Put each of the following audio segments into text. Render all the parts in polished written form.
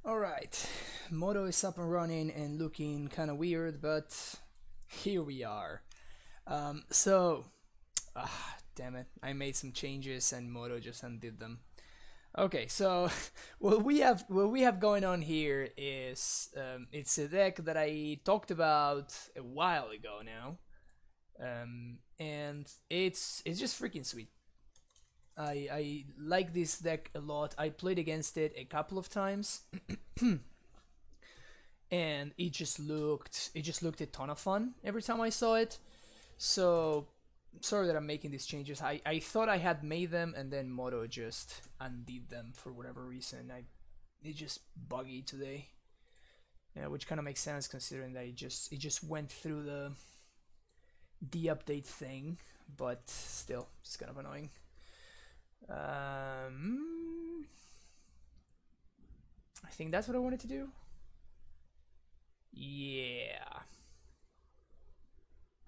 Alright, Moto is up and running and looking kind of weird, but here we are. So, damn it, I made some changes and Moto just undid them. Okay, so what we have going on here is it's a deck that I talked about a while ago now, and it's just freaking sweet. I like this deck a lot. I played against it a couple of times, and it just looked a ton of fun every time I saw it. So sorry that I'm making these changes. I thought I had made them and then Moto just undid them for whatever reason. It's just buggy today. Yeah, which kind of makes sense considering that it just went through the update thing, but still, it's kind of annoying. I think that's what I wanted to do. Yeah.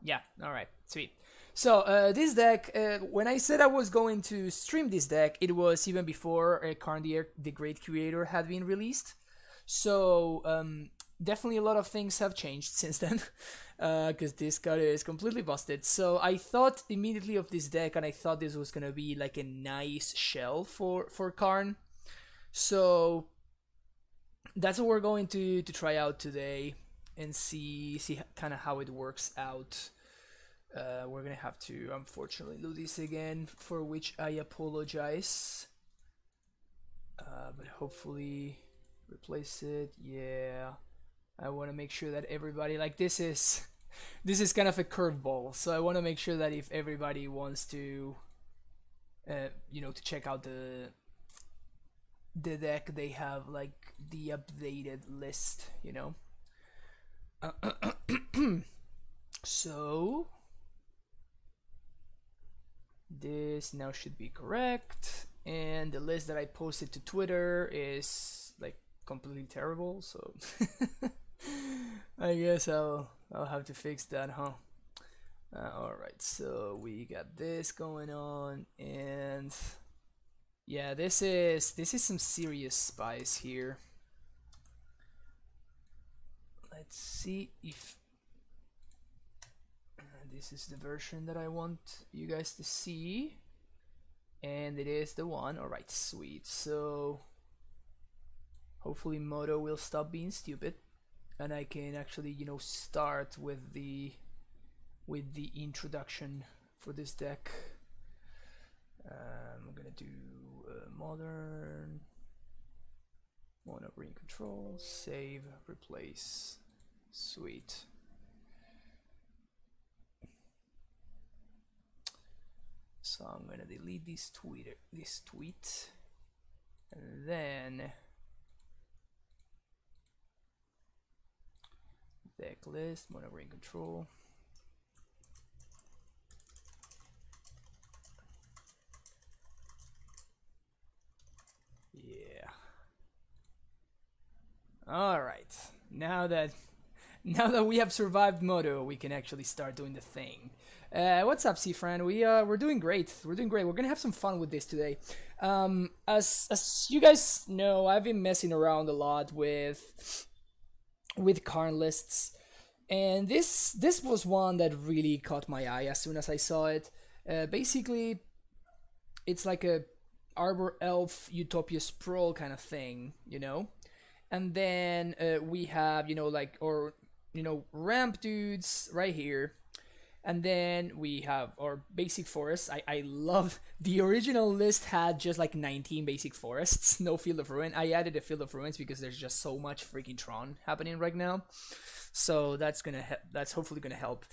Yeah, alright, sweet. So, this deck, when I said I was going to stream this deck, it was even before Karn the Great Creator had been released. So, definitely a lot of things have changed since then, because this card is completely busted. So, I thought immediately of this deck, and I thought this was gonna be like a nice shell for Karn. So, that's what we're going to try out today and see kind of how it works out. We're gonna have to unfortunately do this again, for which I apologize. But hopefully replace it. Yeah, I want to make sure that everybody, like, this is kind of a curveball, so I want to make sure that if everybody wants to to check out the deck, they have like the updated list, so this now should be correct, and the list that I posted to Twitter is like completely terrible, so I guess I'll have to fix that, huh? Alright, so we got this going on, and yeah, this is some serious spice here. Let's see if this is the version that I want you guys to see, and it is the one. Alright, sweet. So hopefully Moto will stop being stupid and I can actually start with the introduction for this deck. I'm gonna do modern mono green control, save, replace. Sweet. So I'm gonna delete this tweet, and then deck list, mono green control. Yeah. All right. Now that we have survived Moto, we can actually start doing the thing. What's up, Friend? We're doing great. We're doing great. We're gonna have some fun with this today. As you guys know, I've been messing around a lot with Karn lists, and this was one that really caught my eye as soon as I saw it. Basically, it's like a Arbor Elf Utopia Sprawl kind of thing, and then we have ramp dudes right here, and then we have our basic forests. I love the original list had just like 19 basic forests, no Field of Ruin. I added a Field of Ruins because there's just so much freaking Tron happening right now, so that's hopefully gonna help.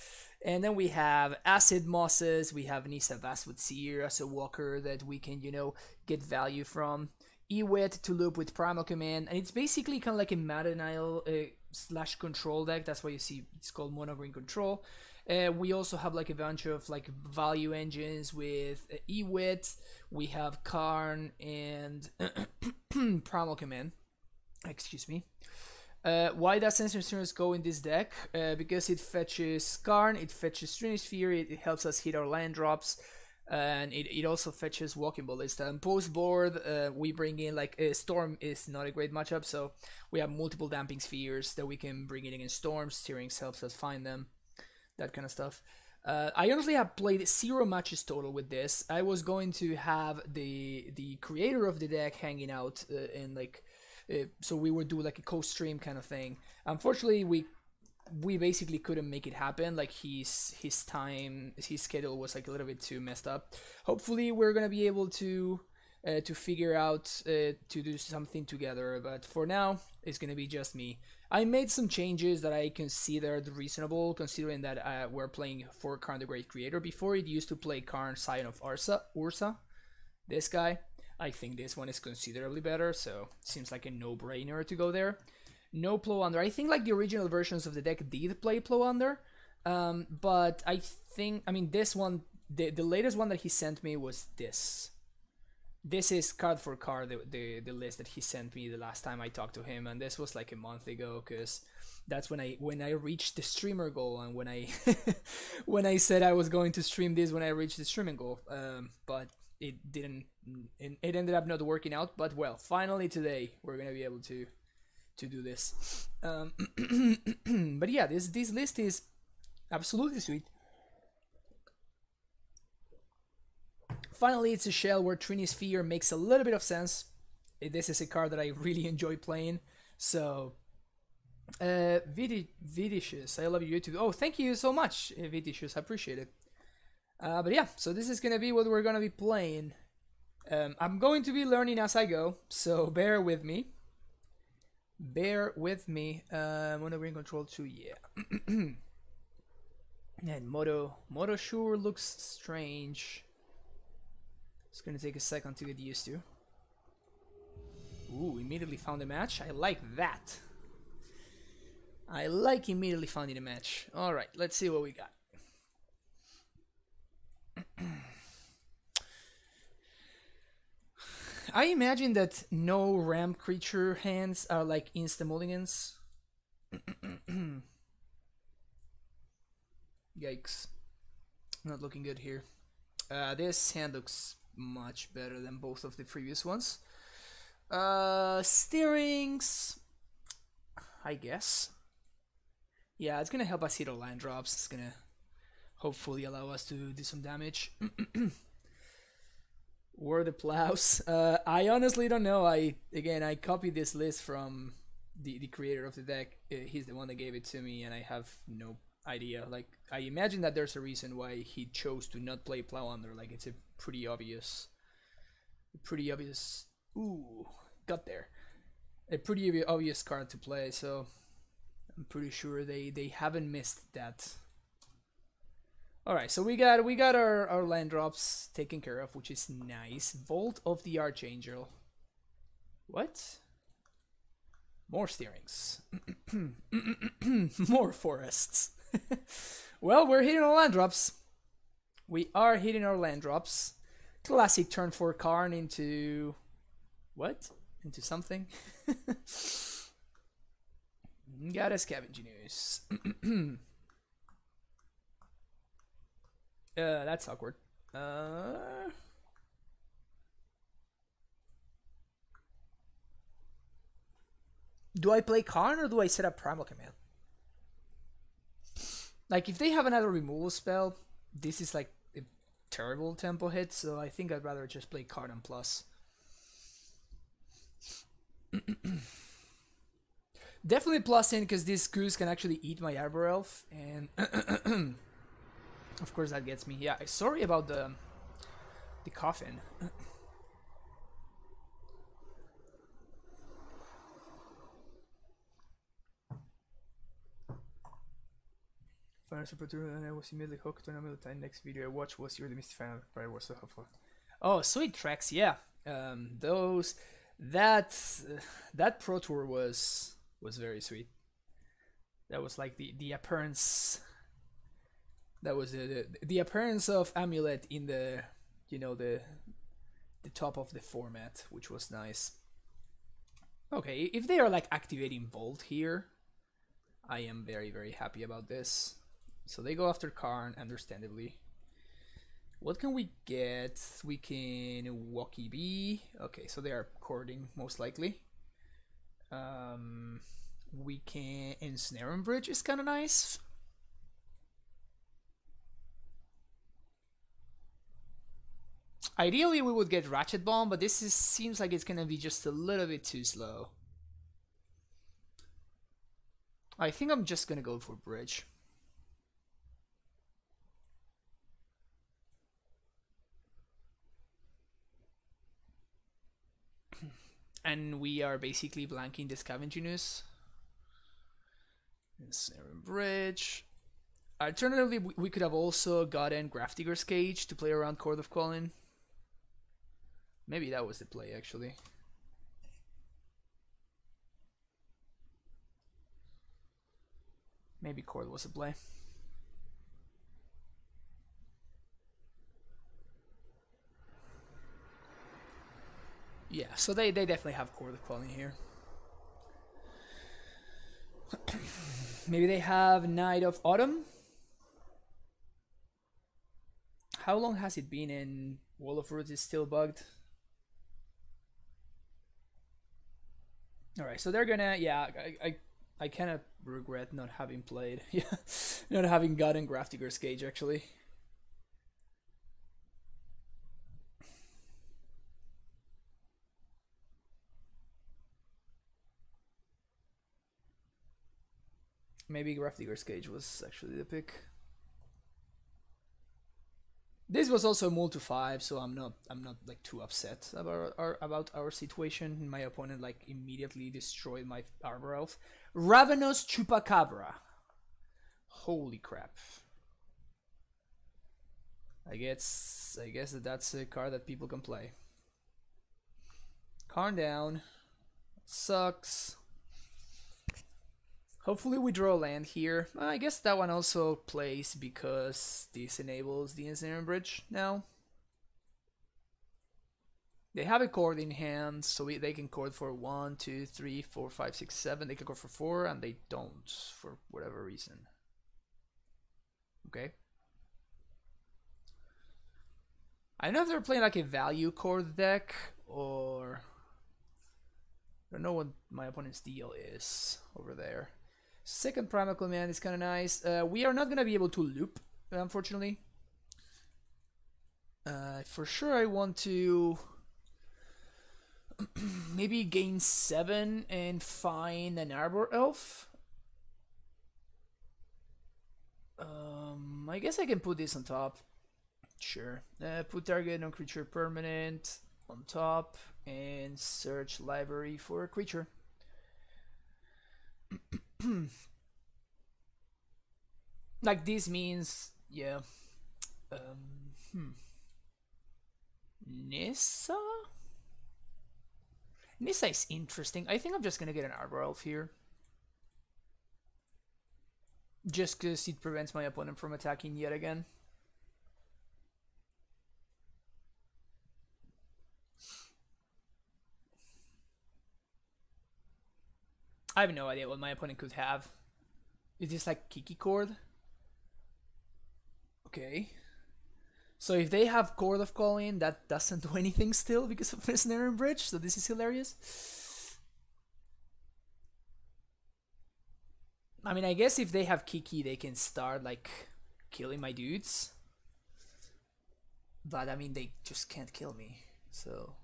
And then we have acid mosses. We have Nissa Vastwood Seer as a walker that we can get value from. Ewet to loop with Primal Command, and it's basically kind of like a Meta Nile slash control deck. That's why you see it's called Mono Green Control. We also have like a bunch of like value engines with Ewet. We have Karn and Primal Command. Excuse me. Why does Sensor go in this deck? Because it fetches Karn, it fetches Stratosphere, it helps us hit our land drops. and it also fetches Walking Ballista. And post board, we bring in like Storm is not a great matchup, so we have multiple Damping Spheres that we can bring in against Storms. Steerings helps us find them, that kind of stuff. I honestly have played 0 matches total with this. I was going to have the creator of the deck hanging out in like, so we would do like a co-stream kind of thing. Unfortunately, we basically couldn't make it happen. Like his schedule was like a little bit too messed up. Hopefully, we're gonna be able to figure out to do something together. But for now, it's gonna be just me. I made some changes that I considered reasonable, considering that we're playing for Karn the Great Creator. Before, it used to play Karn, Scion of Ursa. This guy. I think this one is considerably better, so it seems like a no-brainer to go there. No Plow Under. I think like the original versions of the deck did play Plow Under, but I mean, this one, the latest one that he sent me was this. This is card for card, the list that he sent me the last time I talked to him, and this was like a month ago, because that's when I reached the streamer goal, and when I when I said I was going to stream this when I reached the streaming goal, but it didn't. It ended up not working out. But well, finally today we're gonna be able to do this. But yeah, this list is absolutely sweet. Finally, it's a shell where Trinisphere makes a little bit of sense. This is a card that I really enjoy playing. So, Vidicious, I love you too. Oh, thank you so much, Vidicious. I appreciate it. But yeah, so this is gonna be what we're gonna be playing. I'm going to be learning as I go, so bear with me. Bear with me. Mono Green Control 2, yeah. And Moto sure looks strange. It's gonna take a second to get used to. Ooh, immediately found a match. I like that. I like immediately finding a match. Alright, let's see what we got. I imagine that no ramp creature hands are like insta-mulligans. Yikes. Not looking good here. This hand looks much better than both of the previous ones. Steerings, I guess. Yeah, it's gonna help us hit our land drops. It's gonna hopefully allow us to do some damage. Were the plows? I honestly don't know. I copied this list from the creator of the deck. He's the one that gave it to me, and I have no idea. Like, I imagine that there's a reason why he chose to not play Plow Under. Like, it's a pretty obvious. Ooh, got there. A pretty obvious card to play. So I'm pretty sure they haven't missed that. All right, so we got our land drops taken care of, which is nice. Vault of the Archangel. What? More steerings. More forests. Well, we're hitting our land drops. We are hitting our land drops. Classic turn for Karn into... What? Into something? Got a Scavenging Ooze. That's awkward. Do I play Karn or do I set up Primal Command? Like, if they have another removal spell, this is like a terrible tempo hit, so I think I'd rather just play Karn and Plus. Definitely plus in, because this goose can actually eat my Arbor Elf, and of course that gets me. Yeah, sorry about the coffin. And I was immediately hooked on the time. Next video I watched was You're the Misty Fan, but it was so helpful. Oh, sweet tracks, yeah. That Pro Tour was very sweet. That was like the appearance. That was the appearance of Amulet in the the top of the format, which was nice. Okay, if they are like activating Volt here, I am very happy about this. So they go after Karn, understandably. What can we get? We can Walkie Bee. Okay, so they are courting most likely. We can Ensnare and Bridge is kind of nice. Ideally, we would get Ratchet Bomb, but this seems like it's gonna be just a little bit too slow. I think I'm just gonna go for Bridge. And we are basically blanking the Scavenginess. Ensnare and Bridge. Alternatively, we could have also gotten Grafdigger's Cage to play around Chord of Calling. Maybe that was the play, actually. Maybe Chord was the play. Yeah, so they definitely have Chord of Calling here. Maybe they have Night of Autumn. How long has it been in Wall of Roots is still bugged? Alright, so they're gonna, yeah, I kind of regret not having played, yeah, not having gotten Grafdigger's Cage actually. Maybe Grafdigger's Cage was actually the pick. This was also a multi 5, so I'm not like too upset about our situation. My opponent like immediately destroyed my Arbor Elf. Ravenous Chupacabra. Holy crap. I guess that's a card that people can play. Karn down. Sucks. Hopefully we draw land here. I guess that one also plays because this enables the Ensnare Bridge now. They have a chord in hand, so they can chord for 1, 2, 3, 4, 5, 6, 7. They can chord for 4, and they don't for whatever reason. Okay. I don't know if they're playing like a value chord deck, or I don't know what my opponent's deal is over there. Second Primal Command is kind of nice. We are not going to be able to loop, unfortunately. For sure I want to maybe gain 7 and find an Arbor Elf. I guess I can put this on top. Sure. Put target non-creature permanent on top and search library for a creature. Like this means, yeah. Nissa? Nissa is interesting. I think I'm just gonna get an Arbor Elf here. Just because it prevents my opponent from attacking yet again. I have no idea what my opponent could have. Is this like Kiki Chord? Okay. So if they have Chord of Calling, that doesn't do anything still because of Ensnare and Bridge, so this is hilarious. I mean, I guess if they have Kiki, they can start like killing my dudes. But I mean, they just can't kill me, so...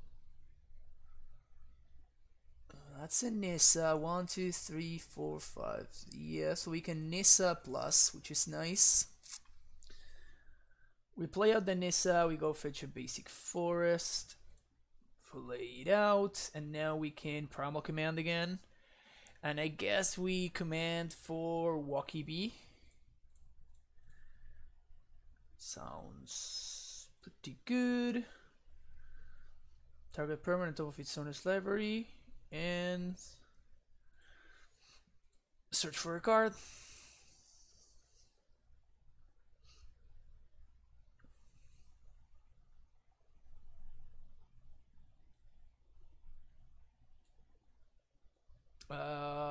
That's a Nissa. 1, 2, 3, 4, 5. Yeah, so we can Nissa plus, which is nice. We play out the Nissa, we go fetch a basic forest, play it out, and now we can Primal Command again. And I guess we command for Walkie Bee. Sounds pretty good. Target permanent top of its owner's library. And search for a card.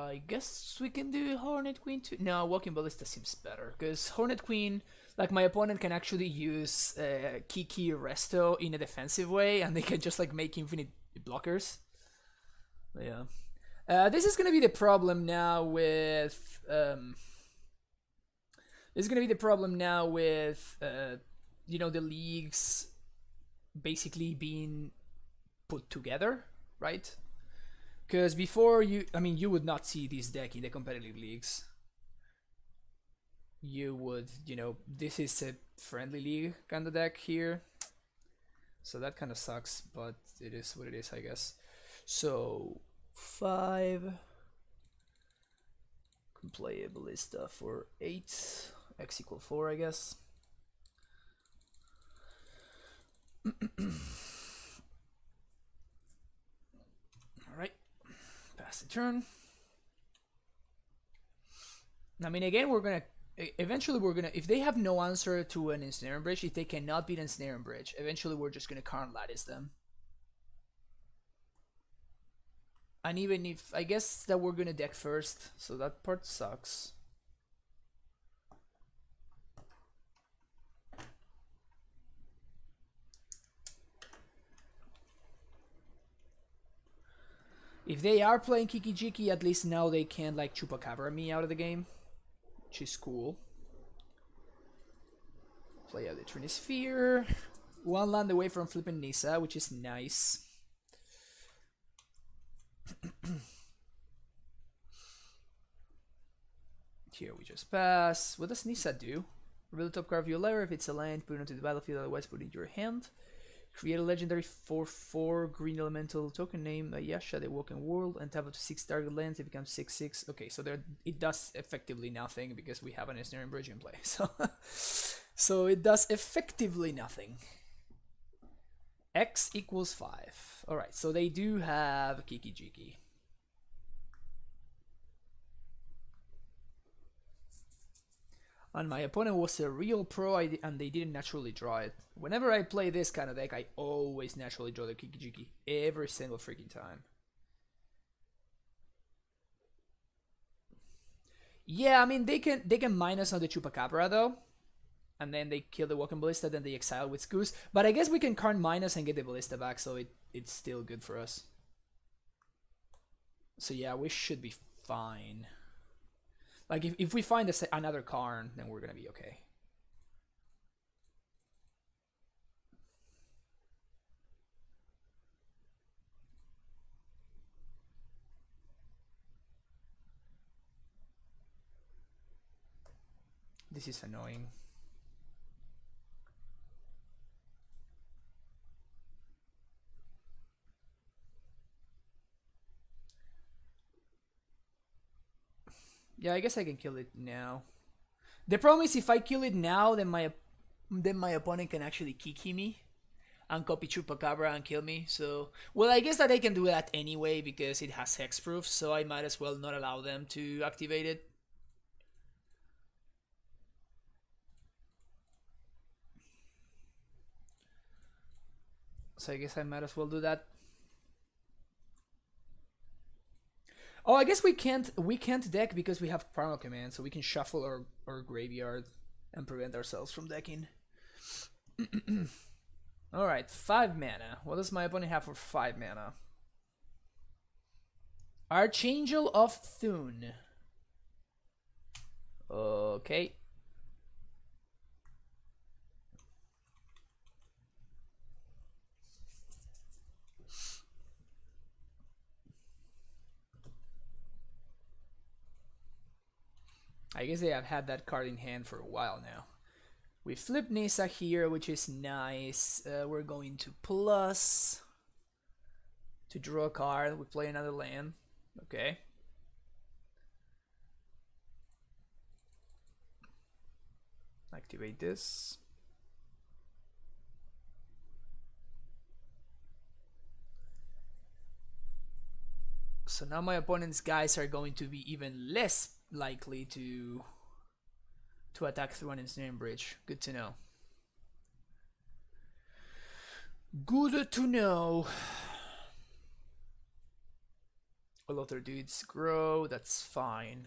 I guess we can do Hornet Queen too. No, Walking Ballista seems better because Hornet Queen, like my opponent can actually use Kiki Resto in a defensive way, and they can just like make infinite blockers. Yeah. This is gonna be the problem now with. This is gonna be the problem now with you know, the leagues basically being put together, right? Because before you would not see this deck in the competitive leagues. You would, you know, this is a friendly league kind of deck here. So that kind of sucks, but it is what it is, I guess. So, 5. Can play a Ballista for 8. X equal 4, I guess. Alright. Pass the turn. I mean, again, eventually we're gonna, if they have no answer to an Ensnaring Bridge, if they cannot beat Ensnaring Bridge, eventually we're just gonna Karn Lattice them. And even if, I guess that we're gonna deck first, so that part sucks. If they are playing Kiki Jiki, at least now they can like Chupacabra me out of the game, which is cool. Play out the Trinisphere. 1 land away from flipping Nissa, which is nice. Here we just pass. What does Nissa do? Reveal the top card of your lair. If it's a land, put it onto the battlefield, otherwise put it in your hand. Create a legendary 4/4 green elemental token named Ayasha, the Walking World, and tap up to 6 target lands. It becomes 6/6. Okay, so there it does effectively nothing because we have an Ensnaring Bridge in play. So it does effectively nothing. X equals 5. Alright, so they do have Kiki Jiki. And my opponent was a real pro, and they didn't naturally draw it. Whenever I play this kind of deck, I always naturally draw the Kiki Jiki. Every single freaking time. Yeah, I mean, they can minus on the Chupacabra, though. And then they kill the Walking Ballista, then they exile with Goose. But I guess we can Karn minus and get the Ballista back, so it's still good for us. So yeah, we should be fine. Like, if we find another Karn, then we're gonna be okay. This is annoying. Yeah, I guess I can kill it now. The problem is if I kill it now, then my opponent can actually Kiki me and copy Chupacabra and kill me. So, well, I guess that I can do that anyway because it has hexproof, so I might as well not allow them to activate it. So I guess I might as well do that. Oh, I guess we can't deck because we have Primal Command, so we can shuffle our graveyard and prevent ourselves from decking. Alright, 5 mana. What does my opponent have for 5 mana? Archangel of Thune. Okay. I guess they have had that card in hand for a while now. We flip Nissa here, which is nice. We're going to plus to draw a card. We play another land. Okay. Activate this. So now my opponent's guys are going to be even less likely to attack through an Ensnaring Bridge. Good to know. Good to know. All other dudes grow, that's fine.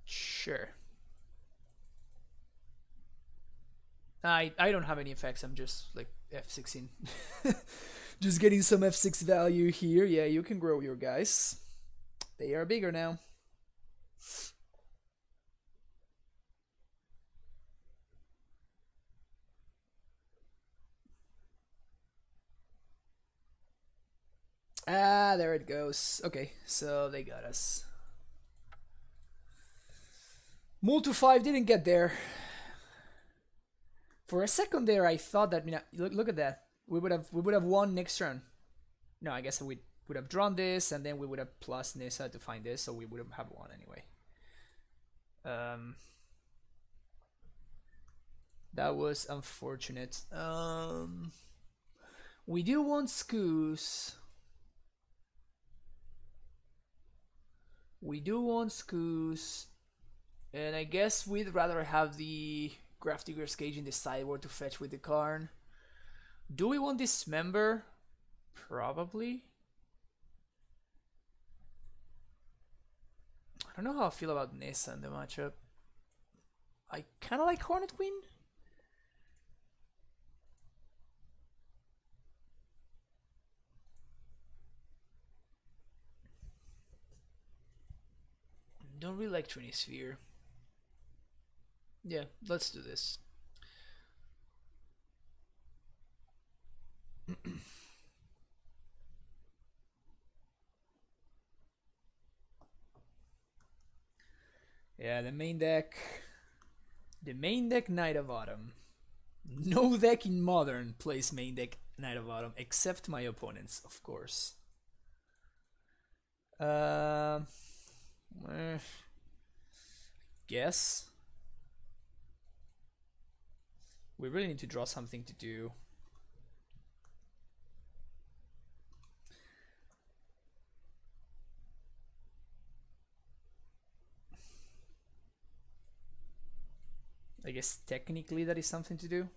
Sure. I don't have any effects, I'm just like F16. Just getting some F6 value here. Yeah, you can grow your guys. They are bigger now. Ah, there it goes. Okay, so they got us. Multi 5 didn't get there. For a second there, I thought that, you know, look at that. We would have won next turn. No, I guess we would have drawn this, and then we would have plus Nissa to find this, so we would have won anyway. That was unfortunate. We do want Scoos. We do want Scoos. And I guess we'd rather have the Grafdigger's Cage in the sideboard to fetch with the Karn. Do we want Dismember? Probably. I don't know how I feel about Nissa in the matchup. I kind of like Hornet Queen. Don't really like Trinisphere. Yeah, let's do this. Yeah, the main deck. The main deck Knight of Autumn. No deck in Modern plays main deck Knight of Autumn, except my opponents, of course. Guess. We really need to draw something to do. I guess technically that is something to do.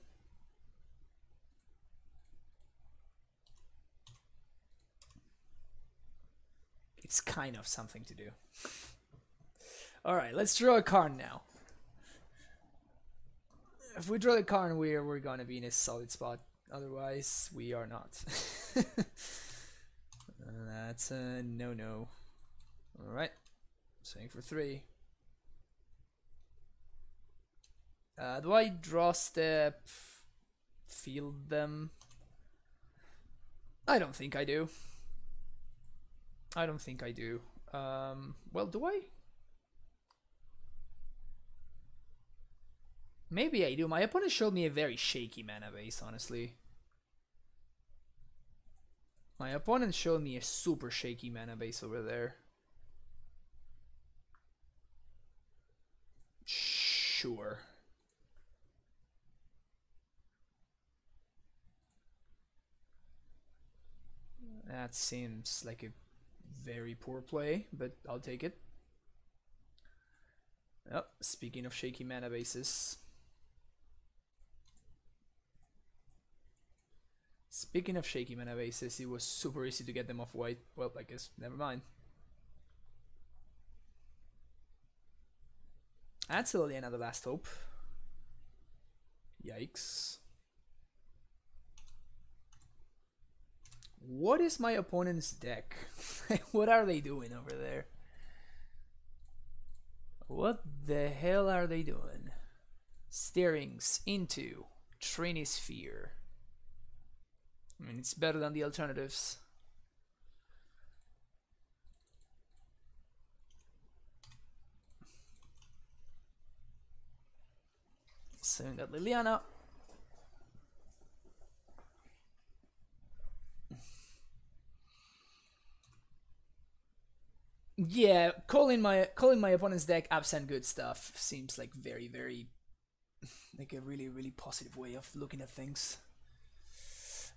It's kind of something to do. Alright, let's draw a Karn now. If we draw a Karn, we're gonna be in a solid spot. Otherwise, we are not. That's a no-no. Alright. Swing for 3. Do I draw step? Field them? I don't think I do. I don't think I do. Well, do I? Maybe I do. My opponent showed me a very shaky mana base, honestly. My opponent showed me a super shaky mana base over there. Sure. That seems like a very poor play, but I'll take it. Oh, speaking of shaky mana bases. Speaking of shaky mana bases, it was super easy to get them off white. Well, I guess, never mind. That's Liliana the Last Hope. Yikes. What is my opponent's deck? What are they doing over there? What the hell are they doing? Steerings into Trinisphere. I mean, it's better than the alternatives. So we got Liliana. Yeah, calling my opponent's deck Abzan good stuff seems like very like a really positive way of looking at things.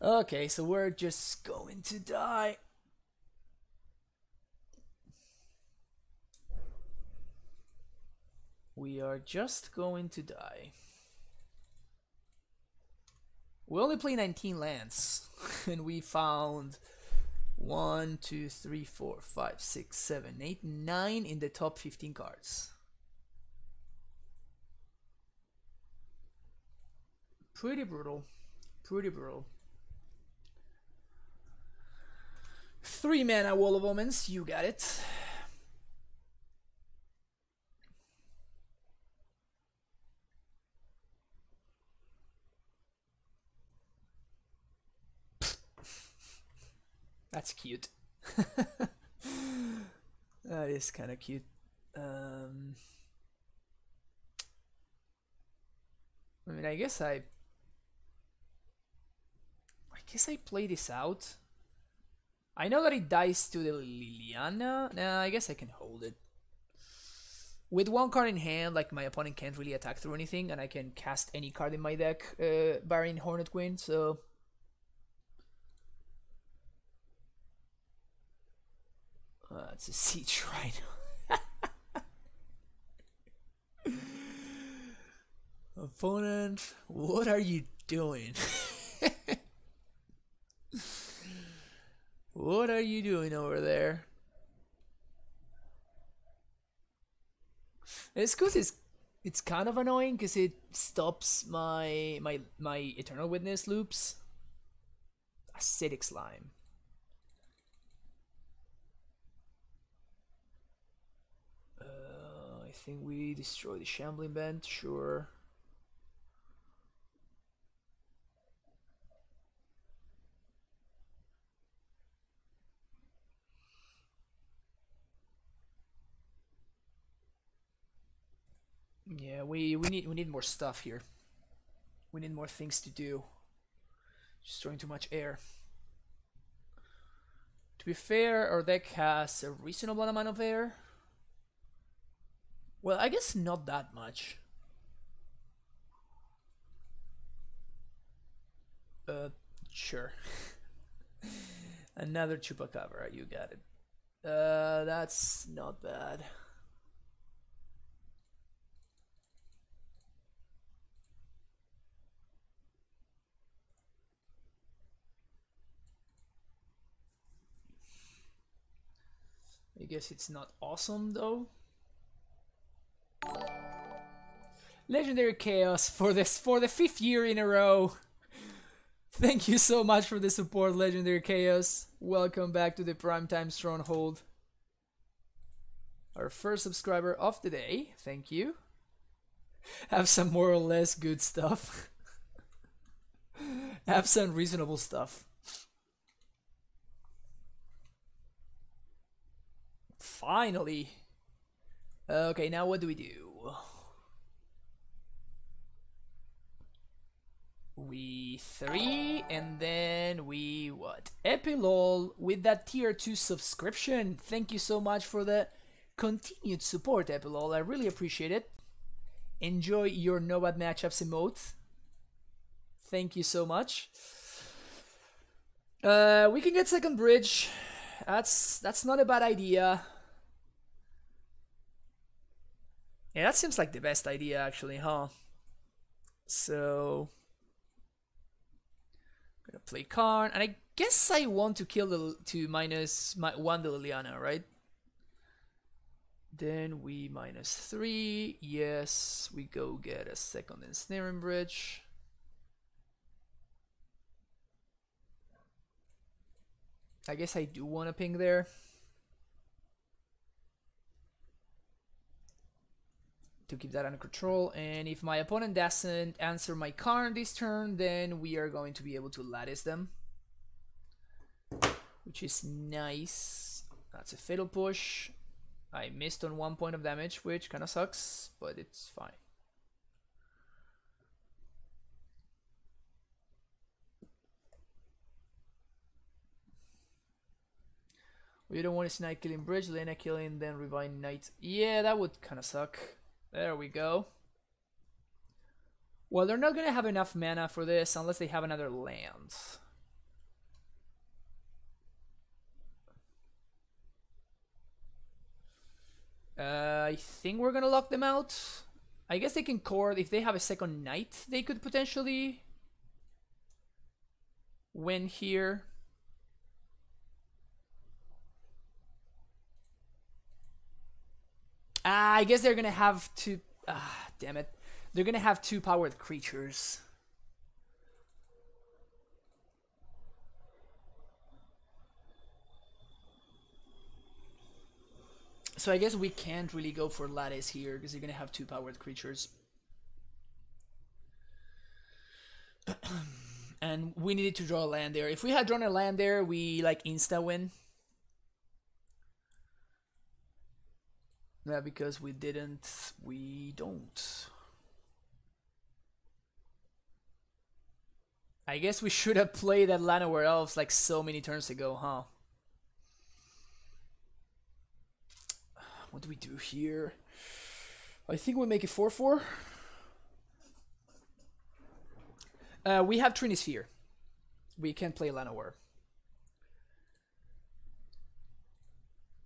Okay, so we're just going to die. We are just going to die. We only play 19 lands, and we found 1, 2, 3, 4, 5, 6, 7, 8, 9 in the top 15 cards. Pretty brutal. Pretty brutal. 3 mana Wall of Omens, you got it. That's cute. That is kind of cute. I mean, I guess I play this out. I know that it dies to the Liliana. Nah, I guess I can hold it. With 1 card in hand, like my opponent can't really attack through anything, and I can cast any card in my deck, barring Hornet Queen, so... it's a Siege Rhino. Opponent, what are you doing? What are you doing over there? It's because it's kind of annoying because it stops my Eternal Witness loops. Acidic Slime. I think we destroy the Shambling Bent, sure. Yeah, we need more stuff here. We need more things to do. Just throwing too much air. To be fair, our deck has a reasonable amount of air. Well, I guess not that much. Sure. Another Chupacabra, you got it. That's not bad. I guess it's not awesome though. Legendary Chaos for the 5th year in a row. Thank you so much for the support, Legendary Chaos. Welcome back to the Primetime Stronghold. Our first subscriber of the day. Thank you. Have some more or less good stuff. Have some reasonable stuff. Finally. Okay, now what do we do? We 3 and then we what? Epilol with that tier 2 subscription. Thank you so much for the continued support, Epilol. I really appreciate it. Enjoy your no bad matchups emote. Thank you so much. We can get second bridge. That's not a bad idea. Yeah, that seems like the best idea actually, huh? So I'm gonna play Karn, and I guess I want to kill to minus one the Liliana, right? Then we -3. Yes, we go get a second ensnaring bridge. I guess I do want to ping there. To keep that under control, and if my opponent doesn't answer my Karn this turn, then we are going to be able to lattice them, which is nice. That's a fatal push. I missed on 1 point of damage, which kind of sucks, but it's fine. We don't want to Night killing bridge, Lena killing, then Revive Knight. Yeah, that would kind of suck. There we go. Well, they're not going to have enough mana for this unless they have another land. I think we're going to lock them out. I guess they can core. If they have a second Knight, they could potentially win here. I guess they're gonna have to. Damn it. They're gonna have 2 powered creatures. So I guess we can't really go for Lattice here because they're gonna have 2 powered creatures. And we needed to draw a land there. If we had drawn a land there, we like insta win. Yeah, because we didn't, we don't. I guess we should have played that Llanowar Elves like so many turns ago, huh? What do we do here? I think we make it 4/4. We have Trinisphere. We can play Llanowar.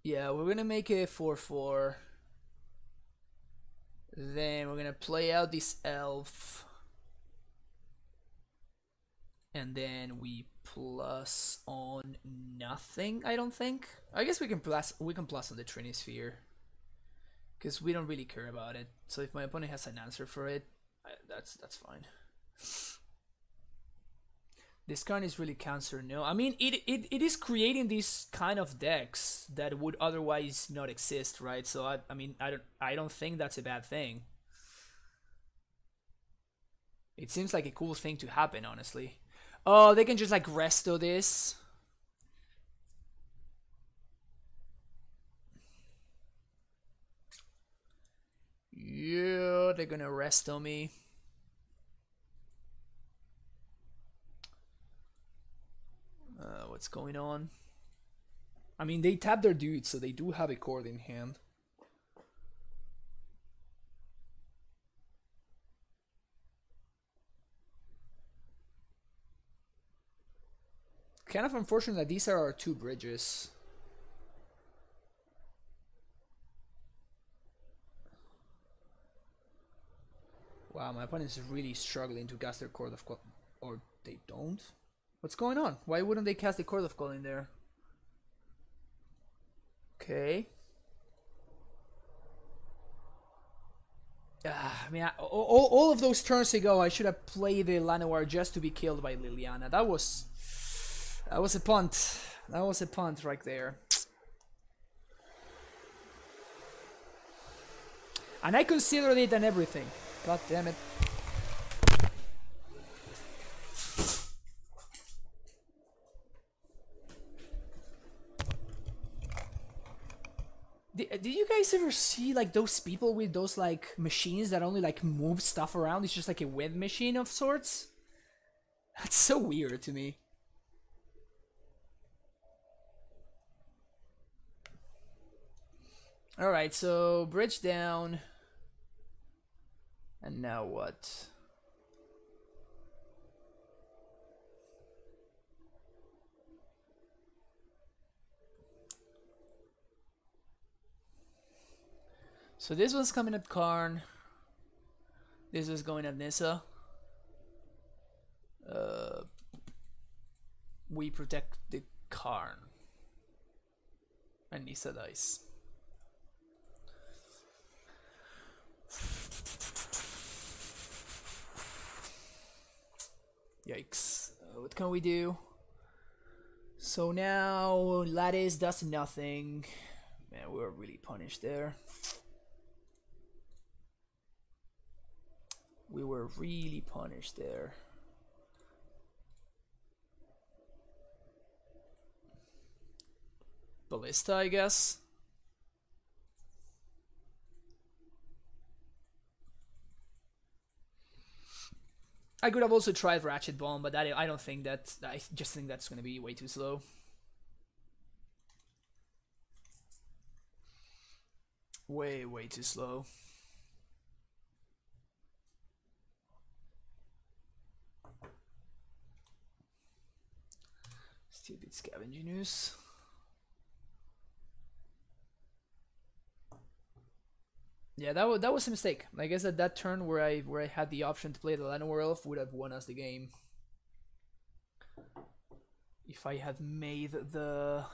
Yeah, we're gonna make it 4/4. Then we're gonna play out this elf. And then we plus on nothing, I don't think. I guess we can plus on the Trinisphere. Because we don't really care about it. So if my opponent has an answer for it, that's fine. This Karn is really cancer, no? I mean, it is creating these kind of decks that would otherwise not exist, right? So I mean, I don't think that's a bad thing. It seems like a cool thing to happen, honestly. Oh, they can just like resto this. Yeah, they're gonna resto me. What's going on? I mean, they tap their dudes, so they do have a chord in hand. Kind of unfortunate that these are our 2 bridges. Wow, my opponent is really struggling to cast their Chord of Call. Or they don't? What's going on? Why wouldn't they cast the Chord of Call in there? Okay. I mean, all of those turns ago, I should have played the Llanowar just to be killed by Liliana. That was a punt. That was a punt right there. And I considered it and everything. God damn it. Did you guys ever see like those people with those like machines that only like move stuff around? It's just like a wind machine of sorts. That's so weird to me. Alright, so bridge down. And now what? So this one's coming at Karn. This was going at Nissa. We protect the Karn. And Nissa dies. Yikes. What can we do? So now Lattice does nothing. Man, we were really punished there. We were really punished there. Ballista, I guess. I could have also tried Ratchet Bomb, but I don't think that. I just think that's going to be way too slow. Way too slow. Stupid Scavenging Ooze. Yeah, that was a mistake. I guess at that turn where I had the option to play the Llanowar Elf would have won us the game. if I had made the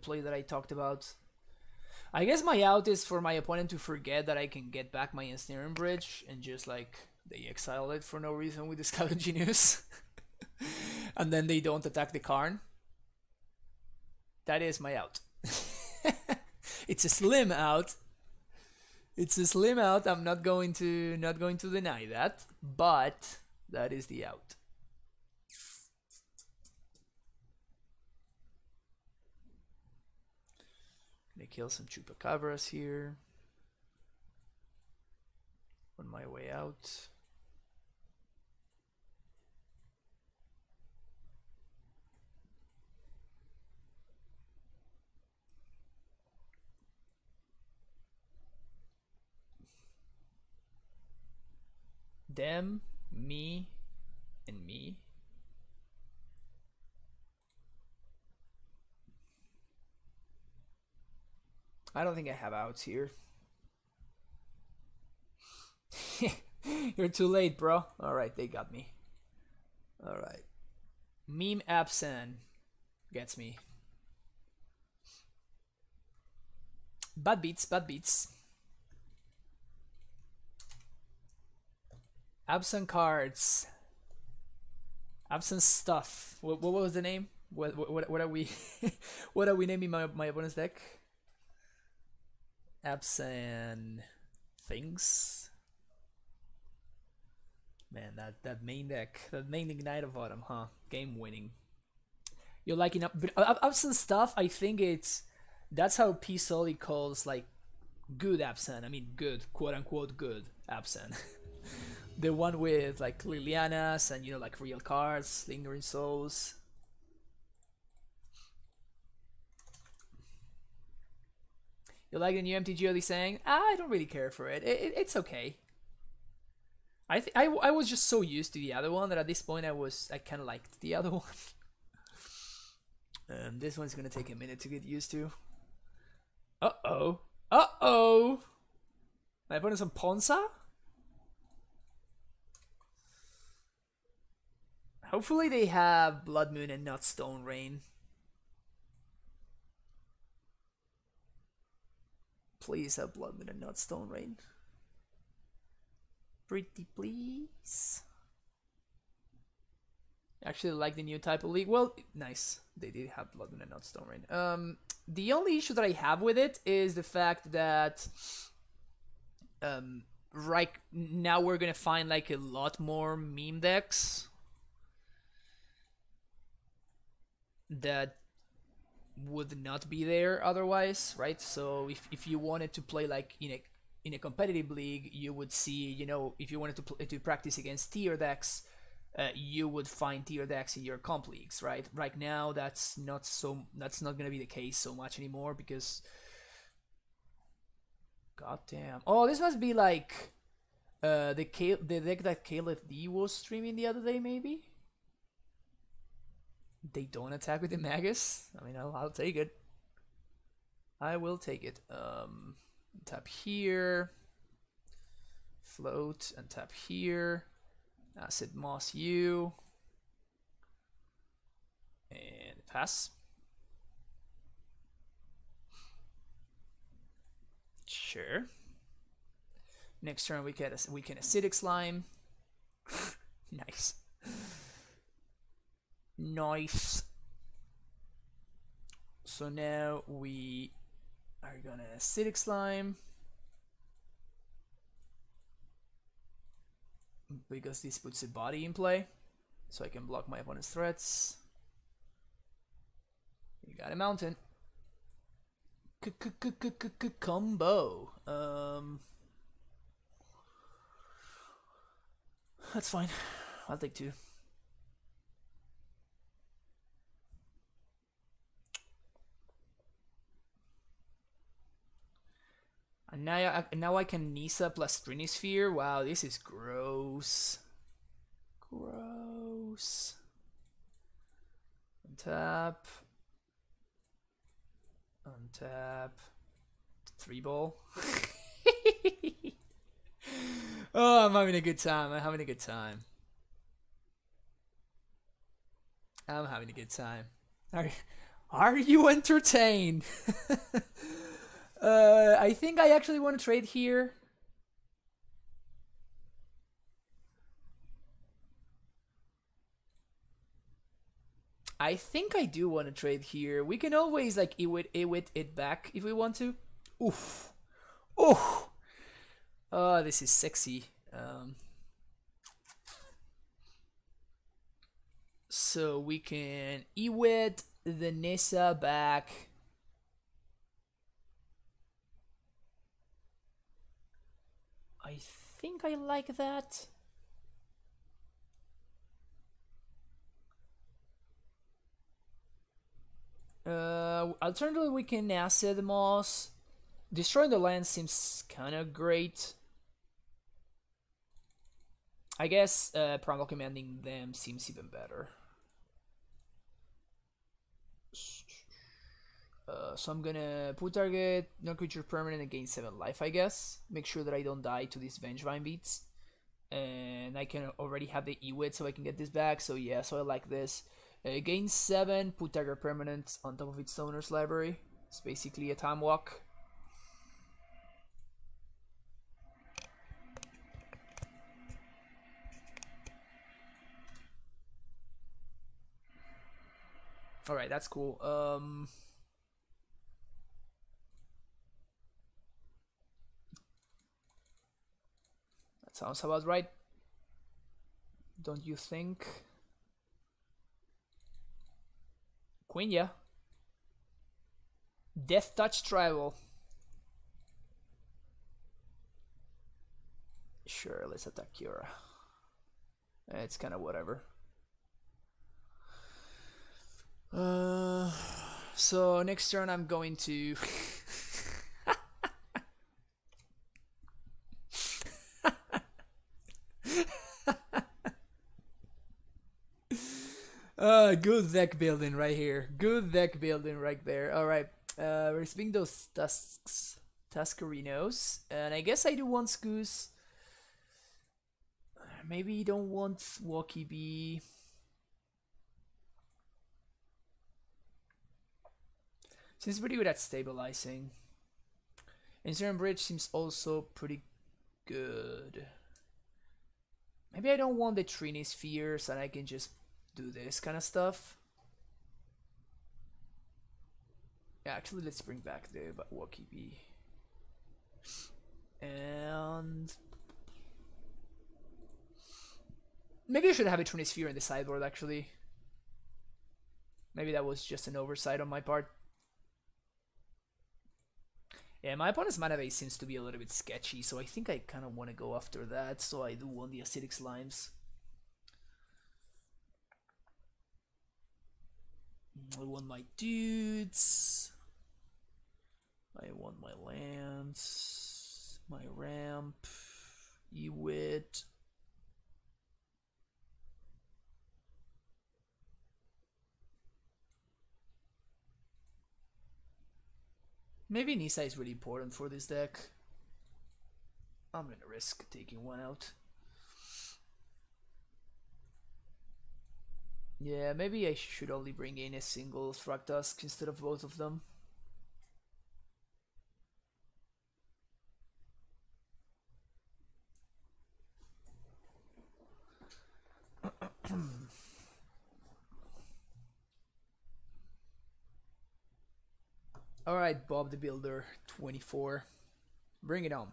play that I talked about. I guess my out is for my opponent to forget that I can get back my Ensnaring Bridge and just like they exile it for no reason with the Scout Genius. And then they don't attack the Karn. That is my out. It's a slim out. It's a slim out. I'm not going to deny that, but that is the out. Gonna kill some chupacabras here on my way out. Them, me, and me. I don't think I have outs here. You're too late, bro. Alright, they got me. Alright. Meme Abzan gets me. Bad beats, bad beats. Absent cards. Absent stuff. What was the name? What are we what are we naming my opponent's deck? Absent things. Man, that main deck, that main Ignite of Autumn, huh? Game winning. You're liking up, but Absent stuff. I think that's how P Solly calls like good Absent. I mean, good, quote unquote good Absent. The one with like Lilianas and like real cards, Lingering Souls. You like the new MTG saying? I don't really care for it. It's okay. I was just so used to the other one that at this point I kind of liked the other one. This one's gonna take a minute to get used to. Uh-oh. My opponent's on Ponza? Hopefully they have Blood Moon and not Stone Rain. Please have Blood Moon and not Stone Rain. Pretty please. Actually like the new type of league. Well, nice. They did have Blood Moon and not Stone Rain. The only issue that I have with it is the fact that right now we're gonna find like a lot more meme decks that would not be there otherwise, right? So if you wanted to play like in a competitive league, you would see, if you wanted to practice against tier decks, you would find tier decks in your comp leagues, right? Right now, that's not gonna be the case so much anymore because, goddamn. Oh, this must be like the deck that Caleb D was streaming the other day, maybe. They don't attack with the Magus. I mean, I'll take it. I will take it. Tap here. Float and tap here. Acid Moss U. And pass. Sure. Next turn we can Acidic Slime. Nice. Nice. So now we are gonna Acidic Slime because this puts a body in play, so I can block my opponent's threats. You got a mountain. Combo. That's fine. I'll take two. And now I can Nisa plus Trinisphere. Wow, this is gross. Gross. Untap. Untap. 3-ball. Oh, I'm having a good time. I'm having a good time. I'm having a good time. Are, are you entertained? I think I actually want to trade here. I think I do want to trade here. We can always like Iwit it back if we want to. Oof. Oh. Oh, this is sexy. So we can Iwit the Nissa back. I think I like that. Alternatively, we can acid moss. Destroying the land seems kind of great. I guess primal commanding them seems even better. So I'm gonna put target non-creature permanent and gain 7 life, I guess. Make sure that I don't die to these Vengevine beats. And I can already have the Ewit so I can get this back. So yeah, so I like this. Gain 7, put target permanent on top of its owner's library. It's basically a time walk. Alright, that's cool. That sounds about right. Don't you think? Queen, yeah. Death Touch Tribal. Sure, let's attack Kiora. It's kind of whatever. So next turn I'm going to good deck building right here. Good deck building right there. Alright. We're speaking those Tuscarinos. And I guess I do want Scoos. Maybe you don't want Walkie Bee. Seems pretty good at stabilizing. Insurance Bridge seems also pretty good. Maybe I don't want the Trini Spheres and I can just do this kind of stuff. Yeah, actually, let's bring back the Walkie Bee. And maybe I should have a Trini Sphere in the sideboard, actually. Maybe that was just an oversight on my part. Yeah, my opponent's mana base seems to be a little bit sketchy, so I think I kind of want to go after that, so I do want the Acidic Slimes. I want my dudes. I want my lands. My ramp. Ewit. Maybe Nissa is really important for this deck. I'm gonna risk taking one out. Yeah, maybe I should only bring in a single Thragtusk instead of both of them. Alright, Bob the Builder, 24. Bring it on.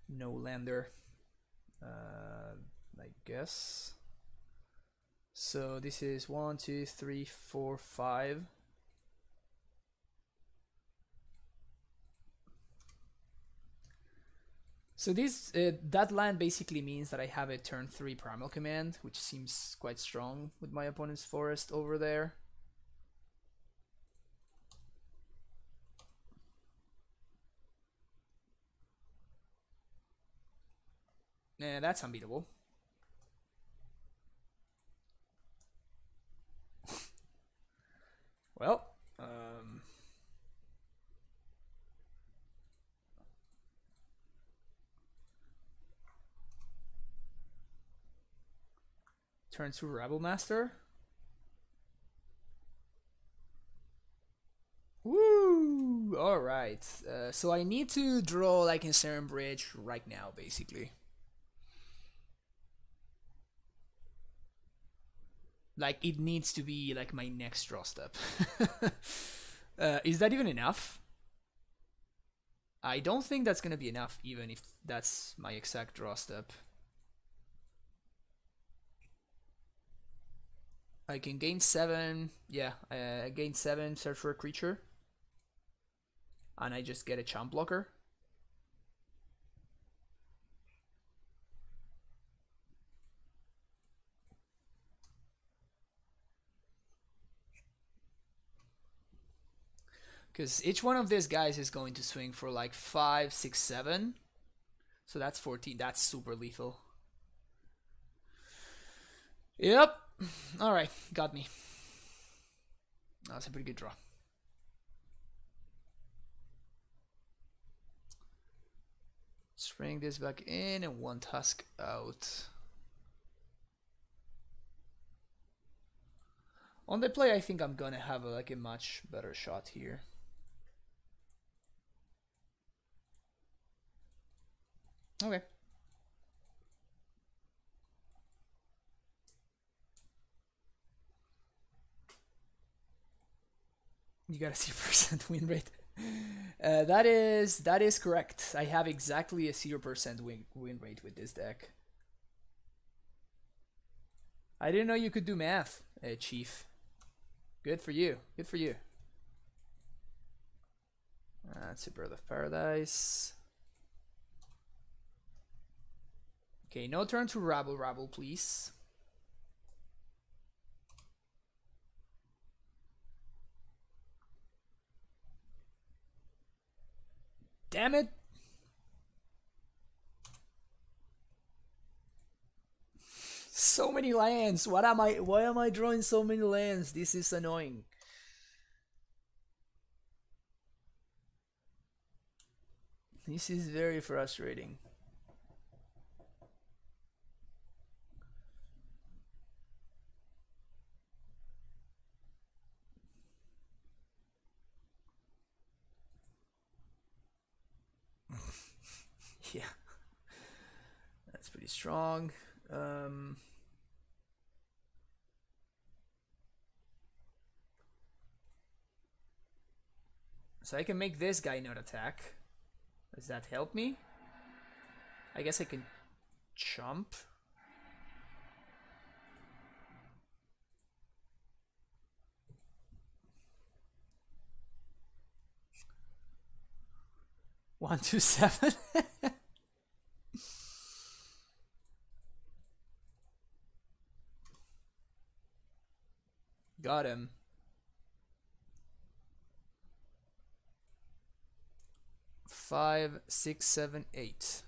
No lander. I guess. So this is 1, 2, 3, 4, 5. So this that land basically means that I have a turn 3 primal command, which seems quite strong with my opponent's forest over there. Yeah, that's unbeatable. Well, Turn to Rebel Master. Woo! Alright. So I need to draw like Insane Bridge right now, basically. Like, it needs to be like my next draw step. Is that even enough? I don't think that's gonna be enough, even if that's my exact draw step. I can gain 7. Yeah, I gain 7, search for a creature. And I just get a chump blocker. Because each one of these guys is going to swing for like 5, 6, 7. So that's 14. That's super lethal. Yep. Alright, got me. That's a pretty good draw. Let's bring this back in and 1 tusk out. On the play, I think I'm gonna have like a much better shot here. Okay. You gotta see percent win rate. That is correct. I have exactly a 0% win rate with this deck. I didn't know you could do math, Chief. Good for you. Good for you. That's a Birth of Paradise. Okay, no turn to Rabble, please. Damn it! So many lands. Why am I drawing so many lands? This is annoying. This is very frustrating. Yeah. That's pretty strong. So I can make this guy not attack. Does that help me? I guess I can jump. One, two, seven. Got him. Five, six, seven, eight.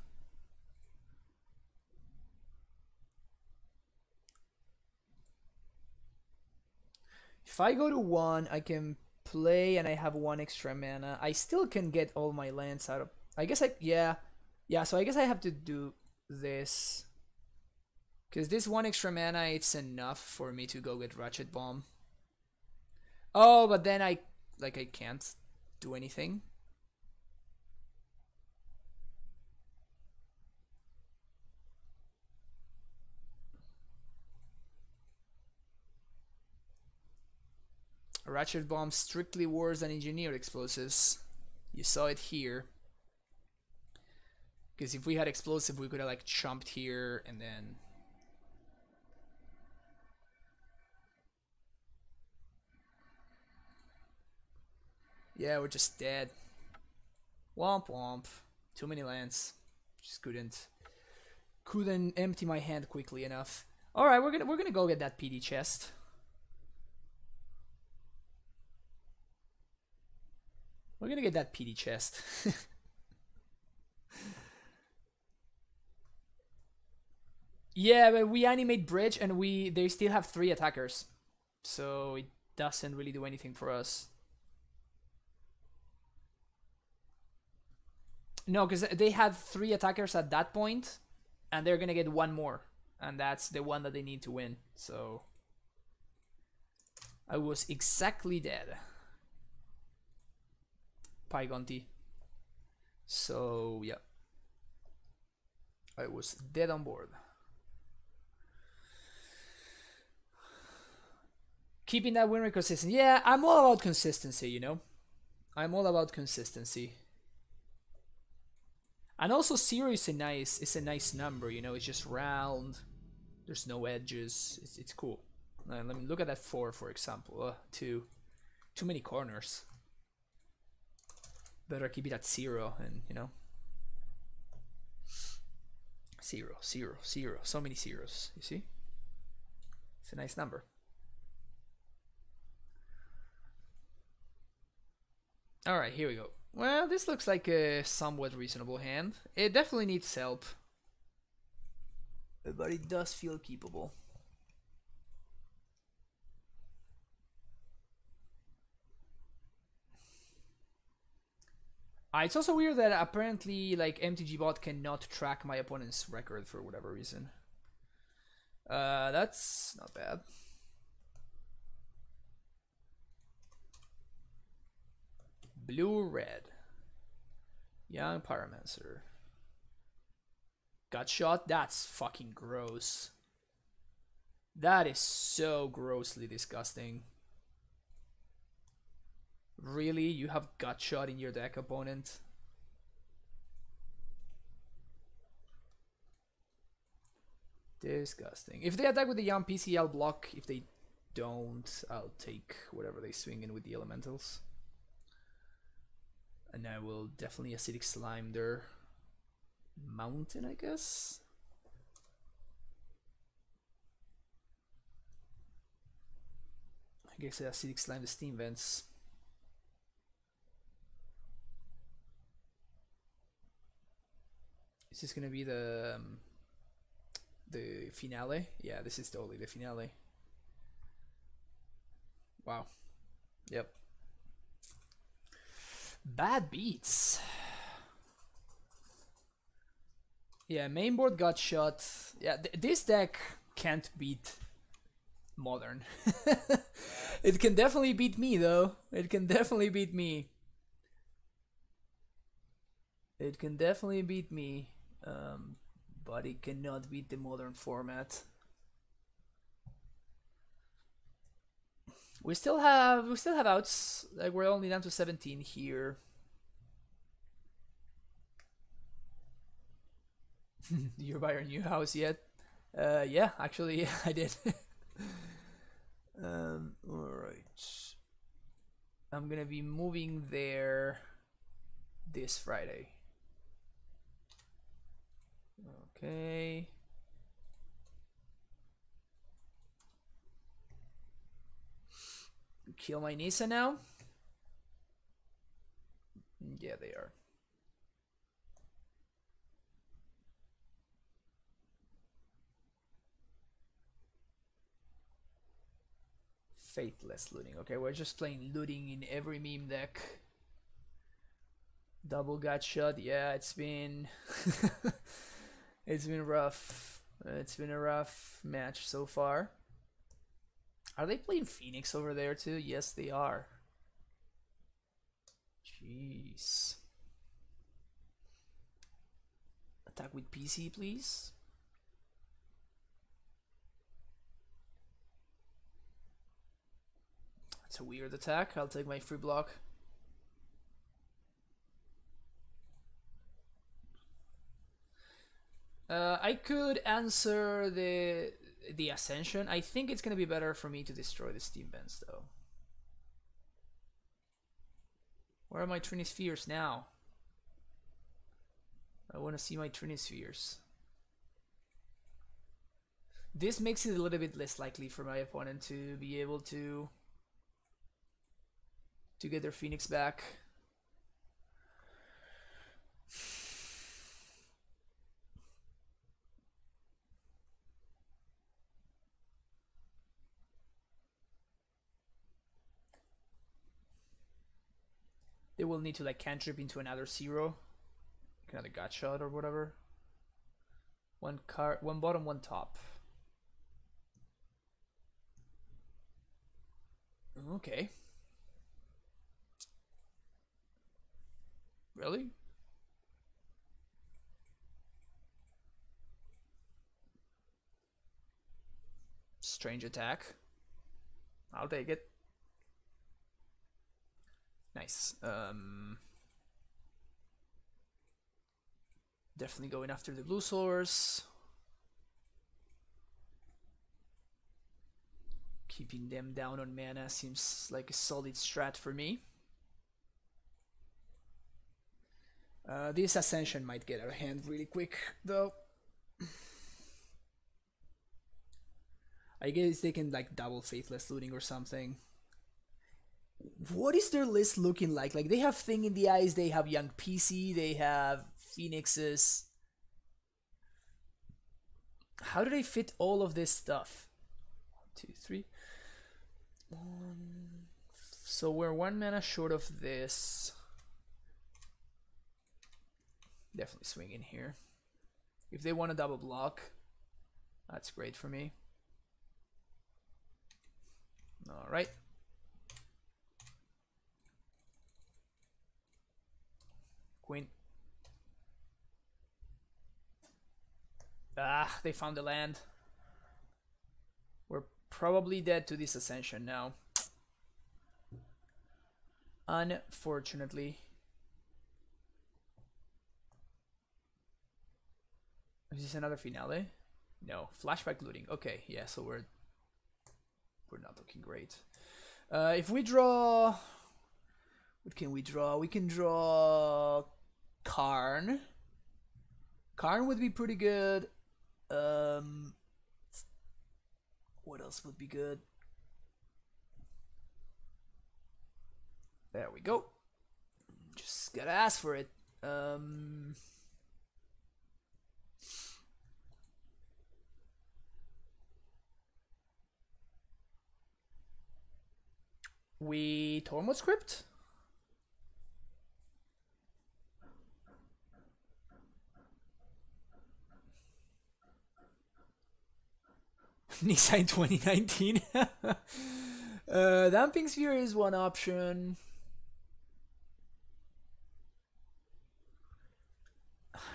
If I go to 1, I can play and I have 1 extra mana. I still can get all my lands out of... I guess yeah, so I guess I have to do this. Because this 1 extra mana, it's enough for me to go get Ratchet Bomb. Oh, but then I can't do anything. Ratchet Bomb strictly worse than engineered explosives. You saw it here. Because if we had explosive, we could have like chomped here and then... Yeah, we're just dead. Womp womp. Too many lands. Just couldn't empty my hand quickly enough. All right, we're gonna go get that PD chest. We're gonna get that PD chest. Yeah, but we animate bridge and they still have 3 attackers, so it doesn't really do anything for us. No, because they had 3 attackers at that point, and they're gonna get 1 more. and that's the one that they need to win. So I was exactly dead. Pygonti. So yeah, I was dead on board. Keeping that win rate consistent. Yeah, I'm all about consistency, you know? I'm all about consistency. And also 0 is a nice number, you know, it's just round. There's no edges. It's cool. Let me look at that 4, for example. Too many corners. Better keep it at 0 and, you know. 0, 0, 0. So many zeros, you see? It's a nice number. Alright, here we go. Well, this looks like a somewhat reasonable hand. It definitely needs help. But it does feel keepable. It's also weird that apparently like MTG bot cannot track my opponent's record for whatever reason. That's not bad. Blue red. Young Pyromancer. Got shot? That's fucking gross. That is so grossly disgusting. Really? You have gut shot in your deck, opponent? Disgusting. If they attack with the Young PC, I'll block. If they don't, I'll take whatever they swing in with the elementals. And I will definitely Acidic Slime their mountain, I guess. I guess I Acidic Slime the Steam Vents. Is this gonna be the finale? Yeah, this is totally the finale. Wow. Yep. Bad beats. Yeah, mainboard got shot. Yeah, this deck can't beat Modern. It can definitely beat me, though. It can definitely beat me. It can definitely beat me. But it cannot beat the Modern format. We still have outs. Like we're only down to 17 here. Did you buy your new house yet? Yeah, actually I did. Alright. I'm gonna be moving there this Friday. Okay. Kill my Nisa now? Yeah, they are. Faithless looting. Okay, we're just playing looting in every meme deck. Double gut shot. Yeah, it's been it's been rough. It's been a rough match so far. Are they playing Phoenix over there too? Yes, they are. Jeez. Attack with PC, please. That's a weird attack. I'll take my free block. I could answer the Ascension. I think it's gonna be better for me to destroy the Steam Vents though. Where are my Trinispheres now? I want to see my Trinispheres. This makes it a little bit less likely for my opponent to be able to get their Phoenix back. They will need to like cantrip into another 0, like another gut shot or whatever. One card, one bottom, one top. Okay. Really? Strange attack. I'll take it. Nice. Definitely going after the blue source. Keeping them down on mana seems like a solid strat for me. This Ascension might get out of hand really quick, though. I guess they can like double Faithless Looting or something. What is their list looking like? Like, they have Thing in the Eyes, they have Young PC, they have Phoenixes. How do they fit all of this stuff? 1, 2, 3. So we're 1 mana short of this. Definitely swing in here. If they want a double block, that's great for me. All right. Queen. Ah, they found the land. We're probably dead to this Ascension now. Unfortunately. Is this another finale? No. Flashback Looting. Okay, yeah, so we're not looking great. If we draw... What can we draw? We can draw Karn. Karn would be pretty good. What else would be good? There we go. Just gotta ask for it. We Tormod script? Nisa in 2019. Damping Sphere is one option.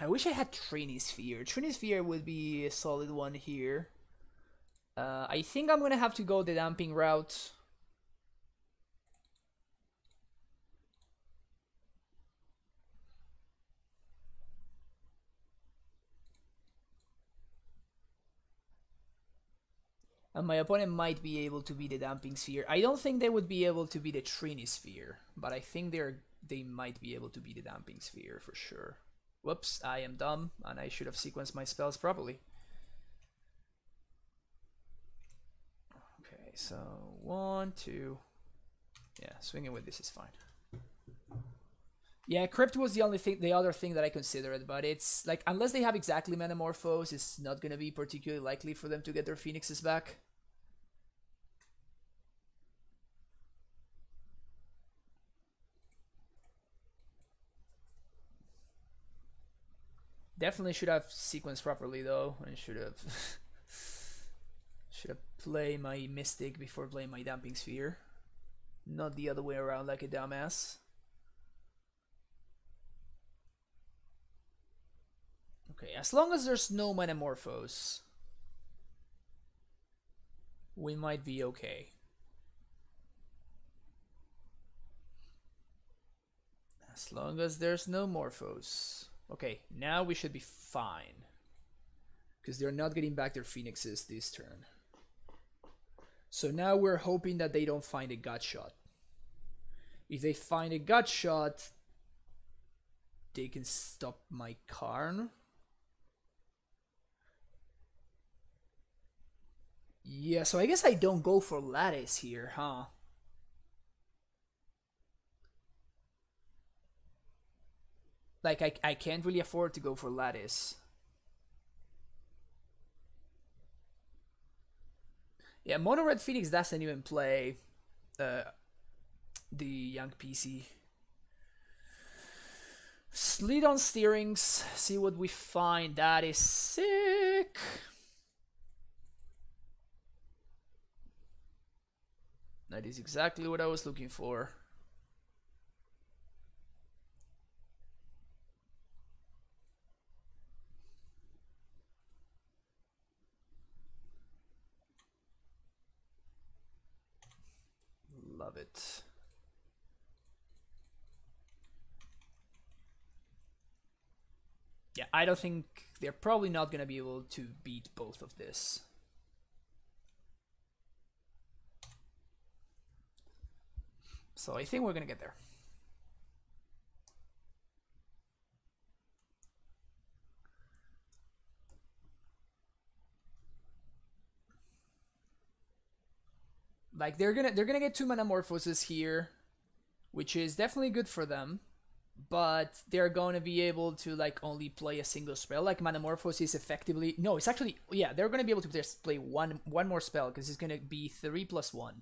I wish I had Trini Sphere. Trini Sphere would be a solid one here. I think I'm gonna have to go the damping route. And my opponent might be able to be the Damping Sphere. I don't think they would be able to be the Trini Sphere, but I think they might be able to be the Damping Sphere for sure. Whoops, I am dumb, and I should have sequenced my spells properly. Okay, so 1, 2. Yeah, swinging with this is fine. Yeah, Crypt was the other thing that I considered, but it's like, unless they have exactly Metamorphose, it's not gonna be particularly likely for them to get their Phoenixes back. Definitely should have sequenced properly though, and should have played my Mystic before playing my Damping Sphere, not the other way around like a dumbass. Okay, as long as there's no Metamorphose, we might be okay. As long as there's no Morphos. Okay, now we should be fine. Because they're not getting back their Phoenixes this turn. So now we're hoping that they don't find a gut shot. If they find a gut shot, they can stop my Karn. Yeah, so I guess I don't go for Lattice here, huh? Like, I can't really afford to go for Lattice. Yeah, Mono Red Phoenix doesn't even play the Young PC. Lead on steerings, see what we find. That is sick. That is exactly what I was looking for. Love it. Yeah, I don't think they're probably not gonna be able to beat both of this. So I think we're gonna get there. Like they're gonna get 2 Metamorphoses here, which is definitely good for them. But they're going to be able to like only play a single spell. Like Metamorphosis effectively, no, it's actually, yeah, they're going to be able to just play one more spell because it's going to be 3+1.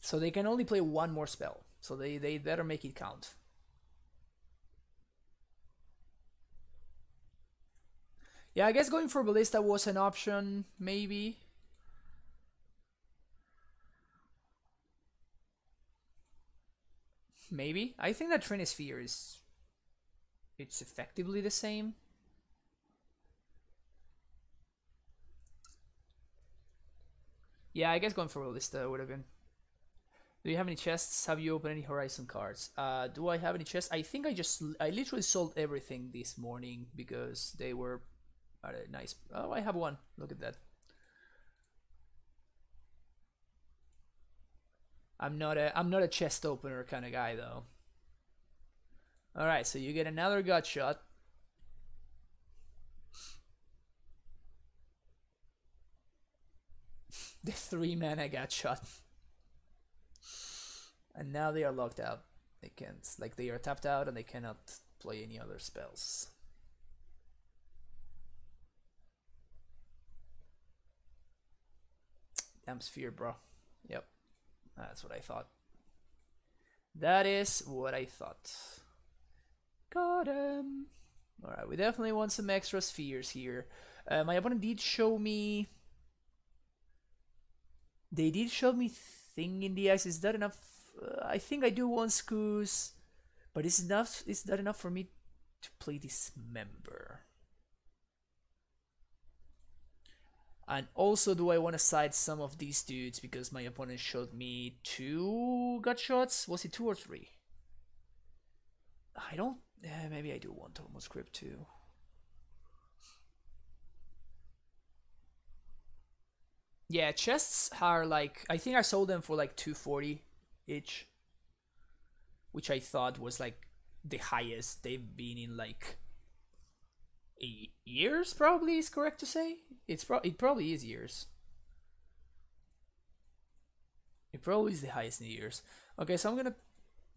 So they can only play one more spell. So they better make it count. Yeah, I guess going for Ballista was an option, maybe. Maybe. I think that Trinisphere is... it's effectively the same. Yeah, I guess going for Ballista would have been... Do you have any chests? Have you opened any Horizon cards? Do I have any chests? I think I literally sold everything this morning because they were nice. Oh, I have one. Look at that. I'm not a chest opener kind of guy though. All right, so you get another gut shot. The 3-mana gut shot. And now they are locked out. They can't, like, they are tapped out and they cannot play any other spells. Damn sphere, bro. Yep. That's what I thought. That is what I thought. Got him. Alright, we definitely want some extra spheres here. My opponent did show me... They did show me Thing in the Ice. Is that enough? I think I do want Scoos. But is that enough for me to play Dismember? And also, do I want to side some of these dudes because my opponent showed me 2 gut shots? Was it 2 or 3? I don't... maybe I do want Almost Grip too. Yeah, chests are like... I think I sold them for like 240 each. Which I thought was like the highest they've been in like... years, probably is correct to say. It probably is years. It probably is the highest in years. Okay, so I'm gonna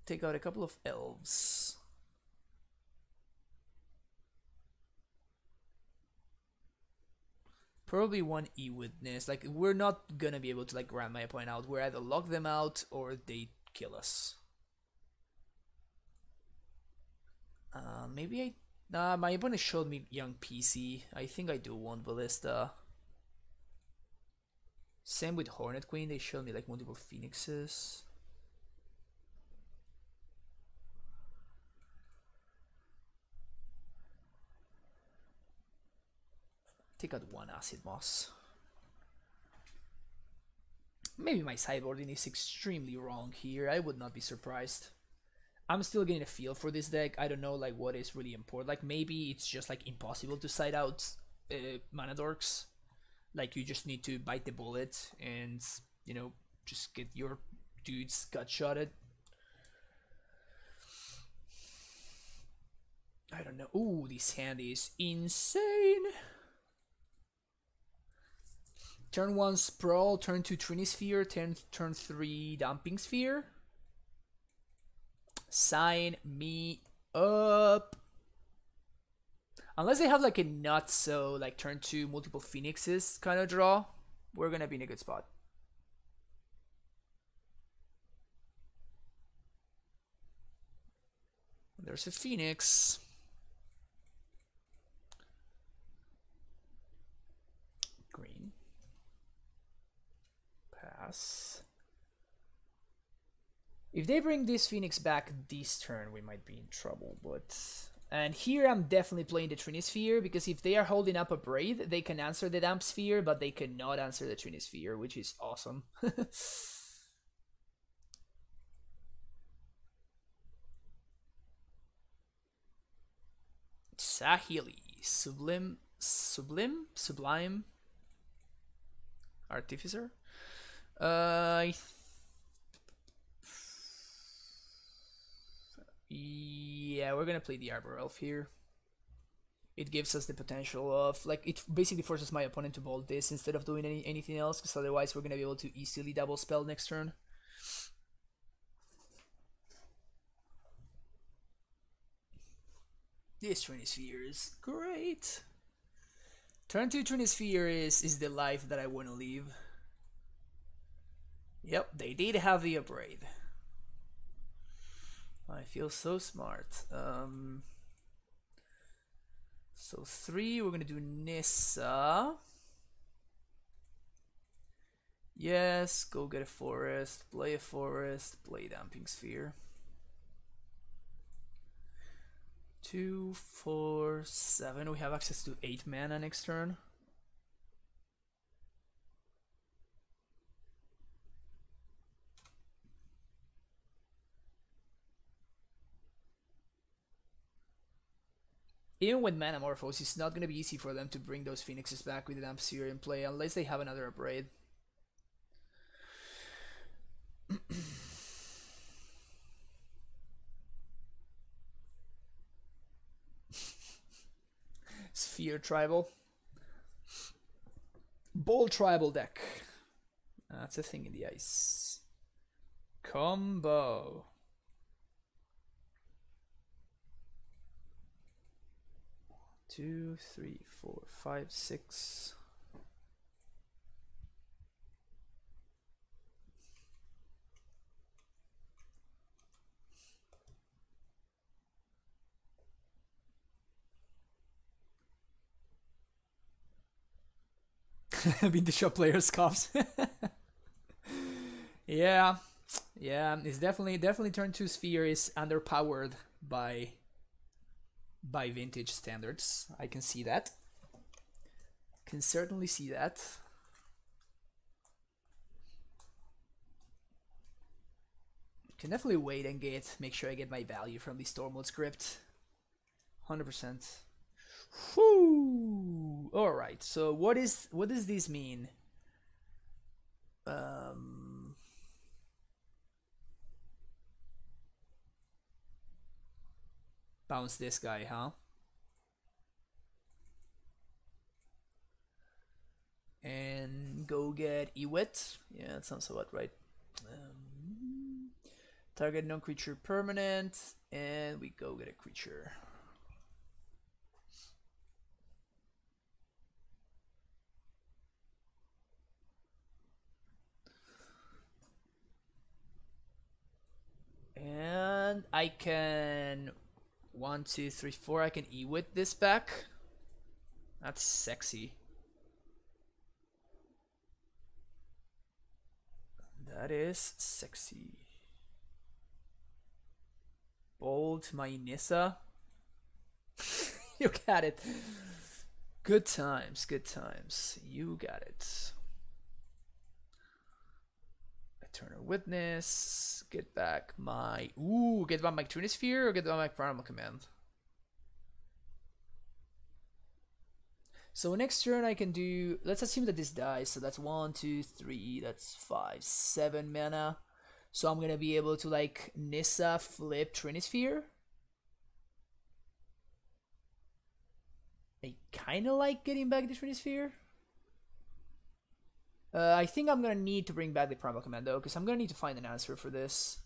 take out a couple of elves. Probably one E-Witness. Like, we're not gonna be able to like grab my opponent out. We're either lock them out or they kill us. Maybe I... Nah, my opponent showed me Young PC. I think I do want Ballista. Same with Hornet Queen. They showed me like multiple Phoenixes. Take out one Acid Moss. Maybe my sideboarding is extremely wrong here. I would not be surprised. I'm still getting a feel for this deck. I don't know like what is really important. Like maybe it's just like impossible to side out mana dorks. Like you just need to bite the bullet and you know just get your dudes gut shotted. I don't know. Ooh, this hand is insane. Turn 1 Sprawl, turn 2 Trinisphere, turn 3 Dumping Sphere. Sign me up. Unless they have like a not so like turn 2 multiple Phoenixes kind of draw, we're gonna be in a good spot. There's a Phoenix. Green. Pass. If they bring this Phoenix back this turn, we might be in trouble, but... And here I'm definitely playing the Trinisphere, because if they are holding up a Braid, they can answer the Damp Sphere, but they cannot answer the Trinisphere, which is awesome. Sahili, Sublime, Artificer. Yeah, we're gonna play the Arbor Elf here. It gives us the potential of, like, it basically forces my opponent to bolt this instead of doing anything else, because otherwise we're gonna be able to easily double spell next turn. This Trinisphere is great. Turn 2 Trinisphere is the life that I want to leave. Yep, they did have the upgrade. I feel so smart. So 3, we're gonna do Nissa. Yes, go get a forest, play Damping Sphere. 2, 4, 7. We have access to 8 mana next turn. Even with Manamorphose, it's not going to be easy for them to bring those Phoenixes back with the Damp Sphere in play, unless they have another upgrade. Sphere Tribal. Bold Tribal deck. That's a thing in the ice. Combo. Two, 3, 4, 5, 6. Being the shop player scoffs. Yeah, it's definitely turn 2 Sphere is underpowered by vintage standards. I can see that. Can certainly see that. Can definitely wait and make sure I get my value from the Stormwood script. 100%. Whoo! All right. So what does this mean? Bounce this guy, huh? And go get Ewit. Yeah, that sounds about right. Target non-creature permanent, and we go get a creature. And I can 1, 2, 3, 4. I can Ewit this back. That's sexy. That is sexy. Bold my Nissa. You got it. Good times, good times. You got it. Eternal Witness. Get back my... Ooh, get back my Trinisphere or get back my Primal Command? So next turn I can do... Let's assume that this dies. So that's 1, 2, 3. That's 5, 7 mana. So I'm going to be able to, like, Nissa flip Trinisphere. I kind of like getting back the Trinisphere. I think I'm going to need to bring back the Primal Command, though, because I'm going to need to find an answer for this.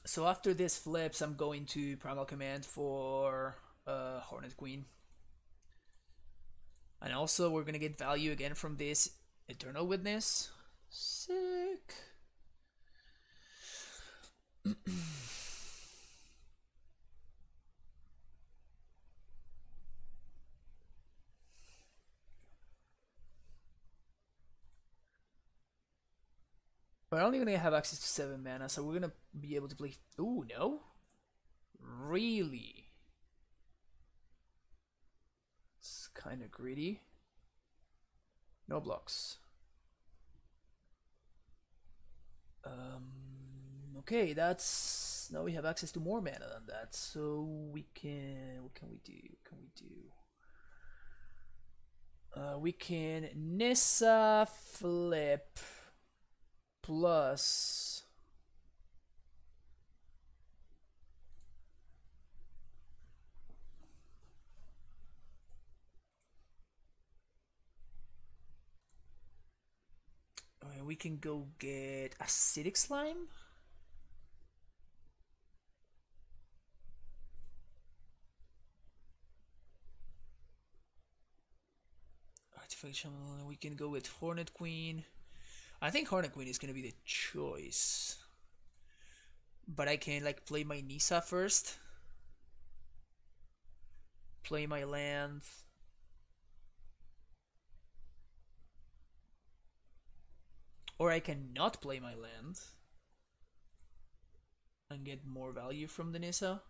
So after this flips, I'm going to Primal Command for Hornet Queen. And also, we're gonna get value again from this Eternal Witness. Sick. We're only gonna have access to 7 mana, so we're gonna be able to play. Ooh, no? Really? It's kind of greedy. No blocks. Okay, that's now we have access to more mana than that, so we can. What can we do? What can we do? We can Nissa flip plus. We can go get Acidic Slime. Artifaction. We can go with Hornet Queen. I think Hornet Queen is gonna be the choice. But I can like play my Nissa first. Play my land. Or I can not play my land and get more value from the Nissa.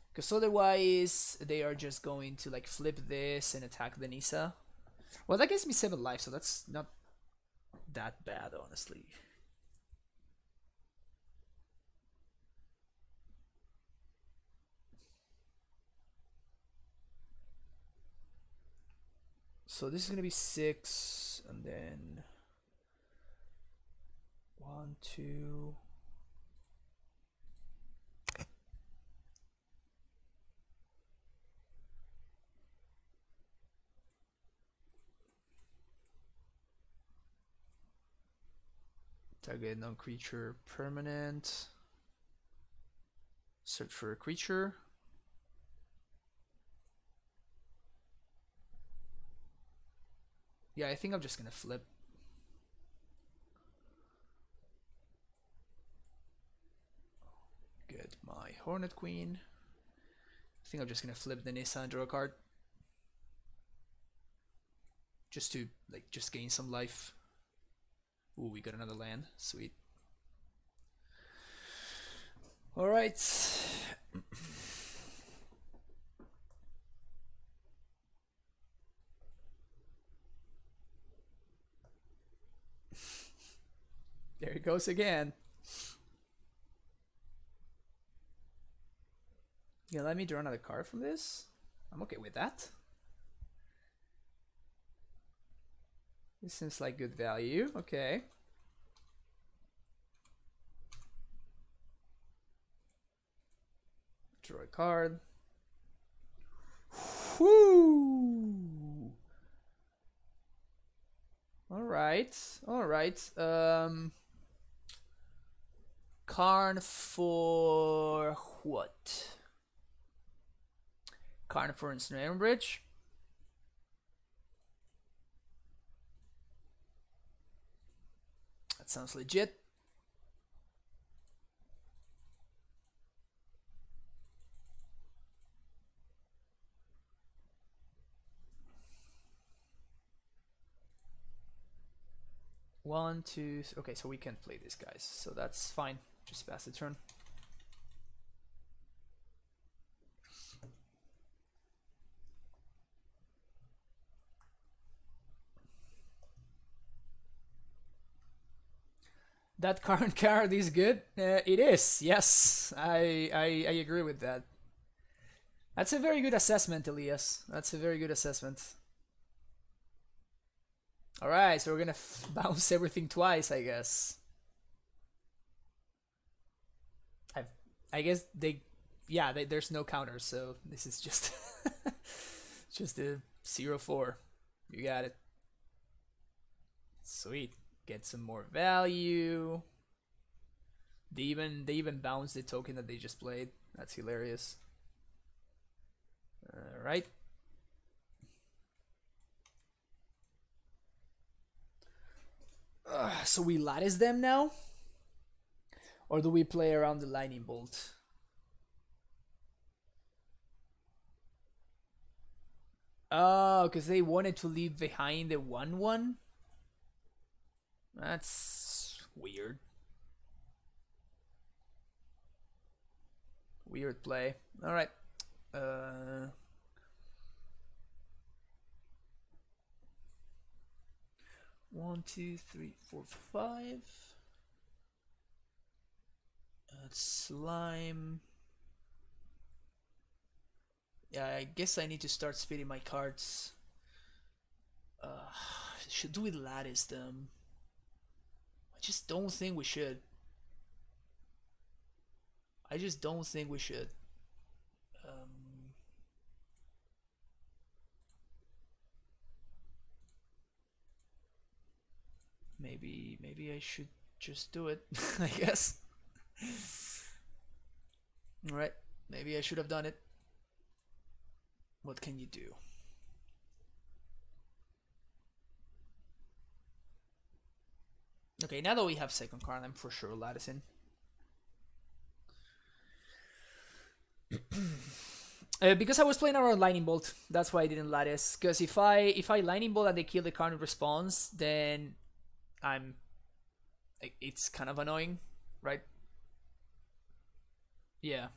Because otherwise, they are just going to like flip this and attack the Nissa. Well, that gives me 7 life, so that's not that bad, honestly. So this is gonna be 6, and then 1, 2. Target non-creature permanent. Search for a creature. Yeah, I think I'm just gonna flip. Get my Hornet Queen. I think I'm just gonna flip the Nissa and draw a card. Just to like just gain some life. Ooh, we got another land. Sweet. Alright. There it goes again. Yeah, let me draw another card from this. I'm okay with that. This seems like good value. Okay. Draw a card. Whoo! Alright. Alright. Karn for what? Karn for Ensnaring Bridge. That sounds legit. One, two. Okay, so we can't play these guys, so that's fine. Just pass the turn. That current card is good. It is. Yes, I agree with that. That's a very good assessment, Elias. That's a very good assessment. All right, so we're gonna bounce everything twice, I guess. I guess yeah, there's no counter, so this is just just a 0-4. You got it. Sweet. Get some more value. They even bounced the token that they just played. That's hilarious. All right. So we lattice them now, or do we play around the lightning bolt? Oh, because they wanted to leave behind the 1/1. That's weird. Weird play. All right. Uh, 1, 2, 3, 4, 5. That's slime. Yeah, I guess I need to start spitting my cards. Should we lattice them? I just don't think we should. I just don't think we should. Maybe I should just do it. I guess. All right. Maybe I should have done it. What can you do? Okay, now that we have second card, I'm for sure latticing. Because I was playing around lightning bolt, that's why I didn't lattice. Because if I lightning bolt and they kill the card in response, then it's kind of annoying, right? Yeah.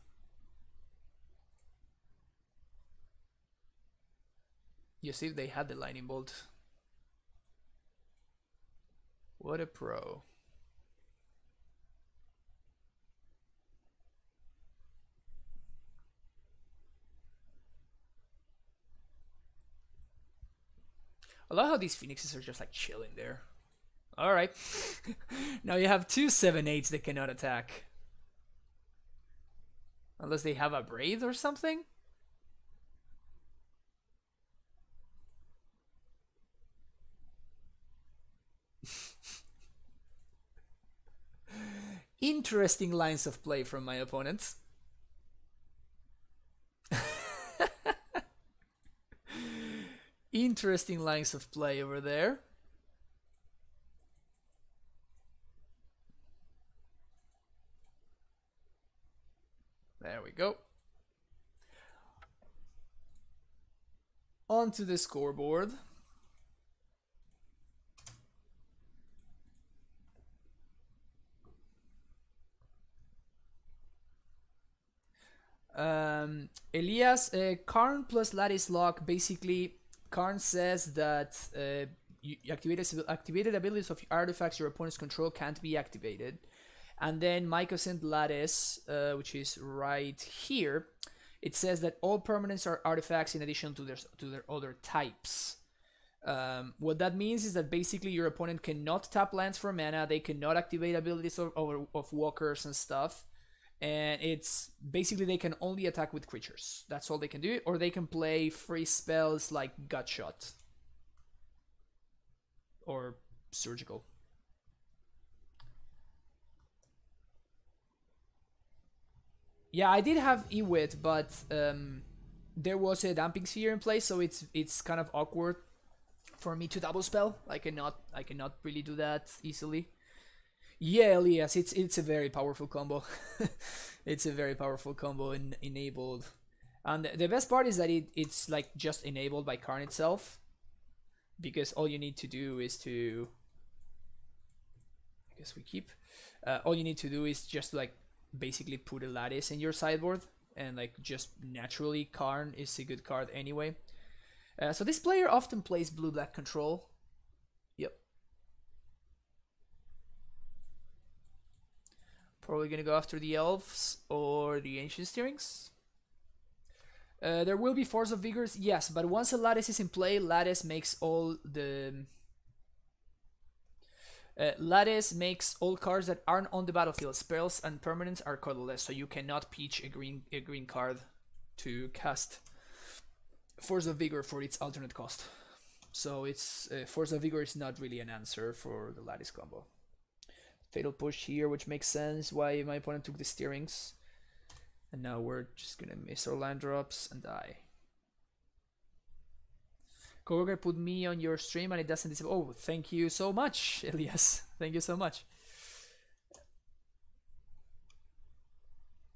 You see, they had the lightning bolt. What a pro. I love how these phoenixes are just like chilling there. Alright. Now you have two 7/8s that cannot attack. Unless they have a braid or something? Interesting lines of play from my opponents. Interesting lines of play over there. There we go. Onto the scoreboard. Elias, Karn plus Lattice Lock. Basically, Karn says that activated abilities of artifacts your opponents control can't be activated. And then Mycosynth Lattice, which is right here, it says that all permanents are artifacts in addition to their other types. What that means is that basically your opponent cannot tap lands for mana, they cannot activate abilities of walkers and stuff, and it's basically they can only attack with creatures. That's all they can do, or they can play free spells like Gutshot or Surgical. Yeah, I did have Ewit, but there was a Damping Sphere in place, so it's kind of awkward for me to double spell. I cannot really do that easily. Yeah, Elias, it's a very powerful combo. It's a very powerful combo enabled. And the best part is that it's like just enabled by Karn itself, because all you need to do is to, I guess we keep, all you need to do is just like basically put a Lattice in your sideboard, and like just naturally Karn is a good card anyway. So this player often plays blue-black control. Yep. Probably gonna go after the elves or the ancient steerings. There will be Force of Vigors, yes, but once a Lattice is in play, Lattice makes all the Lattice makes all cards that aren't on the battlefield. Spells and permanents are colorless, so you cannot peach a green card to cast Force of Vigor for its alternate cost. So it's Force of Vigor is not really an answer for the Lattice combo. Fatal Push here, which makes sense why my opponent took the steerings. And now we're just gonna miss our land drops and die. Coworker put me on your stream and it doesn't disappear. Oh, thank you so much, Elias. Thank you so much.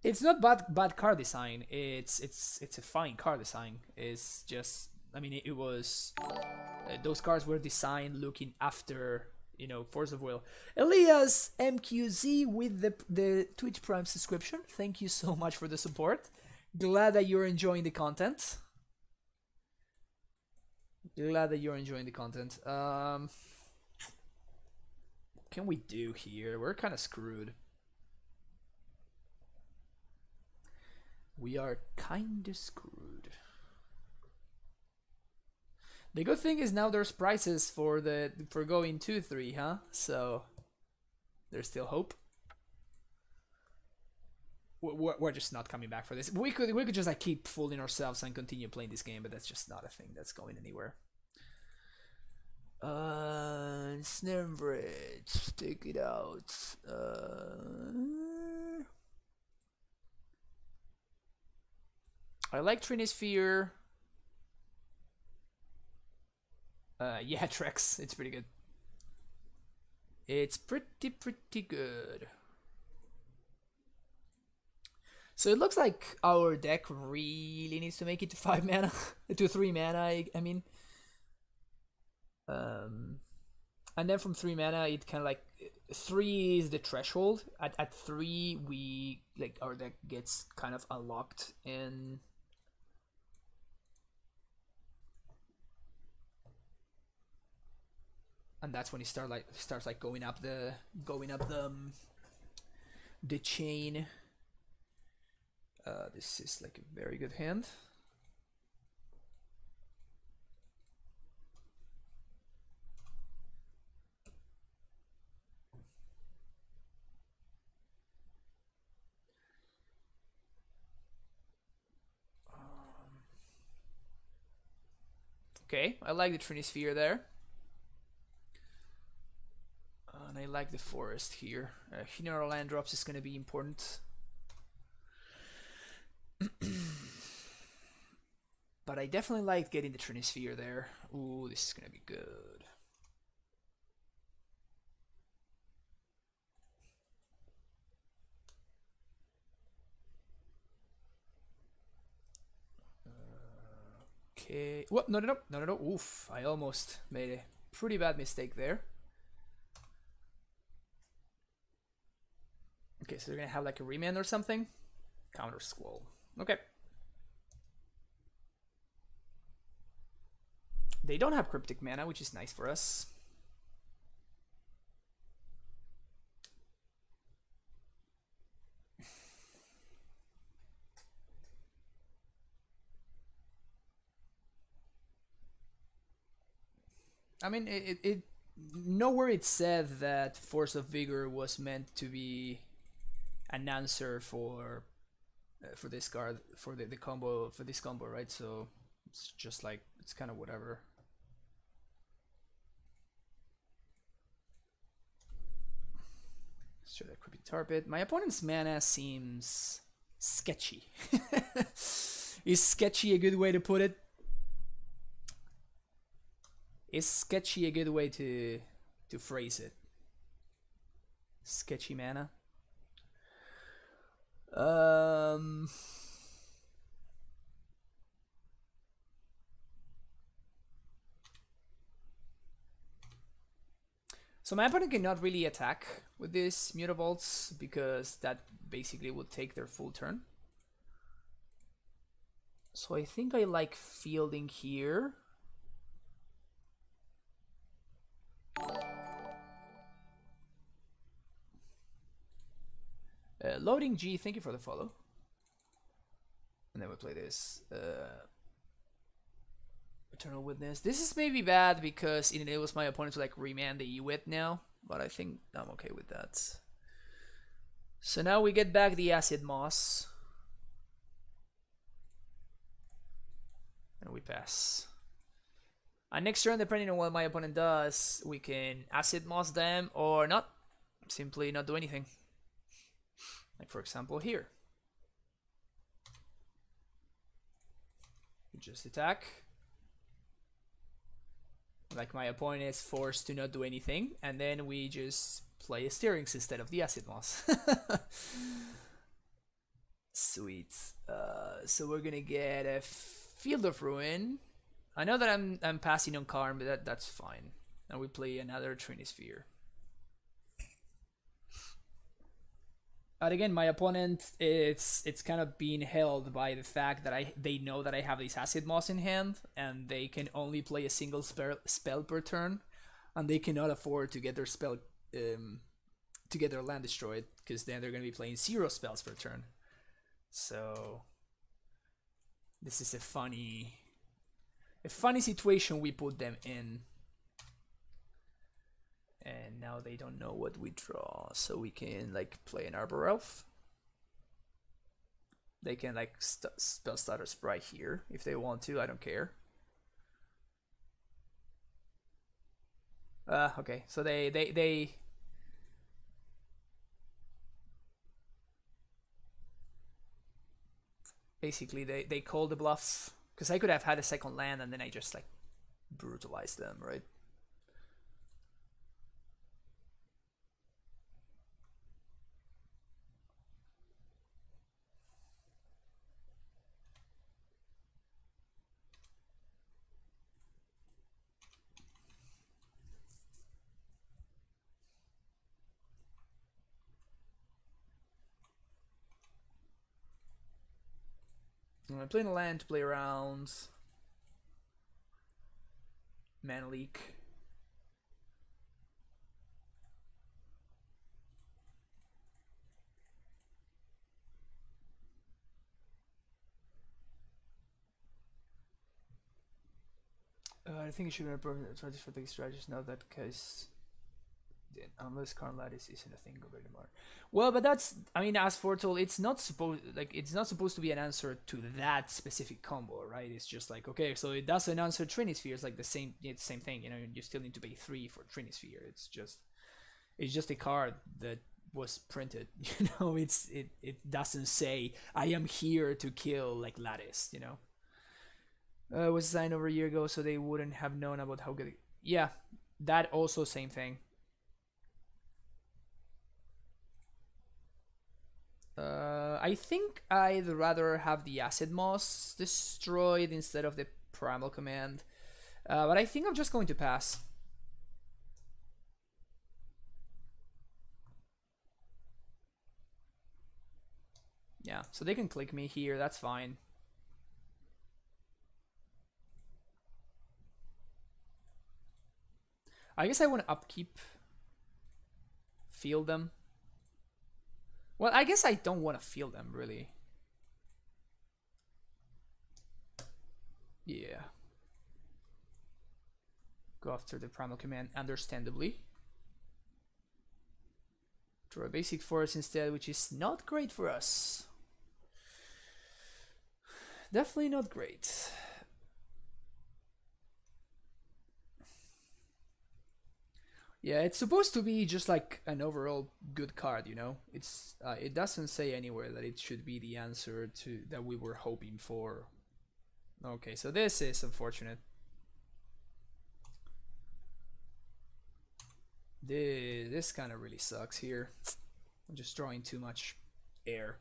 It's not bad card design. It's a fine card design. It's just, I mean, it was those cards were designed looking after, you know, Force of Will. Elias MQZ with the Twitch Prime subscription. Thank you so much for the support. Glad that you're enjoying the content. Glad that you're enjoying the content. What can we do here? We're kind of screwed. We are kind of screwed. The good thing is now there's prices for going 2-3, huh? So there's still hope. We're just not coming back for this. We could just like keep fooling ourselves and continue playing this game, but that's just not a thing that's going anywhere. Snare and Bridge, take it out. I like Trinisphere. Yeah, Trex, it's pretty good. It's pretty good. So it looks like our deck really needs to make it to 5 mana, to 3 mana, I mean. And then from 3 mana, it kind of like 3 is the threshold. At 3, we like our deck gets kind of unlocked, and that's when it starts going up the chain. This is like a very good hand. Okay, I like the Trinisphere there. And I like the forest here. Hitting our land drops is going to be important. But I definitely like getting the Trinisphere there. Ooh, this is going to be good. Okay. What? No. Oof, I almost made a pretty bad mistake there. Okay, so they're gonna have like a remand or something. Counter Squall. Okay. They don't have Cryptic Mana, which is nice for us. I mean, it nowhere it said that Force of Vigor was meant to be an answer for this card, for the combo, for this combo, right? So it's just like, it's kind of whatever. Let's try that Creepy Tar Pit. My opponent's mana seems sketchy. Is sketchy a good way to put it? Is sketchy a good way to phrase it? Sketchy mana. So my opponent cannot really attack with these Mutavolts because that basically would take their full turn. So I think I like fielding here. Loading G, thank you for the follow. And then we play this. Eternal Witness. This is maybe bad because it enables my opponent to like remand the Ewit now, but I think I'm okay with that. So now we get back the Acid Moss. And we pass. And next turn, depending on what my opponent does, we can Acid Moss them or not. simply not do anything. Like for example here. We just attack. Like my opponent is forced to not do anything, and then we just play a Steerings instead of the Acid Moss. Sweet. So we're gonna get a Field of Ruin. I know that I'm passing on Karn, but that's fine. And we play another Trinisphere. But again, my opponent, it's kind of being held by the fact that they know that I have this Acid Moss in hand, and they can only play a single spell per turn, and they cannot afford to get their spell to get their land destroyed, because then they're going to be playing 0 spells per turn. So this is a funny situation we put them in. And now they don't know what we draw, so we can like play an Arbor Elf. They can like spell starter Sprite here if they want to. I don't care. Okay, so they basically they call the bluff, because I could have had a second land and then I just like brutalized them, right? I'm playing a land to play around. Mana Leak. I think it should be important to try for the strategies now that case. Unless Karn Lattice isn't a thing anymore. Well, but that's, I mean, as Foretold, it's not supposed to be an answer to that specific combo, right? It's just like, okay, so it doesn't answer Trinisphere. It's like the same thing, you know. You still need to pay 3 for Trinisphere. It's just a card that was printed, you know. It doesn't say I am here to kill like Lattice, you know. Was designed over a year ago, so they wouldn't have known about how good. Yeah, that also same thing. I think I'd rather have the Acid Moss destroyed instead of the Primal Command. But I think I'm just going to pass. Yeah, so they can click me here, that's fine. I guess I want to upkeep. Field them. Well, I guess I don't want to field them, really. Yeah. Go after the Primal Command, understandably. Draw a basic forest instead, which is not great for us. Definitely not great. Yeah, it's supposed to be just like an overall good card, you know. It doesn't say anywhere that it should be the answer to that we were hoping for. Okay, so this is unfortunate. This kind of really sucks here. I'm just drawing too much air.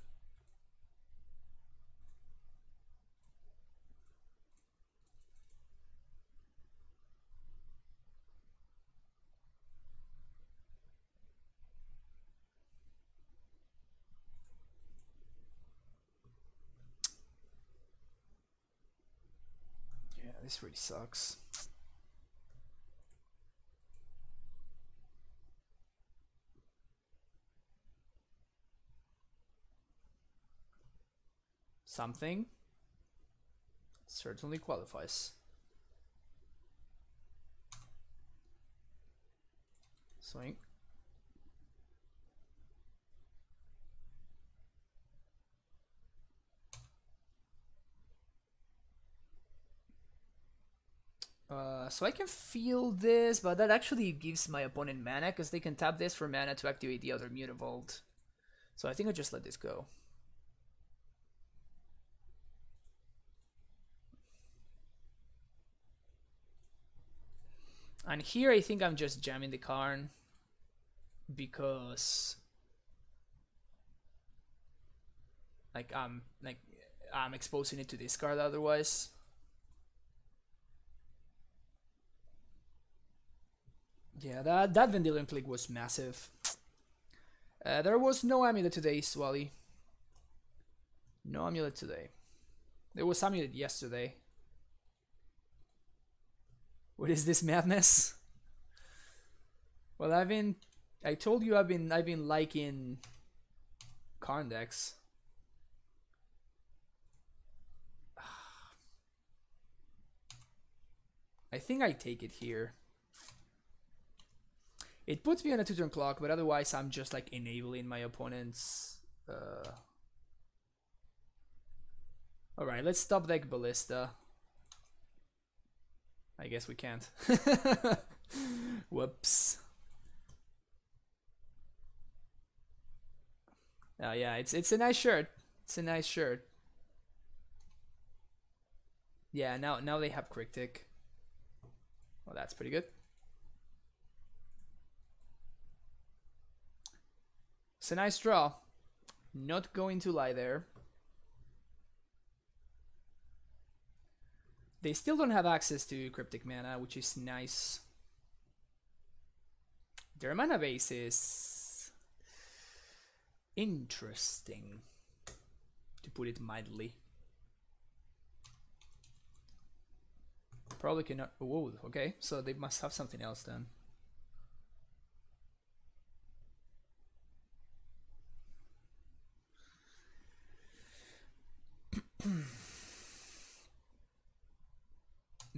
Yeah, this really sucks. Something certainly qualifies. Swing. So I can feel this, but that actually gives my opponent mana, because they can tap this for mana to activate the other Mutavault. So I think I'll just let this go. And here I think I'm just jamming the Karn, because I'm exposing it to discard otherwise. Yeah, that Vendilion click was massive. There was no amulet today, Swally. No amulet today. There was amulet yesterday. What is this madness? Well, I told you I've been liking Karn decks. I think I take it here. It puts me on a 2-turn clock, but otherwise I'm just like enabling my opponent's... Alright, let's stop deck Ballista. I guess we can't. Whoops. Yeah, it's a nice shirt. It's a nice shirt. Yeah, now they have Cryptic. Well, that's pretty good. It's a nice draw. Not going to lie there. They still don't have access to Cryptic mana, which is nice. Their mana base is interesting, to put it mildly. Probably cannot. Whoa, okay, so they must have something else then.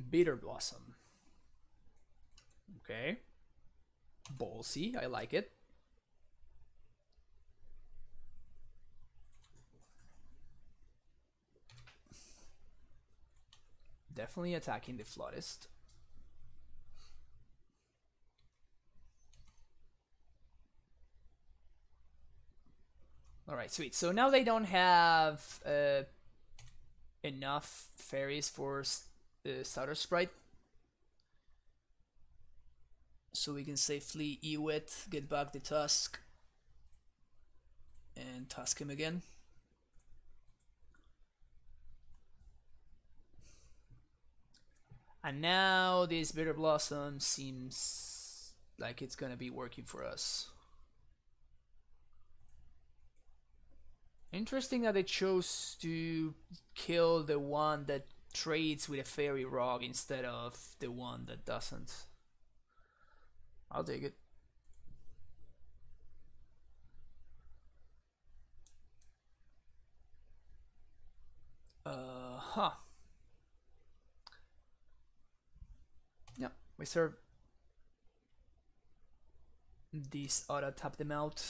Bitter Blossom. Okay. Ballsy, I like it. Definitely attacking the Flautist. Alright, sweet. So now they don't have enough Faeries for the starter sprite. So we can safely Ewit, get back the Tusk, and Tusk him again. And now this Bitter Blossom seems like it's gonna be working for us. Interesting that they chose to kill the one that trades with a Fairy Rock instead of the one that doesn't. I'll take it. Yeah, we serve these auto tap them out.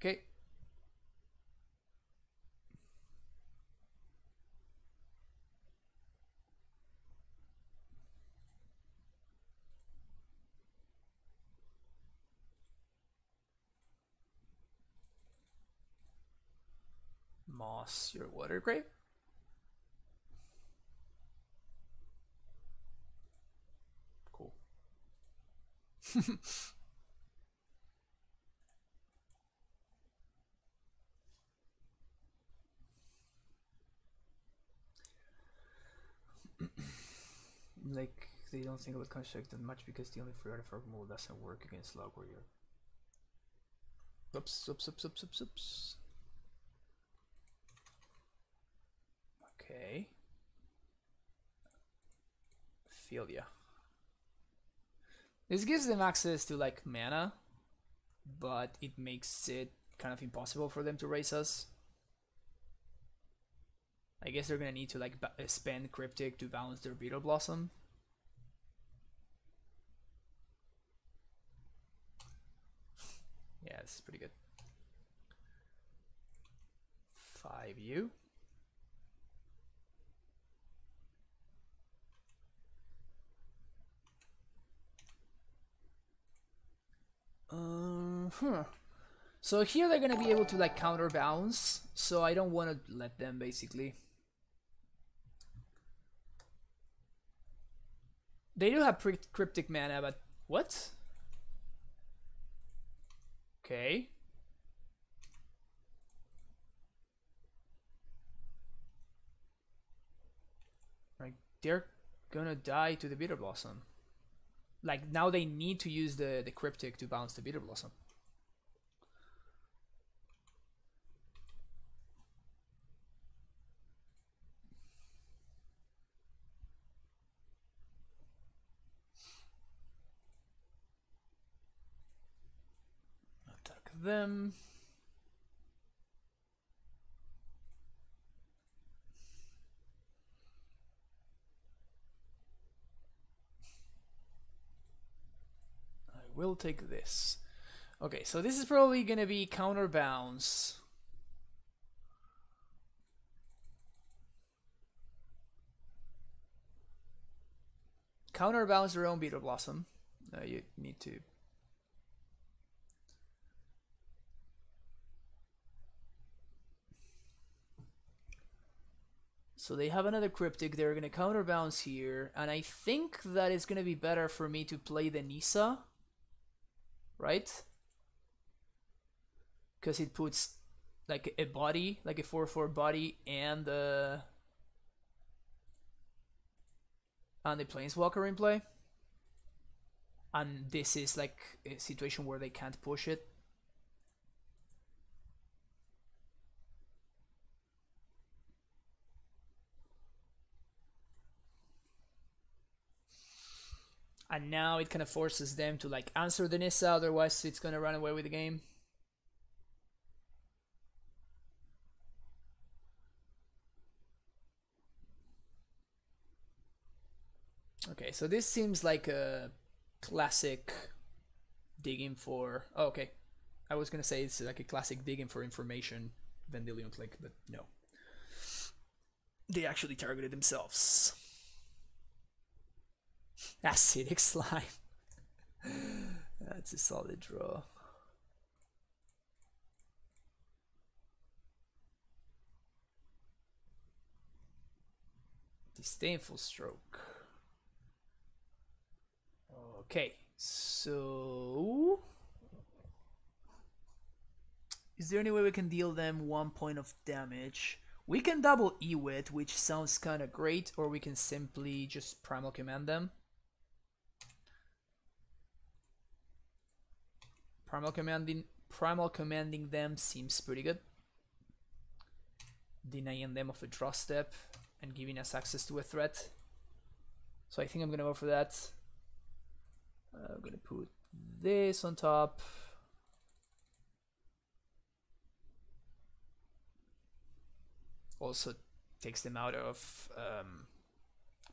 Okay. Moss your water grave. Cool. Like, they don't think about construct that much because the only free artifact removal doesn't work against Log Warrior. Oops. Okay. Feel ya. This gives them access to like mana, but it makes it kind of impossible for them to race us. I guess they're gonna need to like spend Cryptic to balance their Beetle Blossom. Yeah, this is pretty good. 5 you. So here they're gonna be able to like counterbalance, so I don't want to let them basically. They do have cryptic mana, but what? Okay. Like they're gonna die to the Bitter Blossom. Like now they need to use the cryptic to bounce the Bitter Blossom. Attack them. I will take this. Okay, so this is probably gonna be counterbounce. Counterbounce your own Bitter Blossom. You need to. So they have another cryptic, they're gonna counterbounce here, and I think that it's gonna be better for me to play the Nissa, right? Because it puts like a body, like a 4/4 body, and the Planeswalker in play. And this is like a situation where they can't push it. And now it kind of forces them to like answer the Nissa, otherwise it's gonna run away with the game. Okay, so this seems like a classic digging for... Oh, okay. I was gonna say it's like a classic digging for information Vendilion click, but no. They actually targeted themselves. Acidic Slime. That's a solid draw. Disdainful Stroke. Okay, so... Is there any way we can deal them 1 point of damage? We can double Ewit, which sounds kind of great, or we can simply just Primal Command them. Primal commanding them seems pretty good. Denying them of a draw step and giving us access to a threat. So I think I'm gonna go for that. I'm gonna put this on top. Also takes them out of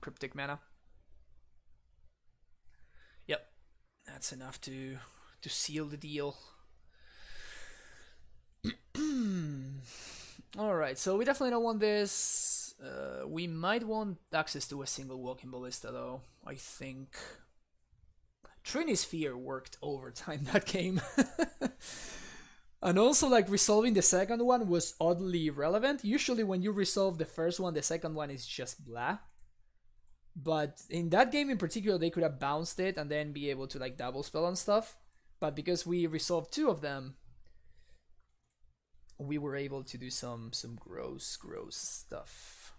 cryptic mana. Yep, that's enough to seal the deal. Alright, so we definitely don't want this. We might want access to a single Walking Ballista though, I think. Trinisphere worked overtime that game. And also like resolving the second one was oddly relevant. Usually when you resolve the first one, the second one is just blah. But in that game in particular, they could have bounced it and then be able to like double spell and stuff. But because we resolved 2 of them, we were able to do some gross stuff.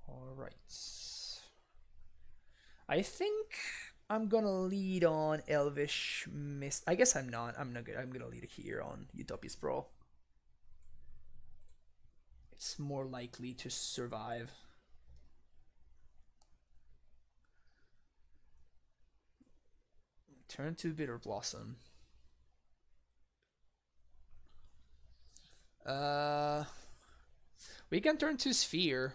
Alright. I think I'm gonna lead on Elvish Mist. I guess I'm not. I'm gonna lead here on Utopia Sprawl. It's more likely to survive. Turn to Bitter Blossom. We can turn to Sphere.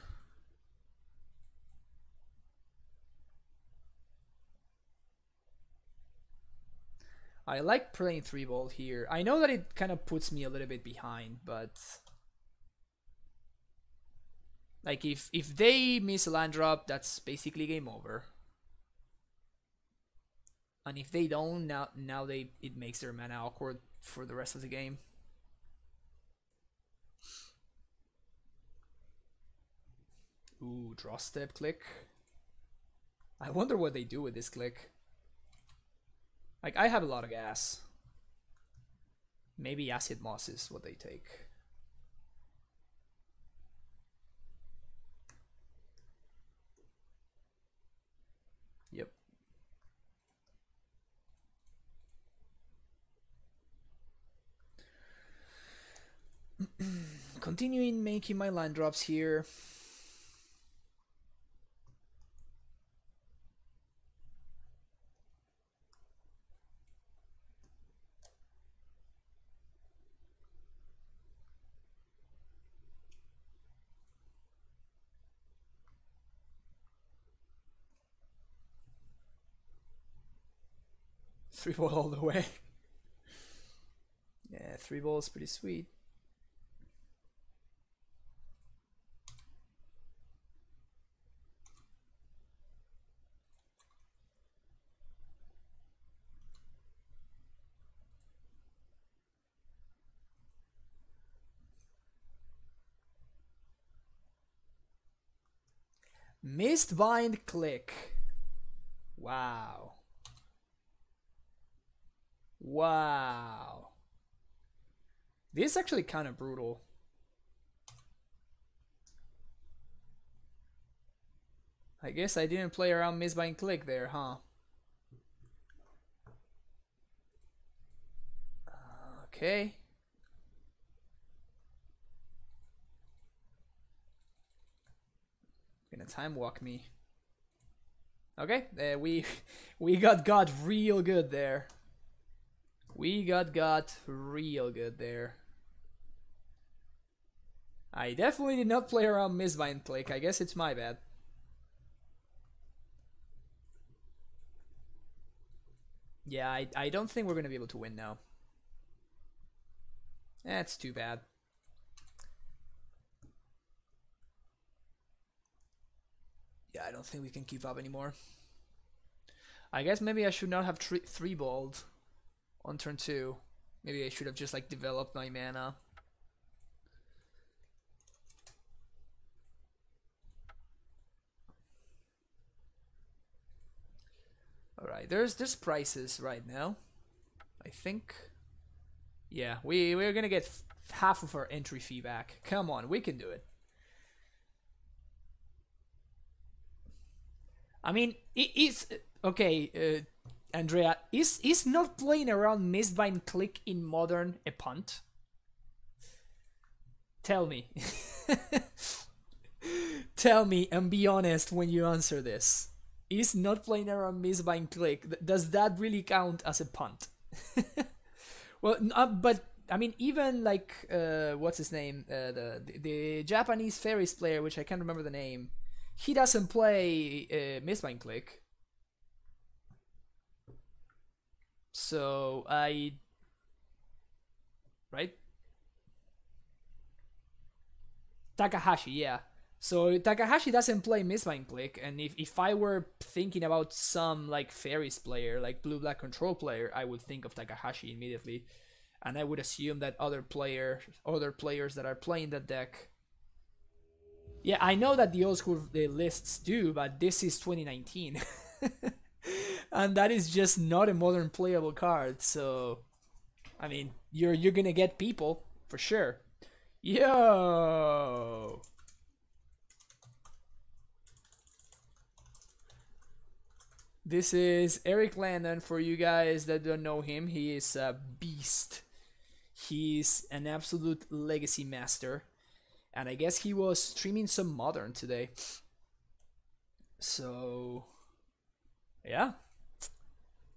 I like playing 3-ball here. I know that it kind of puts me a little bit behind, but like if they miss a land drop, that's basically game over. And if they don't, now it makes their mana awkward for the rest of the game. Ooh, draw step click. I wonder what they do with this click. Like, I have a lot of gas. Maybe acid moss is what they take. Yep. Continuing making my land drops here. Three ball all the way. Yeah, 3-ball is pretty sweet. Mistbind click. Wow. Wow. This is actually kind of brutal. I guess I didn't play around Mistbind click there, huh? Okay. Gonna time walk me. Okay, we got real good there. We got real good there. I definitely did not play around Mistbind click. I guess it's my bad. Yeah, I don't think we're gonna be able to win now. That's too bad. Yeah, I don't think we can keep up anymore. I guess maybe I should not have 3-balled on turn 2. Maybe I should have just like developed my mana. Alright, there's prices right now, I think. Yeah, we're gonna get half of our entry fee back. Come on, we can do it. I mean, it's okay, Andrea. Is not playing around Mistbind click in Modern a punt? Tell me. Tell me and be honest when you answer this. Is not playing around Mistbind click, does that really count as a punt? Well, but I mean, even like what's his name, the Japanese Faeries player, which I can't remember the name. He doesn't play Mistbind click. So right? Takahashi, yeah. So Takahashi doesn't play Mistbind click, and if I were thinking about some like Faeries player, like blue-black control player, I would think of Takahashi immediately. And I would assume that other players that are playing that deck. Yeah, I know that the old school lists do, but this is 2019. And that is just not a modern playable card, so I mean, you're gonna get people for sure. Yo. This is Eric Landon. For you guys that don't know him, he is a beast. He's an absolute legacy master. And I guess he was streaming some Modern today. So, yeah.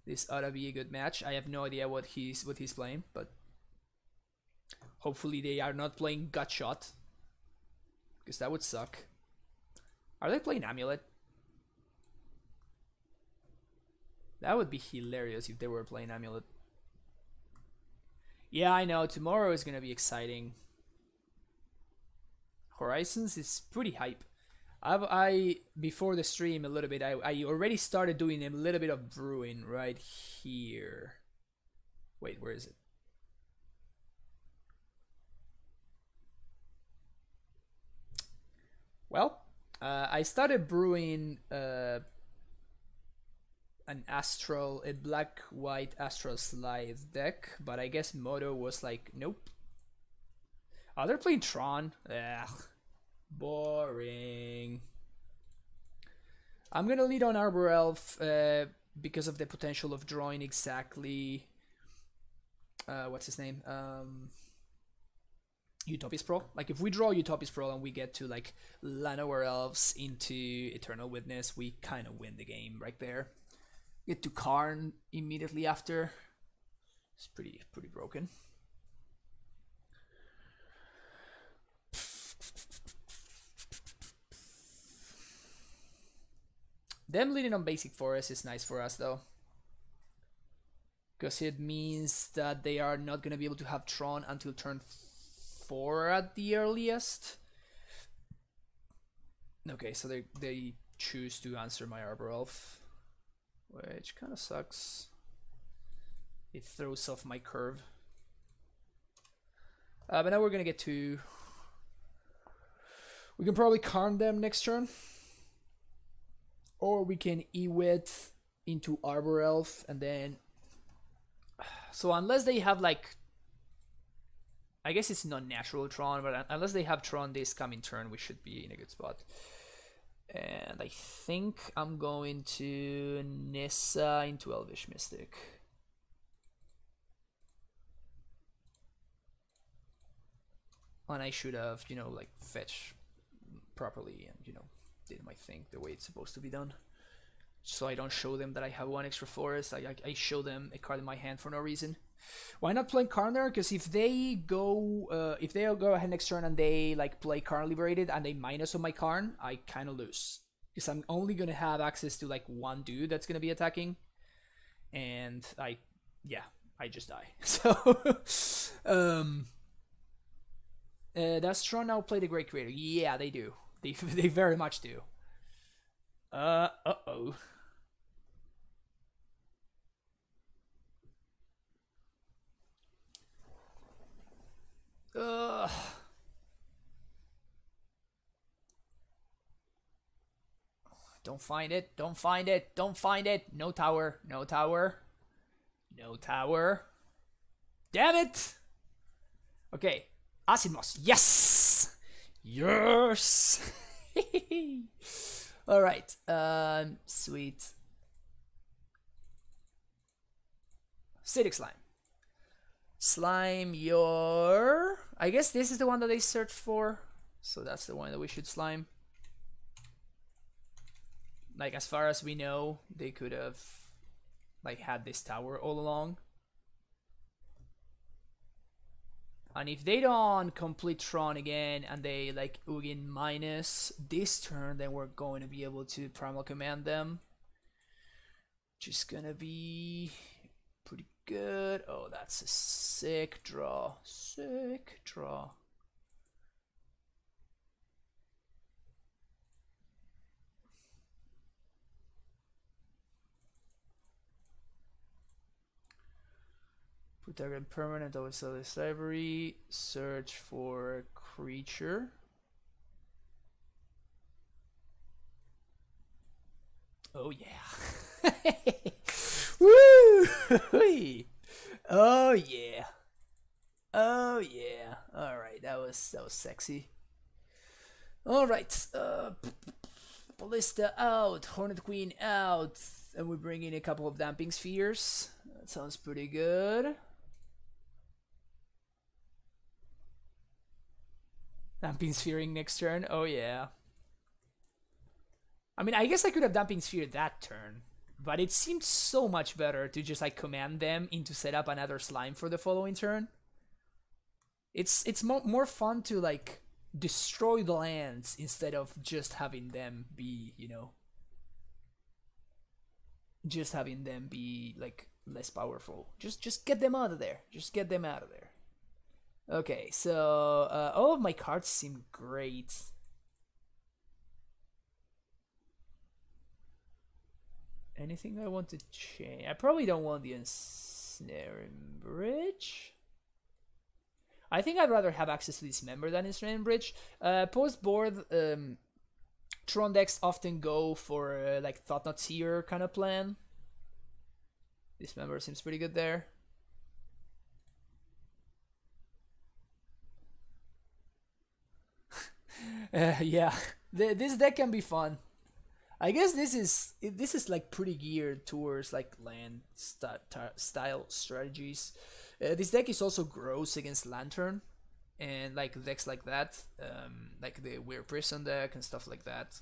This ought to be a good match. I have no idea what he's playing, but hopefully they are not playing Gutshot, because that would suck. Are they playing Amulet? That would be hilarious if they were playing Amulet. Yeah, I know. Tomorrow is gonna be exciting. Horizons is pretty hype. I before the stream a little bit. I already started doing a little bit of brewing right here. Wait, where is it? Well, I started brewing a black-white astral slide deck, but I guess Moto was like, nope. Oh, they're playing Tron. Ugh, boring. I'm gonna lead on Arbor Elf because of the potential of drawing exactly. What's his name? Utopis Pro. Like if we draw Utopis Pro and we get to like Llanowar Elves into Eternal Witness, we kind of win the game right there. Get to Karn immediately after. It's pretty broken. Them leading on basic forest is nice for us though, because it means that they are not going to be able to have Tron until turn 4 at the earliest. Okay, so they choose to answer my Arbor Elf, which kind of sucks. It throws off my curve. But now we're gonna get to. We can probably Karn them next turn, or we can Ewit into Arbor Elf and then. So unless they have like. I guess it's not natural Tron, but unless they have Tron this coming turn, we should be in a good spot. And I think I'm going to Nissa into Elvish Mystic. And I should have, you know, like fetch properly and, you know, did my thing the way it's supposed to be done. So I don't show them that I have one extra forest. I show them a card in my hand for no reason. Why not play Karn there? Because if they go ahead next turn and they like play Karn Liberated and they minus on my Karn, I kind of lose. Because I'm only gonna have access to like one dude that's gonna be attacking, and I just die. So does Tron now play the Great Creator? Yeah, they do. They very much do. Uh-oh. Don't find it. Don't find it. Don't find it. No tower. No tower. No tower. Damn it! Okay. Acid Moss. Yes! Yes! Alright. Sweet. Acidic Slime. Slime your... I guess this is the one that they searched for. So that's the one that we should slime. Like, as far as we know, they could have, like, had this tower all along. And if they don't complete Tron again and they, like, Ugin minus this turn, then we're going to be able to Primal Command them. Which is gonna be pretty good. Oh, that's a sick draw. Sick draw. Put target permanent over Celestial Slavery. Search for creature. Oh yeah. Woo! Oh yeah. Oh yeah. Alright, that was sexy. Alright. Ballista out, Hornet Queen out, and we bring in a couple of Damping Spheres. That sounds pretty good. Damping Sphering next turn. Oh yeah. I mean, I guess I could have Damping Sphere that turn, but it seemed so much better to just like command them into set up another slime for the following turn. It's more fun to like destroy the lands instead of just having them be, you know, just having them be like less powerful. Just get them out of there. Just get them out of there. Okay, so all of my cards seem great. Anything I want to change? I probably don't want the Ensnaring Bridge. I think I'd rather have access to Dismember than Ensnaring Bridge. Post-board, Tron decks often go for like Thought Not Seer kind of plan. Dismember seems pretty good there. Yeah, this deck can be fun. I guess this is like pretty geared towards like land style strategies. This deck is also gross against Lantern and like decks like that, like the Weird Prison deck and stuff like that.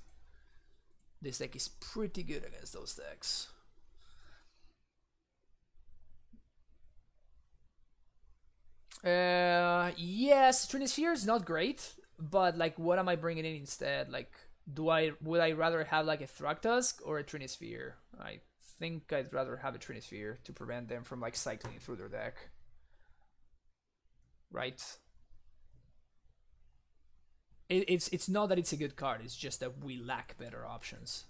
This deck is pretty good against those decks. Yes, Trinisphere is not great, but like, what am I bringing in instead? Like, would I rather have like a Thragtusk or a Trinisphere? I think I'd rather have a Trinisphere to prevent them from like cycling through their deck. Right? It's not that it's a good card, it's just that we lack better options.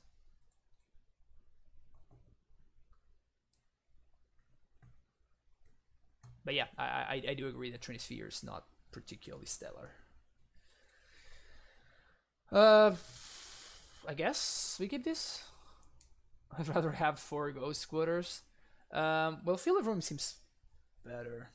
But yeah, I do agree that Trinisphere is not particularly stellar. I guess we keep this. I'd rather have 4 Ghost Squatters. Well, Field of Ruin seems better.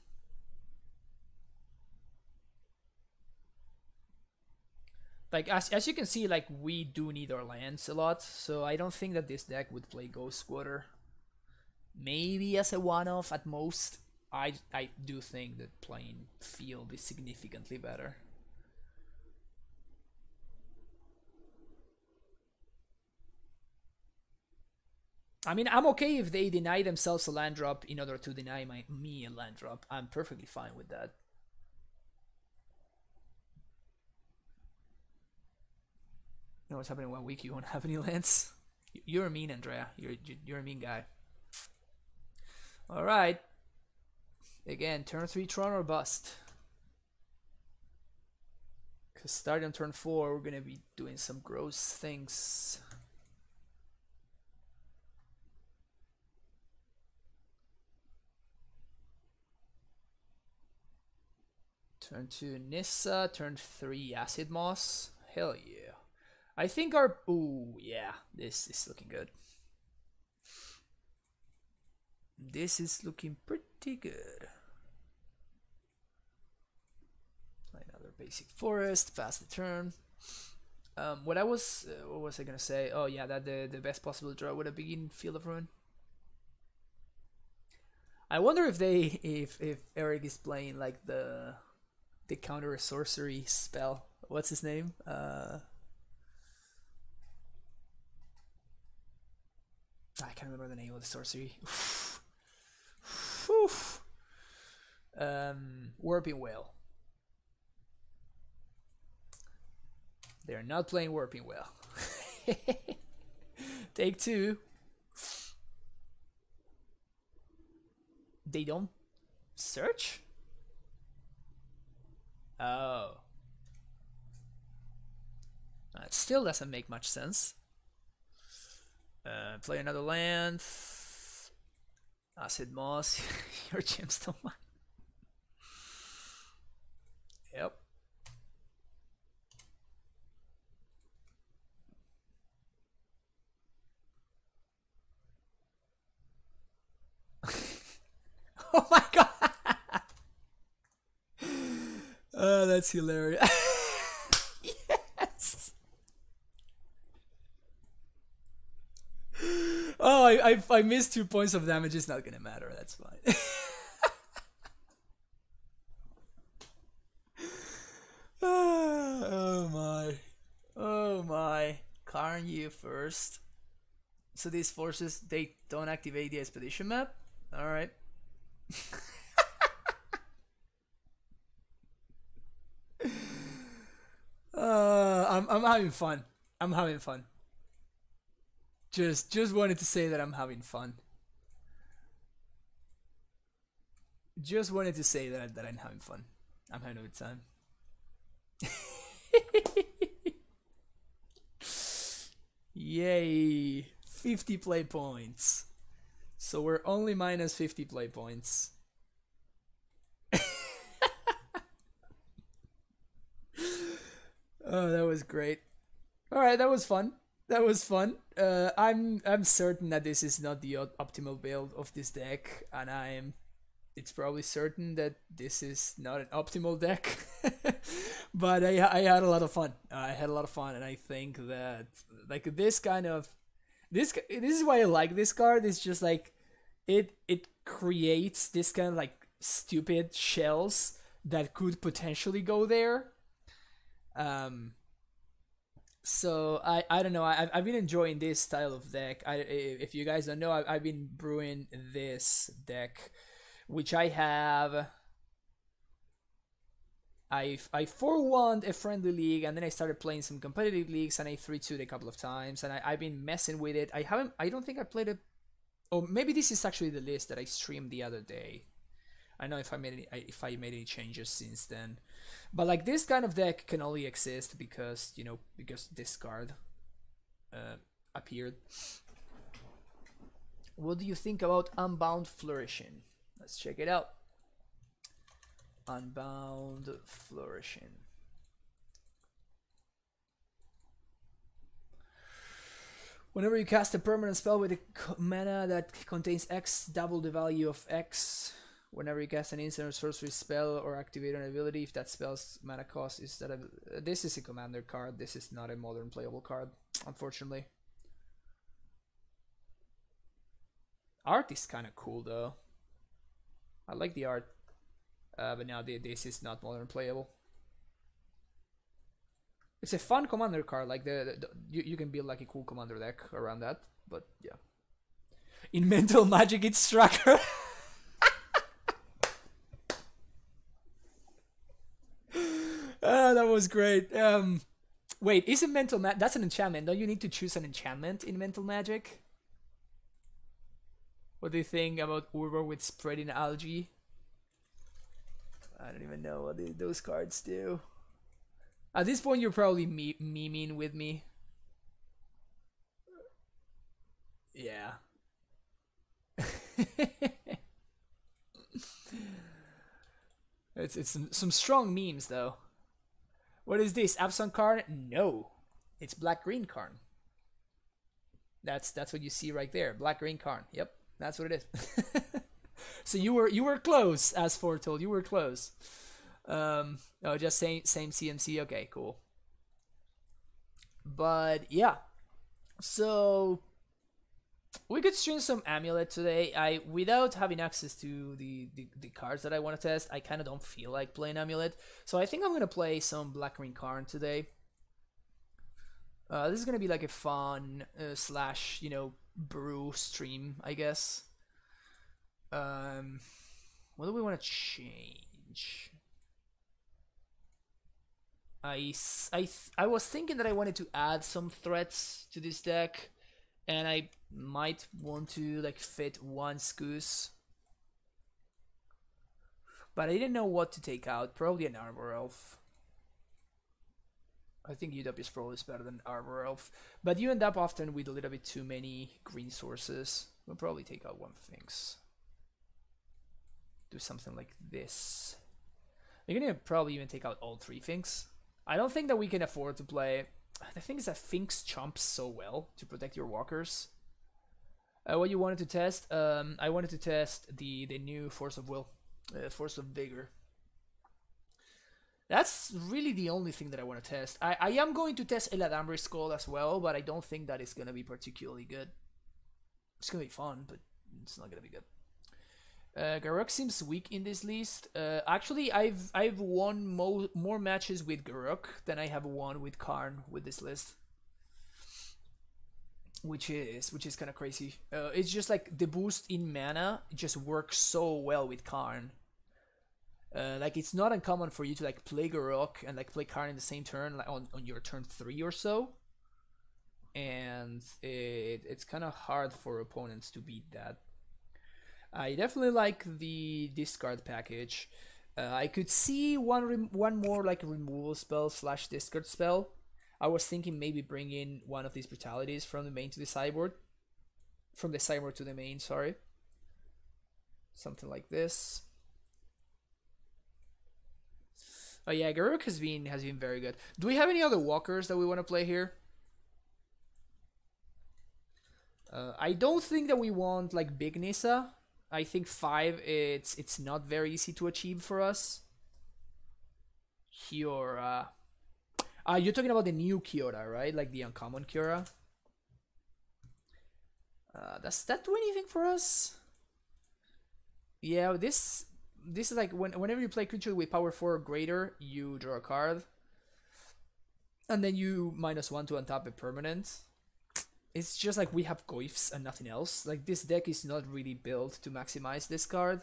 Like, as you can see, like, we do need our lands a lot, so I don't think that this deck would play Ghost Squatter. Maybe as a one-off at most. I do think that playing Field is significantly better. I mean, I'm okay if they deny themselves a land drop in order to deny me a land drop. I'm perfectly fine with that. You know what's happening 1 week? You won't have any lands. You're mean, Andrea. You're a mean guy. All right. Again, turn 3 Tron or bust. Because starting on turn 4, we're gonna be doing some gross things. Turn 2 Nissa, turn 3 Acid Moss. Hell yeah. I think our... Ooh, yeah. This is looking good. This is looking pretty good. Another basic forest, pass the turn. What was I gonna say? Oh yeah, that the best possible draw would have been Field of Ruin. I wonder if Eric is playing like the counter sorcery spell. What's his name? I can't remember the name of the sorcery. Warping Whale. They're not playing Warping Whale. Take 2. They don't search? Oh. That still doesn't make much sense. Play another land. Acid Moss. Your gemstone mine. Yep. Oh my god. Oh, that's hilarious. Yes. Oh, I missed 2 points of damage. It's not gonna matter. That's fine. Oh my. Oh my. Karn, you first. So these forces, they don't activate the expedition map? Alright. I'm having fun. I'm having fun. Just wanted to say that I'm having fun. Just wanted to say that I'm having fun. I'm having a good time. Yay! 50 play points. So we're only minus 50 play points. Oh, that was great. All right, that was fun. That was fun. I'm certain that this is not the optimal build of this deck, and it's probably certain that this is not an optimal deck. But I had a lot of fun. I had a lot of fun, and I think that like this is why I like this card. It's just like it creates this kind of like stupid shells that could potentially go there. Um, so I don't know. I've been enjoying this style of deck. If you guys don't know, I've been brewing this deck, which I have. I 4-1'd a friendly league, and then I started playing some competitive leagues, and I 3-2'd a couple of times, and I've been messing with it. I don't think I played it. Oh, maybe this is actually the list that I streamed the other day. I know if I made any changes since then, but like this kind of deck can only exist because because this card appeared. What do you think about Unbound Flourishing? Let's check it out. Unbound Flourishing. Whenever you cast a permanent spell with a mana that contains X, double the value of X. Whenever you cast an instant or sorcery spell or activate an ability, if that spell's mana cost is that this is a commander card. This is not a modern playable card, unfortunately. Art is kind of cool though. I like the art, but now this is not modern playable. It's a fun commander card. Like you can build like a cool commander deck around that. But yeah, in Mental Magic, it's Tracker. That was great. Wait, is it Mental Magic? That's an enchantment. Don't you need to choose an enchantment in Mental Magic? What do you think about Urwar with Spreading Algae? I don't even know what those cards do. At this point, you're probably memeing with me. Yeah. It's some strong memes though. What is this? Abzan Karn? No, it's black green Karn. That's what you see right there. Black green Karn. Yep, that's what it is. So you were close, as foretold. You were close. Oh, just same CMC. Okay, cool. But yeah, so we could stream some Amulet today. Without having access to the cards that I want to test, I kind of don't feel like playing Amulet. So I think I'm gonna play some Black Green Karn today. This is gonna be like a fun slash brew stream, I guess. What do we want to change? I was thinking that I wanted to add some threats to this deck, and I might want to like fit one Scoos, but I didn't know what to take out. Probably an Arbor Elf. I think UW is probably better than Arbor Elf, but you end up often with a little bit too many green sources. We'll probably take out one things. Do something like this. You're gonna probably even take out all three things. I don't think that we can afford to play. The thing is that Finks chomps so well to protect your walkers. What you wanted to test? I wanted to test the new Force of Will, Force of Vigor. That's really the only thing that I want to test. I am going to test Eladamri's Skull as well, but I don't think that it's gonna be particularly good. It's gonna be fun, but it's not gonna be good. Garruk seems weak in this list. Actually, I've won more matches with Garruk than I have won with Karn with this list, which is kind of crazy. It's just like the boost in mana just works so well with Karn. Like it's not uncommon for you to like play Garruk and like play Karn in the same turn, like on your turn 3 or so, and it's kind of hard for opponents to beat that. I definitely like the discard package. I could see one more like removal spell slash discard spell. I was thinking maybe bring in one of these brutalities from the main to the sideboard. From the sideboard to the main, sorry. Something like this. Oh yeah, Garruk has been very good. Do we have any other walkers that we want to play here? I don't think that we want like big Nissa. I think 5 it's not very easy to achieve for us. Kiora. You're talking about the new Kiora, right? Like the uncommon Kiora. Does that do anything for us? Yeah, this is like whenever you play creature with power 4 or greater, you draw a card. And then you -1 to untap a permanent. It's just like we have Goyfs and nothing else. Like this deck is not really built to maximize this card.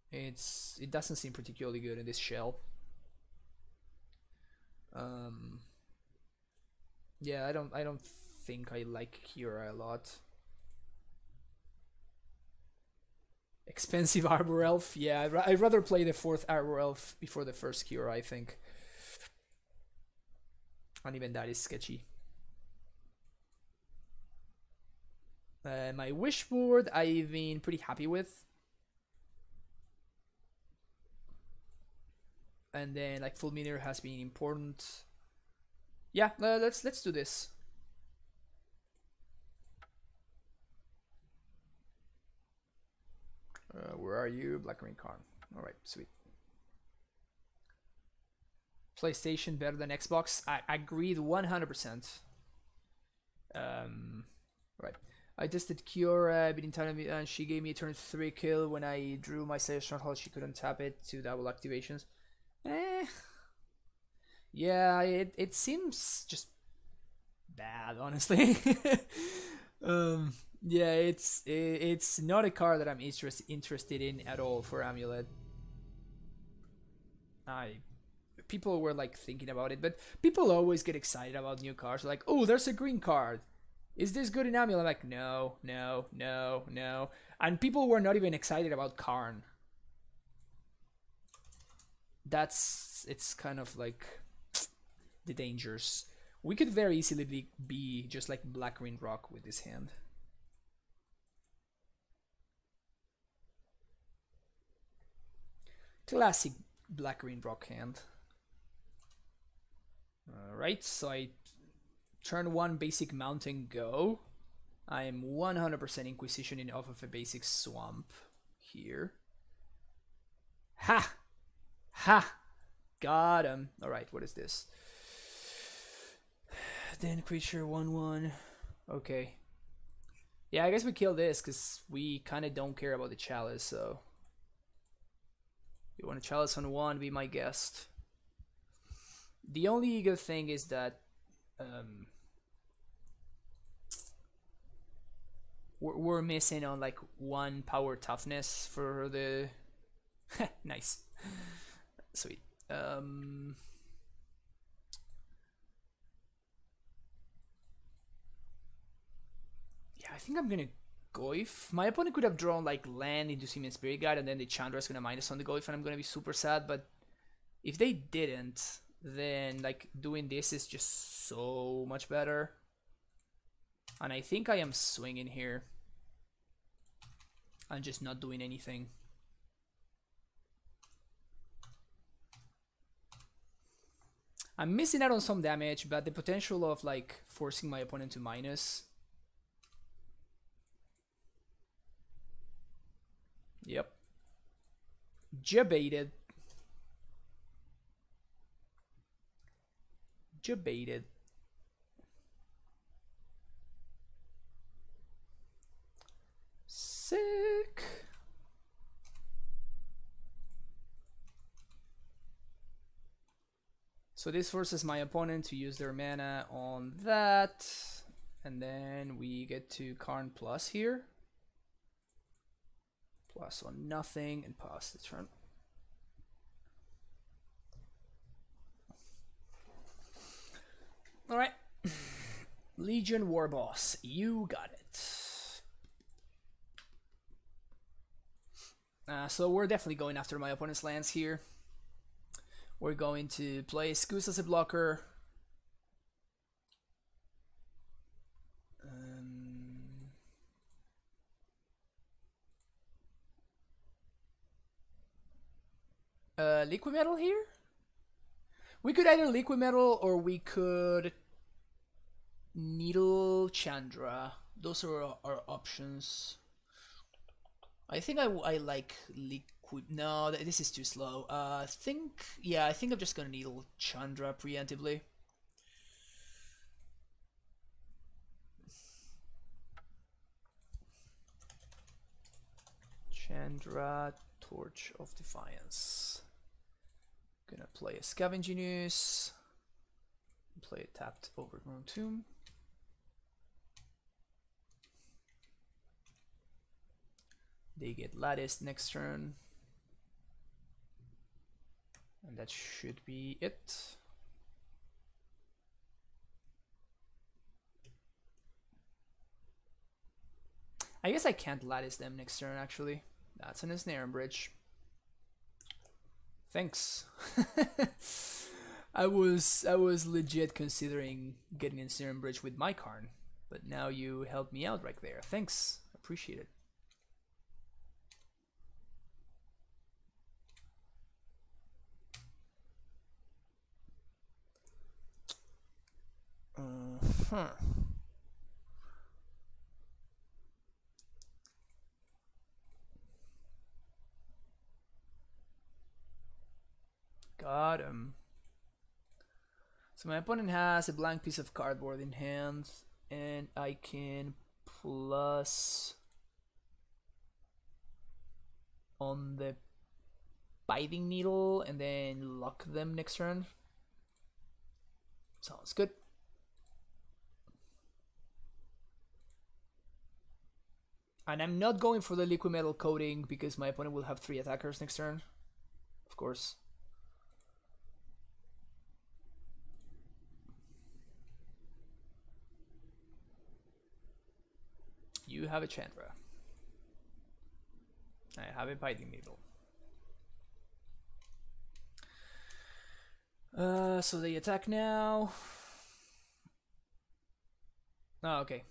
It doesn't seem particularly good in this shell. Yeah, I don't think I like Kiora a lot. Expensive Arbor Elf. Yeah, I'd rather play the 4th Arbor Elf before the first Kiora, I think. And even that is sketchy. My wish board I've been pretty happy with. And then like Fulminer has been important. Yeah, let's do this. Where are you? Black Green Karn. Alright, sweet. PlayStation better than Xbox? I agreed 100%. Right. I tested Kiora, been telling me, and she gave me a turn 3 kill when I drew my Sailor Stronghold. She couldn't tap it to double activations. Yeah, it seems just bad, honestly. Yeah, it's not a card that I'm interested in at all for Amulet. People were like thinking about it, but people always get excited about new cards. Like, oh, there's a green card. Is this good in Amulet? I'm like, no, no, no, no. And people were not even excited about Karn. It's kind of like the dangers. We could very easily be just like Black Green Rock with this hand. Classic Black Green Rock hand. Alright, so I turn 1 basic mountain go. I am 100% Inquisitioning off of a basic swamp here. Ha! Ha! Got him. Alright, what is this? Then creature 1/1. Okay. Yeah, I guess we kill this because we kind of don't care about the chalice, so. You want a chalice on 1, be my guest. The only good thing is that we're missing on like 1 power toughness for the nice. Sweet. Yeah, I think I'm gonna Goyf. My opponent could have drawn like land into Simian Spirit Guide, and then the Chandra is gonna minus on the Goyf, and I'm gonna be super sad. But if they didn't, then like doing this is just so much better. And I think I am swinging here. I'm just not doing anything. I'm missing out on some damage, but the potential of like forcing my opponent to minus. Yep. Jebaited. Jebaited. Sick. So this forces my opponent to use their mana on that. And then we get to Karn plus here. Plus on nothing and pass the turn. Alright. Legion War Boss, you got it. So we're definitely going after my opponent's lands here. We're going to play Scoos as a blocker. Liquid Metal here? We could either Liquid Metal or we could Needle Chandra. Those are our options. I think I like Liquid. No, this is too slow. I think I'm just gonna Needle Chandra preemptively. Chandra, Torch of Defiance. Gonna play a Scavenging Ooze. Play a tapped Overgrown Tomb. They get Lattice next turn. And that should be it. I guess I can't Lattice them next turn, actually. That's an Ensnare Bridge. Thanks. I was legit considering getting Ensnare Bridge with my Karn, but now you helped me out right there. Thanks. Appreciate it. Got him. So my opponent has a blank piece of cardboard in hand, and I can plus on the Biting Needle and then lock them next turn. Sounds good. And I'm not going for the Liquid Metal coating because my opponent will have 3 attackers next turn, of course. You have a Chandra. I have a Biting Needle. So they attack now. Oh, okay.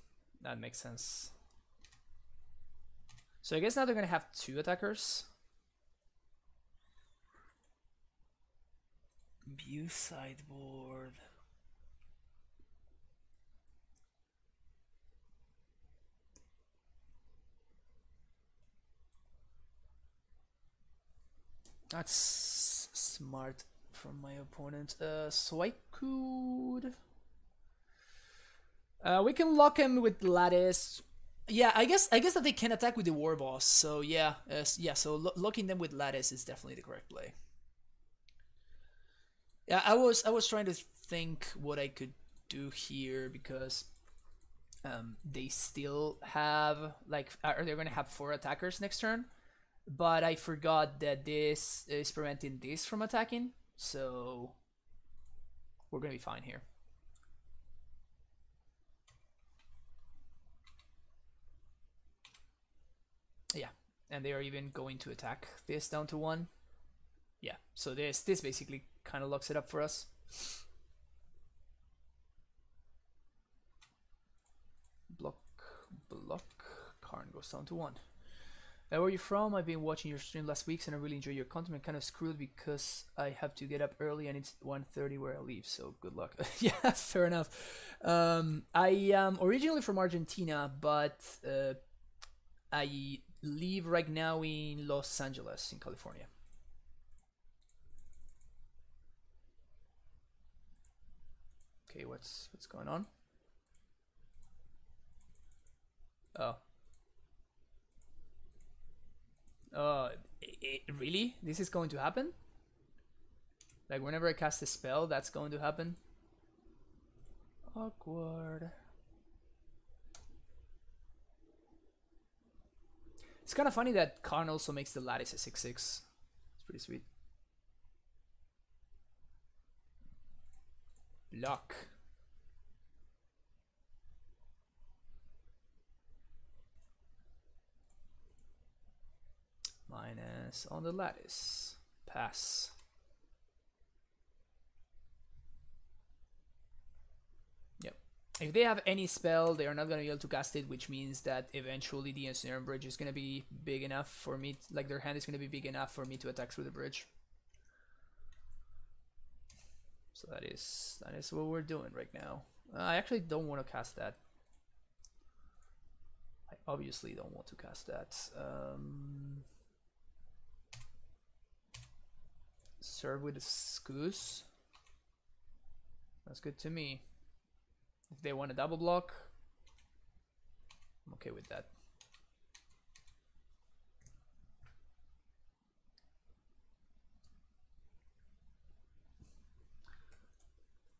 That makes sense. So I guess now they're gonna have 2 attackers. View sideboard. That's smart from my opponent. So I could. We can lock him with Lattice. Yeah, I guess that they can attack with the War Boss. So yeah, yeah. So locking them with Lattice is definitely the correct play. Yeah, I was trying to think what I could do here because they still have like they're gonna have 4 attackers next turn, but I forgot that this is preventing this from attacking, so we're gonna be fine here. Yeah, and they are even going to attack this down to 1. Yeah, so this basically kind of locks it up for us. Block. Karn goes down to 1. Where are you from? I've been watching your stream last week and I really enjoy your content. I'm kind of screwed because I have to get up early and it's 1:30 where I leave, so good luck. Yeah, fair enough. I am originally from Argentina, but I live right now in Los Angeles, in California. Okay, what's going on? Oh. Really? This is going to happen? Like whenever I cast a spell, that's going to happen? Awkward. It's kind of funny that Karn also makes the Lattice a 6/6. It's pretty sweet. Block. Minus Dance on the lattice. Pass. Yep. If they have any spell, they are not going to be able to cast it, which means that eventually the Ensnaring Bridge is going to be big enough for me, like their hand is going to be big enough for me to attack through the bridge. So that is what we're doing right now. I actually don't want to cast that. I obviously don't want to cast that. Serve with a Scoos. That's good to me. If they want a double block, I'm okay with that.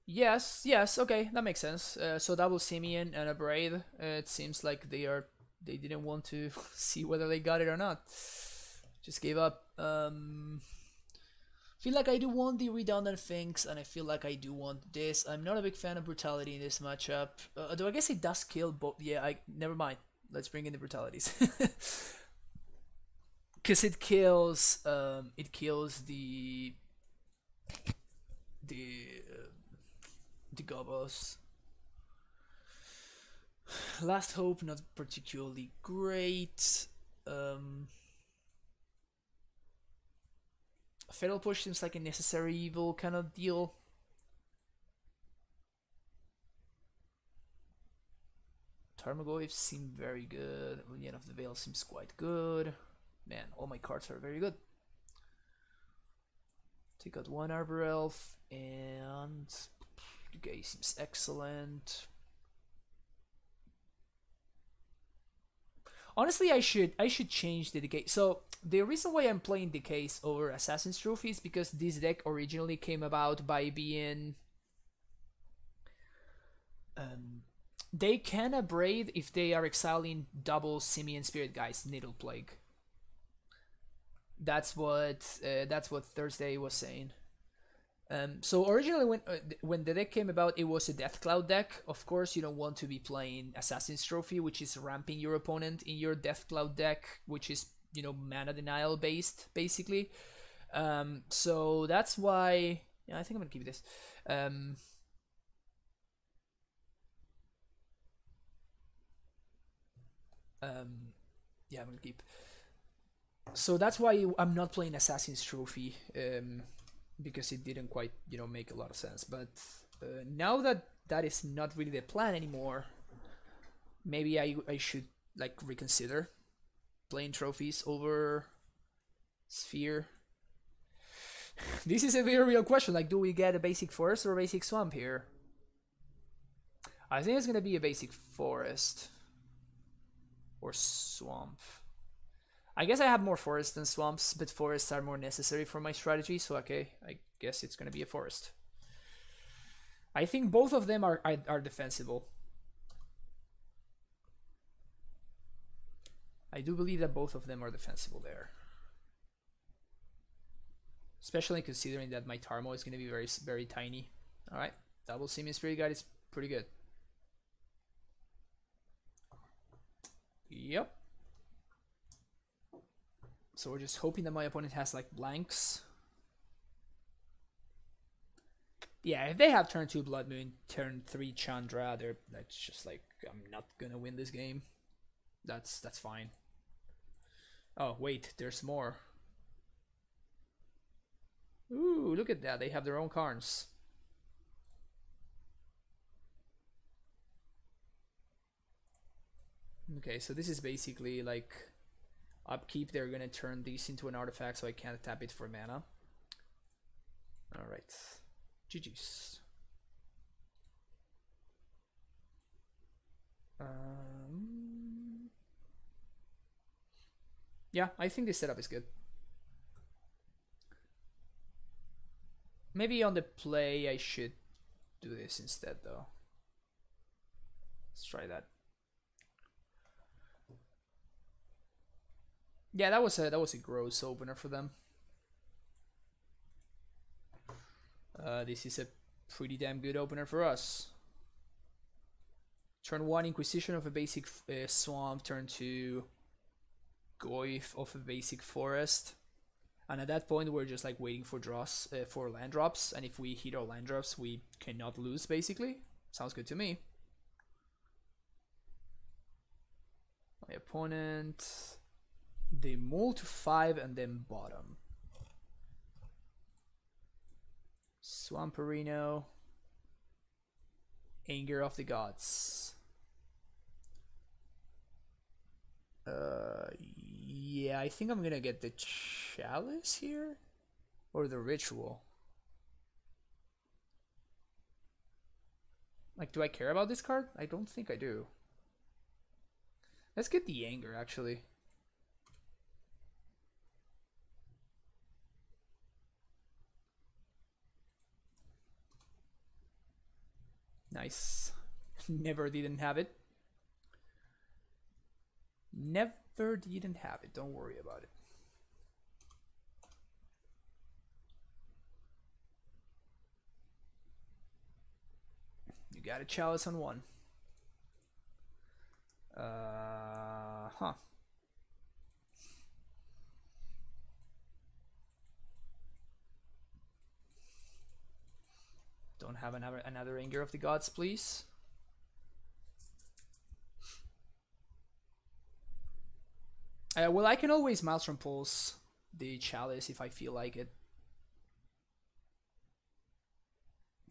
Yes, okay, that makes sense. So double Simeon and a Braid. It seems like they didn't want to see whether they got it or not. Just gave up. Feel like I do want the redundant things, and I feel like I do want this. I'm not a big fan of brutality in this matchup. Though I guess it does kill both. Yeah, never mind. Let's bring in the brutalities. Because it kills the gobos. Last Hope, not particularly great. Fatal Push seems like a necessary evil kind of deal. Tarmogoyfs seem very good. Union of the Veil seems quite good. Man, all my cards are very good. Take out one Arbor Elf, and the guy seems excellent. Honestly, I should change the Decay. So the reason why I'm playing Decays over Assassin's Trophy is because this deck originally came about by being they can abrade if they are exiling double Simian Spirit Guys Needle Plague. That's what Thursday was saying. So originally when the deck came about, it was a Death Cloud deck. Of course, you don't want to be playing Assassin's Trophy, which is ramping your opponent in your Death Cloud deck, which is, you know, mana denial based, basically. So that's why, yeah, I think I'm gonna keep this. Yeah, I'm gonna keep. So that's why I'm not playing Assassin's Trophy. Because it didn't quite, you know, make a lot of sense. But now that that is not really the plan anymore, maybe I should like reconsider playing trophies over Sphere. This is a very real question. Like, do we get a basic forest or a basic swamp here? I think it's gonna be a basic forest or swamp. I guess I have more forests than swamps, but forests are more necessary for my strategy, so okay, I guess it's gonna be a forest. I think both of them are defensible. I do believe that both of them are defensible there. Especially considering that my Tarmo is gonna be very, very tiny. Alright, double Simian Spirit Guide is pretty good. Yep. So we're just hoping that my opponent has like blanks. Yeah, if they have turn 2 Blood Moon, turn 3 Chandra, that's just like, I'm not gonna win this game. That's fine. Oh wait, there's more. Ooh, look at that, they have their own Karns. Okay, so this is basically like upkeep. They're gonna turn these into an artifact, so I can't tap it for mana. Alright. GG's. Yeah, I think this setup is good. Maybe on the play I should do this instead though. Let's try that. Yeah, that was a gross opener for them. This is a pretty damn good opener for us. Turn 1 Inquisition of a basic swamp. Turn 2 Goyf of a basic forest. And at that point, we're just like waiting for draws for land drops. And if we hit our land drops, we cannot lose. Basically, sounds good to me. My opponent, they mull to 5 and then bottom. Swamperino, Anger of the Gods. Yeah, I think I'm gonna get the Chalice here, or the Ritual. Like, do I care about this card? I don't think I do. Let's get the Anger, actually. Nice. Never didn't have it. Never didn't have it. Don't worry about it. You got a Chalice on 1. Huh. Don't have another Anger of the Gods, please. Well, I can always Maelstrom Pulse the Chalice if I feel like it.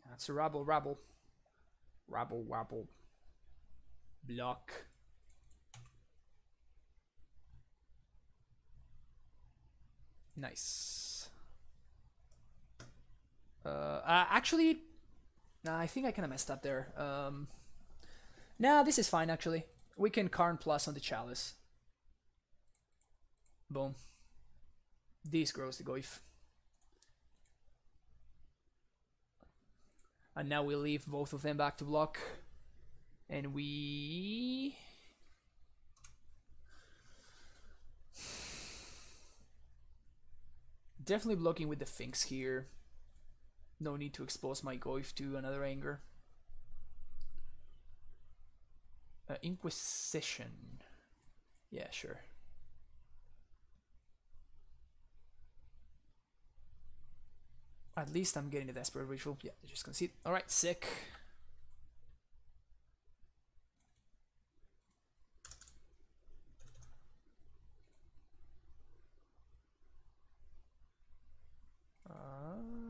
That's a rabble. Rabble, wabble. Block. Nice. Actually, nah, I think I kind of messed up there. Nah, this is fine, actually. We can Karn plus on the Chalice. Boom. This grows the Goif. And now we leave both of them back to block. And we... Definitely blocking with the Finks here. No need to expose my Goif to another Anger. Inquisition. Yeah, sure. At least I'm getting the Desperate Ritual. Yeah, just concede. Alright, sick.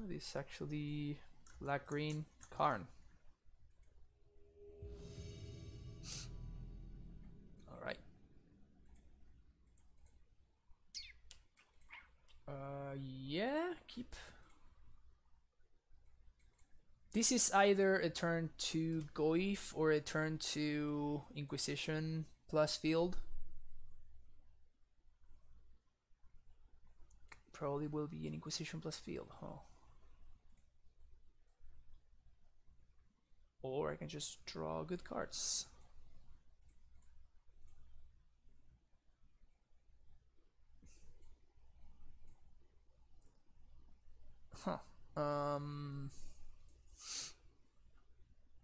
This actually black green Karn. Alright. Yeah, keep. This is either a turn to Goif or a turn to Inquisition plus field. Probably will be an Inquisition plus field, huh? Or I can just draw good cards. Huh.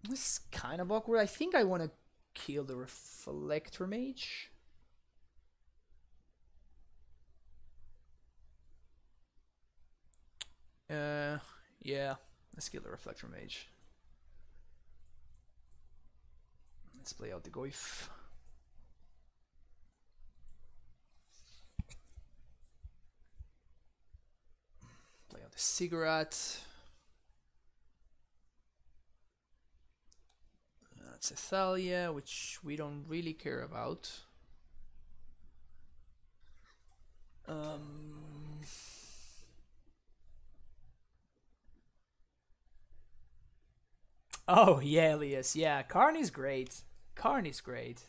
This is kind of awkward. I think I want to kill the Reflector Mage. Yeah. Let's kill the Reflector Mage. Let's play out the Goif. Play out the Cigarette. That's Athalia, which we don't really care about. Oh, yeah, Elias. Yeah, Karn is great. Karn is great.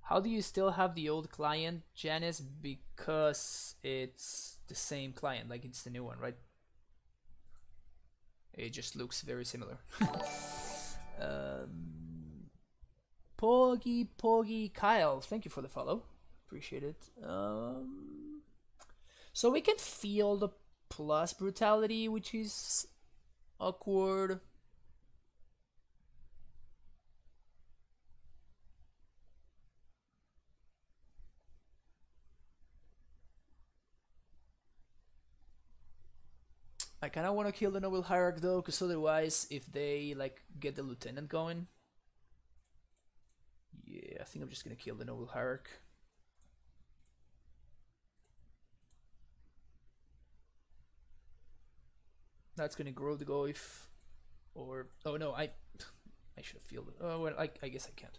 How do you still have the old client, Janice? Because it's the same client, like it's the new one, right? It just looks very similar. Poggy Kyle, thank you for the follow. Appreciate it. So we can feel the plus brutality, which is awkward. I kind of want to kill the Noble Hierarch though, because otherwise, if they like get the Lieutenant going, yeah, I think I'm just gonna kill the Noble Hierarch. That's gonna grow the Goif, or oh no, I should have fielded. Oh well, I guess I can't.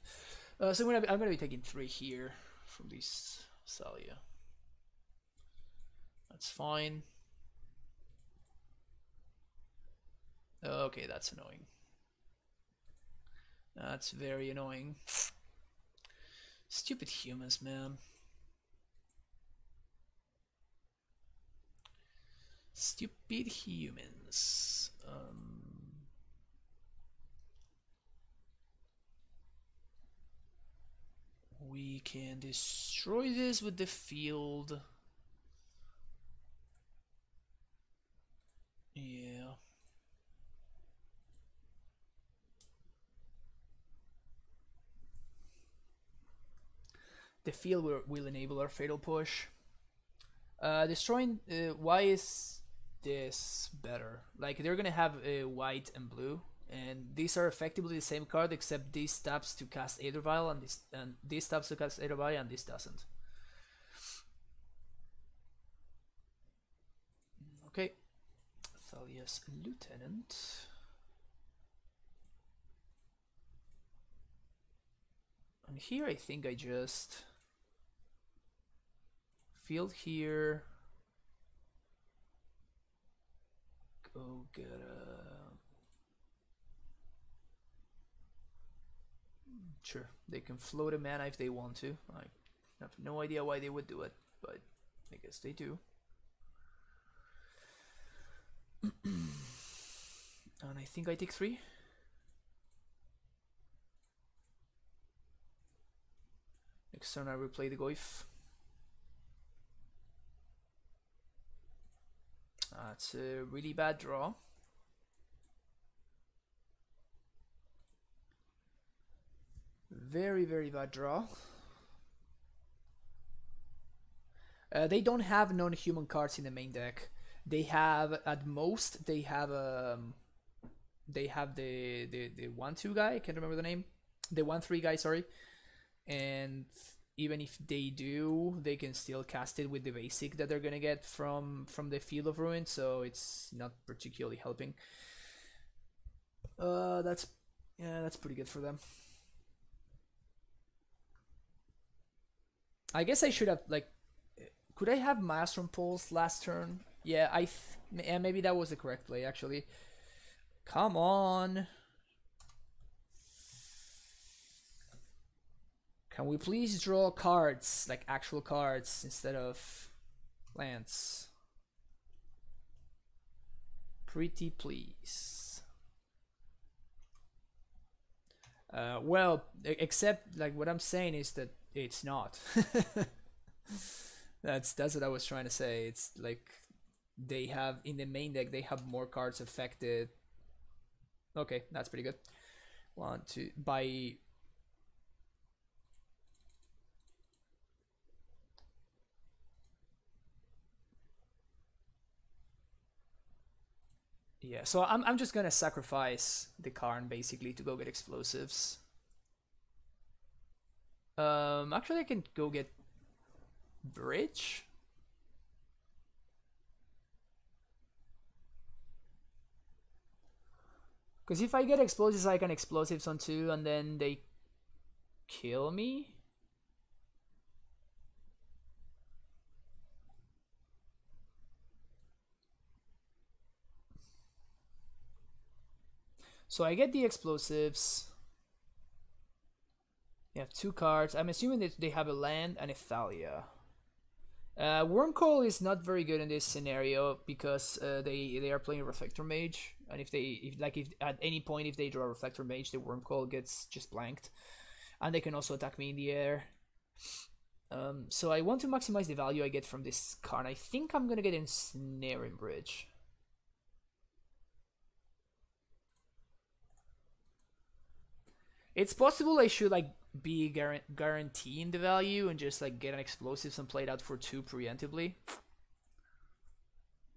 So I'm gonna be taking 3 here from this Salia. That's fine. Okay, that's annoying. That's very annoying. Stupid humans, man. Stupid humans. We can destroy this with the field. Yeah. The field will enable our fatal push. Destroying. Why is this better? Like they're gonna have white and blue, and these are effectively the same card except this taps to cast Aethervial and this taps to cast Aethervial and this doesn't. Okay, Thalia's Lieutenant. And here I think I just field here. Go get a... Sure, they can float a mana if they want to. I have no idea why they would do it, but I guess they do. And I think I take 3. Next turn I replay the Goif. That's a really bad draw. Very, very bad draw. They don't have non-human cards in the main deck. They have, at most, they have the 1/2 guy. I can't remember the name. The 1/3 guy, sorry. And even if they do, they can still cast it with the basic that they're gonna get from the Field of Ruin, so it's not particularly helping. That's pretty good for them. I guess I should have like, could I have Maelstrom Pulse last turn? Yeah, yeah, maybe that was the correct play actually. Come on. Can we please draw cards, like actual cards, instead of lands? Pretty please. Well, except like what I'm saying is that it's not. That's what I was trying to say. It's like they have in the main deck they have more cards affected. Okay, that's pretty good. 1, 2 by. Yeah, so I'm just gonna sacrifice the Karn basically to go get explosives. Actually I can go get Bridge. Because if I get explosives, I can explosives on 2 and then they kill me. So I get the explosives. They have 2 cards. I'm assuming that they have a land and a Thalia. Wormcoil is not very good in this scenario because they are playing Reflector Mage, and if at any point if they draw Reflector Mage, the Wormcoil gets just blanked, and they can also attack me in the air. So I want to maximize the value I get from this card. I think I'm gonna get Ensnaring Bridge. It's possible I should like be guaranteeing the value and just like get an explosives and play it out for 2 preemptively.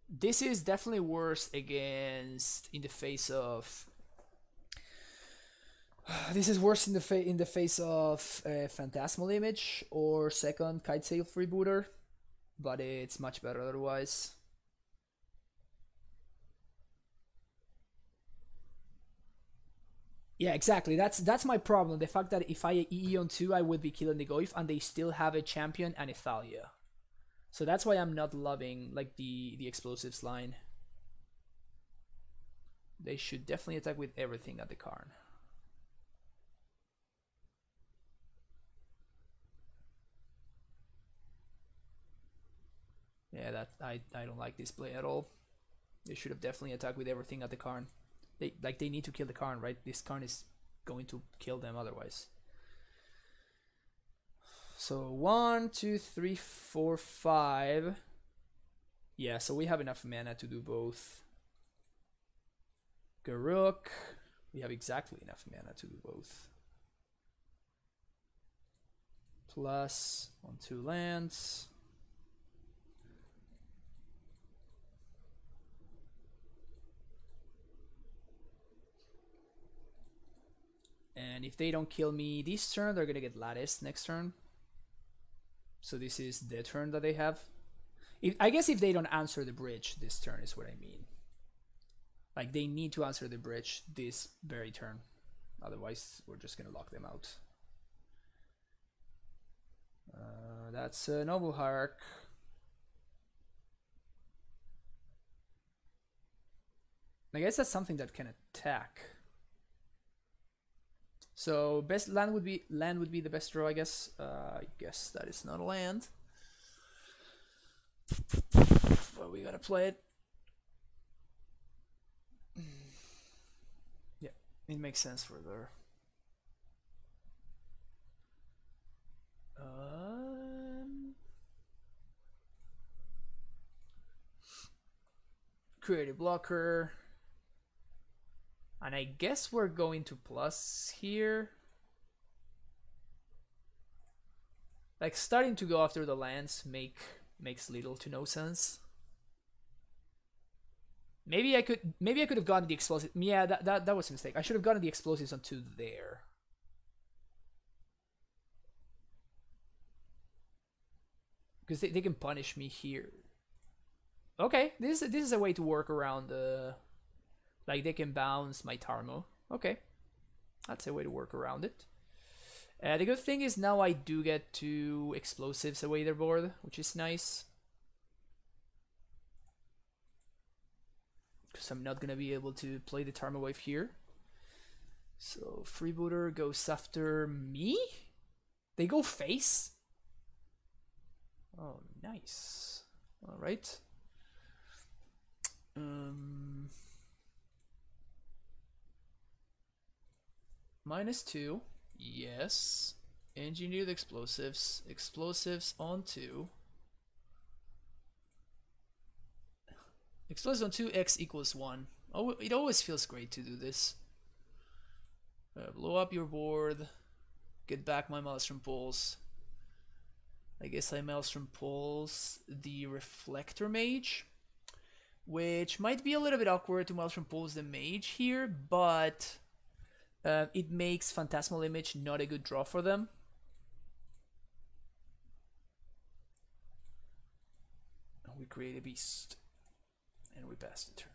This is definitely worse against in the face of. This is worse in the face of Phantasmal Image or second Kitesail Freebooter, but it's much better otherwise. Yeah, exactly. That's my problem. The fact that if I EE on 2, I would be killing the Goif, and they still have a champion and a Thalia. So that's why I'm not loving like the explosives line. They should definitely attack with everything at the Karn. Yeah, that I don't like this play at all. They should have definitely attacked with everything at the Karn. They need to kill the Karn, right? This Karn is going to kill them otherwise. So 1, 2, 3, 4, 5. Yeah, so we have enough mana to do both. Garuk. We have exactly enough mana to do both. Plus on 2 lands. And if they don't kill me this turn, they're gonna get Lattice next turn. So this is the turn that they have. I guess if they don't answer the bridge this turn is what I mean. Like they need to answer the bridge this very turn. Otherwise, we're just gonna lock them out. That's a Noble Hierarch. I guess that's something that can attack. So best land would be the best draw, I guess. I guess that is not a land. But we gotta play it. Yeah, it makes sense for there. Create a blocker. And I guess we're going to plus here. Like starting to go after the lands makes little to no sense. Maybe I could have gotten the explosive. Yeah, that was a mistake. I should have gotten the explosives onto there. Because they can punish me here. Okay, this is a way to work around the. Like they can bounce my Tarmo. Okay, that's a way to work around it. The good thing is now I do get 2 explosives away their board, which is nice. Because I'm not gonna be able to play the Tarmo Wave here. So Freebooter goes after me? They go face? Oh, nice. Alright. -2. Yes. Engineered explosives. Explosives on 2. Explosives on 2, X equals 1. Oh, it always feels great to do this. Blow up your board. Get back my Maelstrom Pulse. I guess I Maelstrom Pulse the Reflector Mage. Which might be a little bit awkward to Maelstrom Pulse the Mage here, but it makes Phantasmal Image not a good draw for them. We create a beast. And we pass the turn.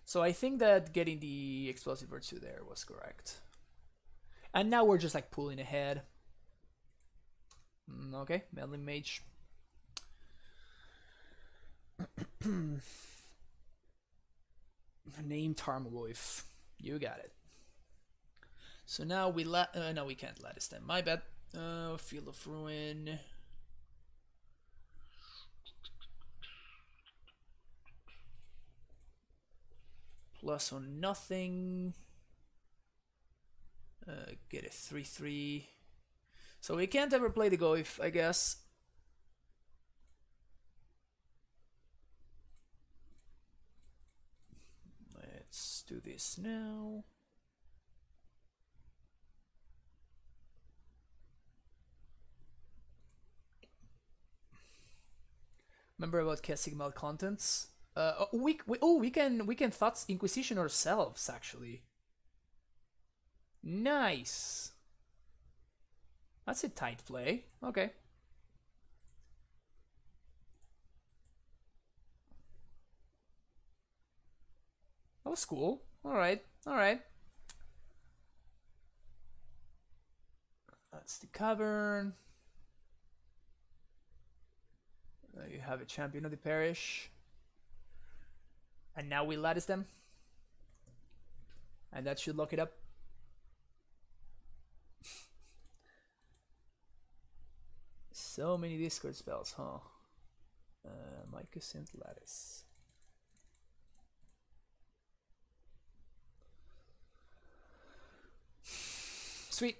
So I think that getting the explosive virtue there was correct. And now we're just like pulling ahead. Okay, Meddling Mage. Name Tarmogoyf. You got it. So now we no, we can't Lattice them. My bad. Field of Ruin. Plus on nothing. Get a 3/3. So we can't ever play the Goif, I guess. Let's do this now. Remember about casting malcontents? We can thoughts Inquisition ourselves actually. Nice. That's a tight play. Okay. That was cool. All right. All right. That's the cavern. You have a champion of the parish. And now we lattice them. And that should lock it up. So many discard spells, huh? Mycosynth lattice. Sweet.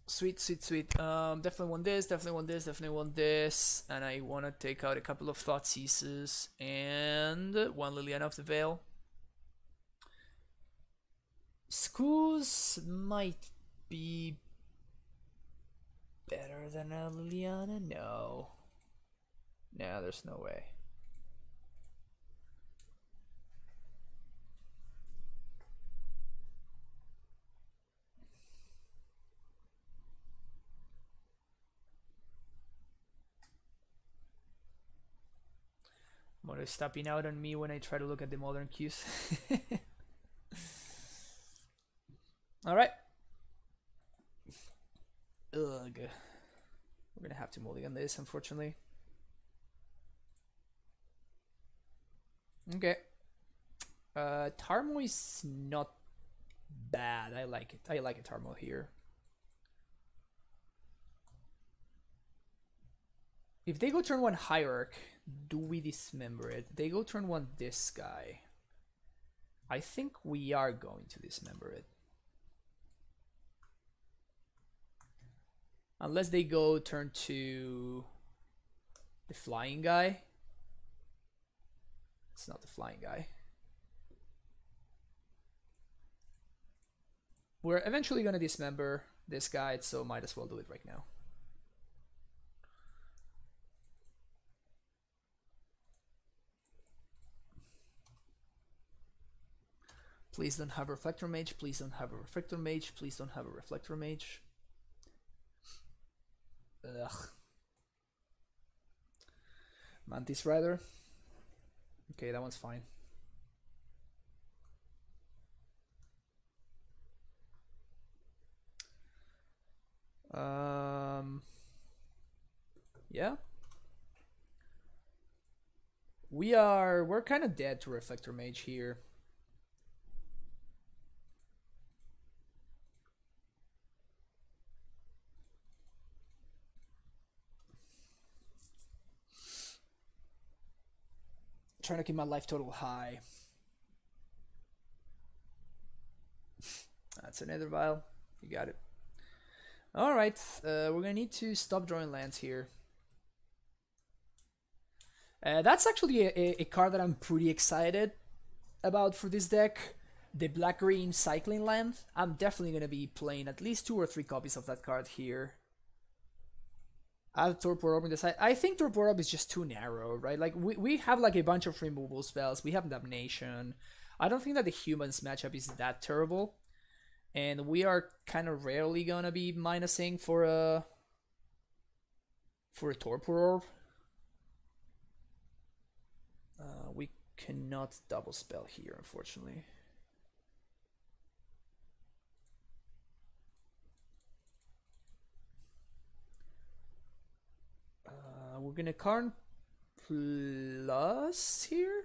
Sweet, sweet, sweet. Definitely want this, definitely want this, definitely want this. And I want to take out a couple of Thoughtseizes and one Liliana of the Veil. Schools might be better than a Liliana? No. No, there's no way. Mother stopping out on me when I try to look at the modern cues. Alright. Ugh. We're gonna have to mulligan this, unfortunately. Okay. Tarmo is not bad. I like it. I like a Tarmo here. If they go turn 1 Hierarch, do we dismember it? They go turn 1 this guy. I think we are going to dismember it. Unless they go turn 2 the flying guy. It's not the flying guy. We're eventually going to dismember this guy, so might as well do it right now. Please don't have a Reflector Mage, please don't have a Reflector Mage, please don't have a Reflector Mage. Ugh. Mantis Rider. Okay, that one's fine. Yeah. We're kind of dead to Reflector Mage here. Trying to keep my life total high. That's another vial. You got it. Alright, we're gonna need to stop drawing lands here. That's actually a card that I'm pretty excited about for this deck. The black-green cycling land. I'm definitely gonna be playing at least 2 or 3 copies of that card here. I have Torpor Orb on the side. I think Torpor Orb is just too narrow, right? Like, we have like a bunch of removal spells. We have Damnation. I don't think that the humans matchup is that terrible. And we are kind of rarely gonna be minusing for a Torpor Orb. We cannot double spell here, unfortunately. We're gonna Karn plus here.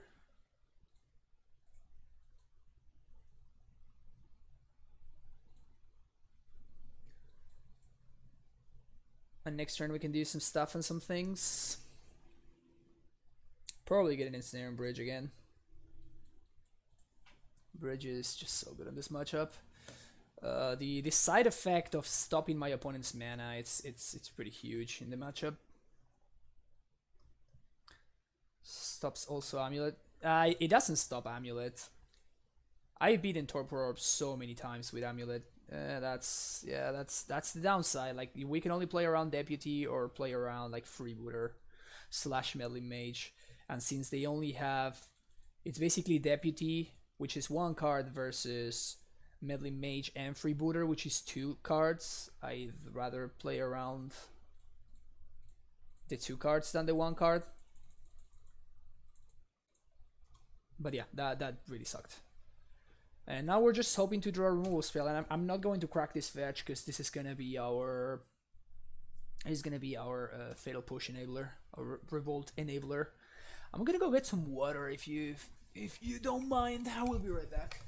And next turn we can do some stuff and some things. Probably get an Ensnare and Bridge again. Bridge is just so good on this matchup. The side effect of stopping my opponent's mana, it's pretty huge in the matchup. Stops also Amulet. It doesn't stop Amulet. I've beaten Torpor Orb so many times with Amulet. That's the downside. Like, we can only play around Deputy or play around like Freebooter. slash meddling mage, and since they only have, it's basically deputy, which is 1 card, versus meddling mage and freebooter, which is 2 cards. I'd rather play around the 2 cards than the 1 card. But yeah, that really sucked. And now we're just hoping to draw a removal spell, and I'm not going to crack this fetch because this is gonna be our fatal push enabler, or revolt enabler. I'm gonna go get some water if you don't mind. I will be right back.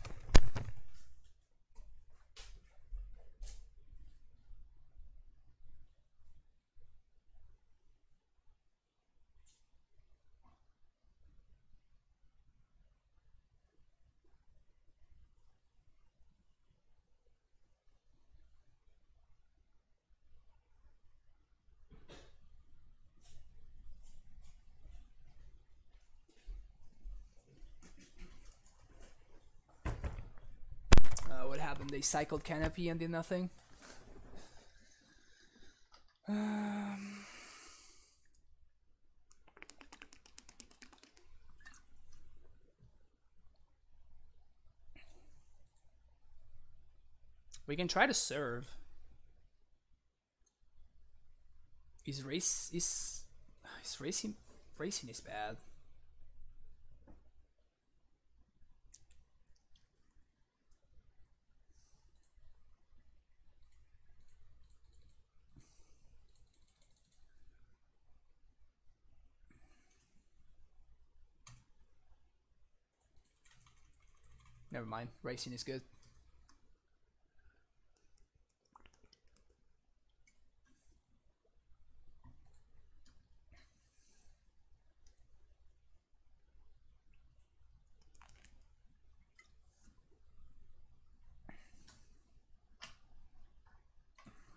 What happened? They cycled Canopy and did nothing? We can try to serve. Is racing is bad. Never mind, racing is good.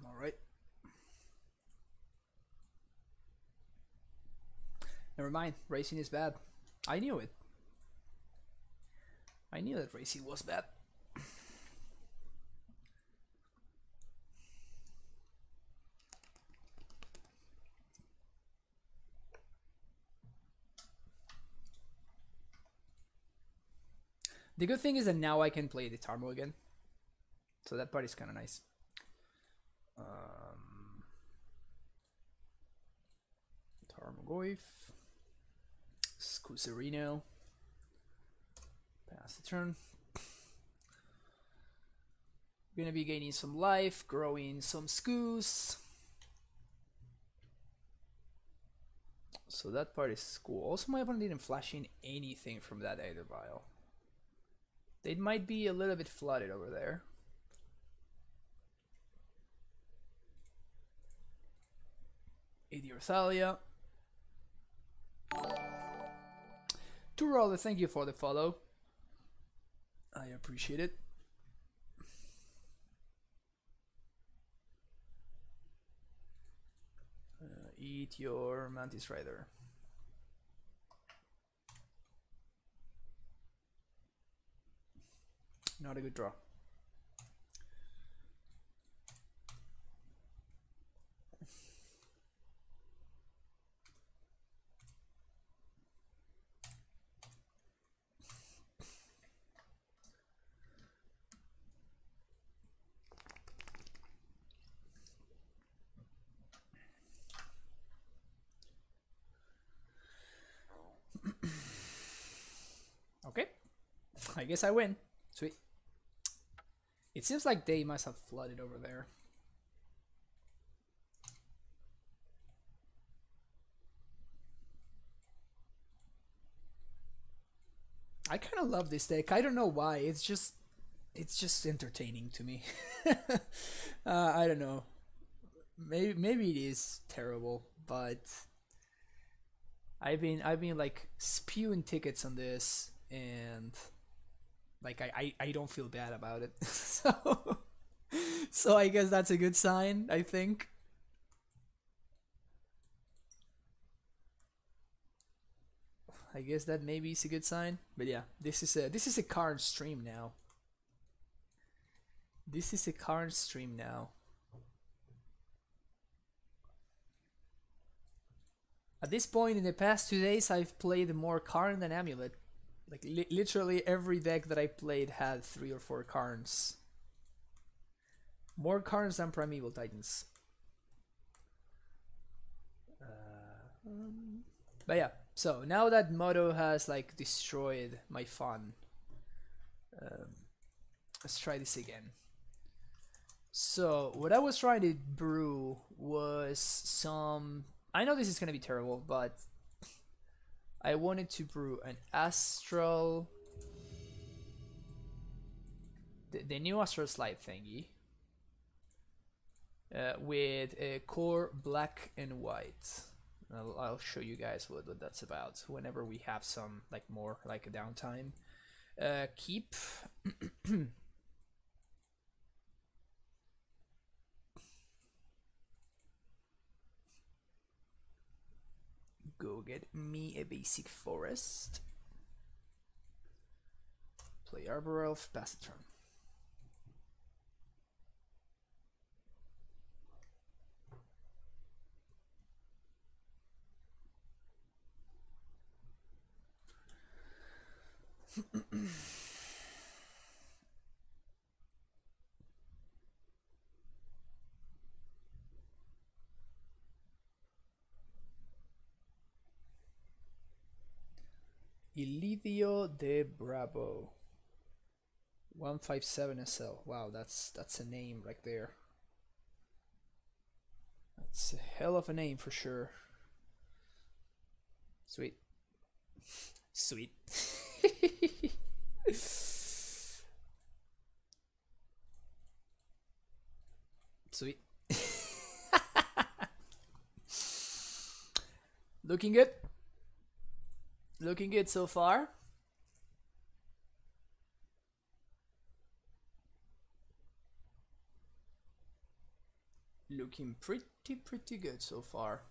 Alright. Never mind, racing is bad. I knew it. I knew that racing was bad. The good thing is that now I can play the Tarmo again. So that part is kind of nice. Tarmogoyf. Scusarino. Pass the turn. We're gonna be gaining some life, growing some Scoos. So that part is cool. Also, my opponent didn't flash in anything from that Aether Vial. They might be a little bit flooded over there. Idiothalia. Turalda, thank you for the follow. I appreciate it. Eat your Mantis Rider. Not a good draw. Okay, I guess I win. Sweet. It seems like they must have flooded over there. I kind of love this deck. I don't know why. It's just entertaining to me. I don't know. Maybe it is terrible, but I've been like spewing tickets on this, and like I don't feel bad about it. So I guess that's a good sign, I think. I guess that maybe is a good sign. But yeah, this is a Karn stream now. This is a Karn stream now. At this point in the past 2 days, I've played more Karn than Amulet. Like literally every deck that I played had 3 or 4 Karns. More Karns than Primeval Titans. But yeah, so now that Moto has like destroyed my fun, let's try this again. So what I was trying to brew was some... I know this is gonna be terrible, but I wanted to brew an Astral... the new Astral Slide thingy. With a core black and white. I'll show you guys what that's about whenever we have some like more like a downtime. Keep go get me a basic forest. Play Arbor Elf, pass the turn. Ilidio de Bravo. 157 SL. Wow, that's a name right there. That's a hell of a name for sure. Sweet. Sweet. Sweet. Looking good. Looking good so far. Looking pretty good so far.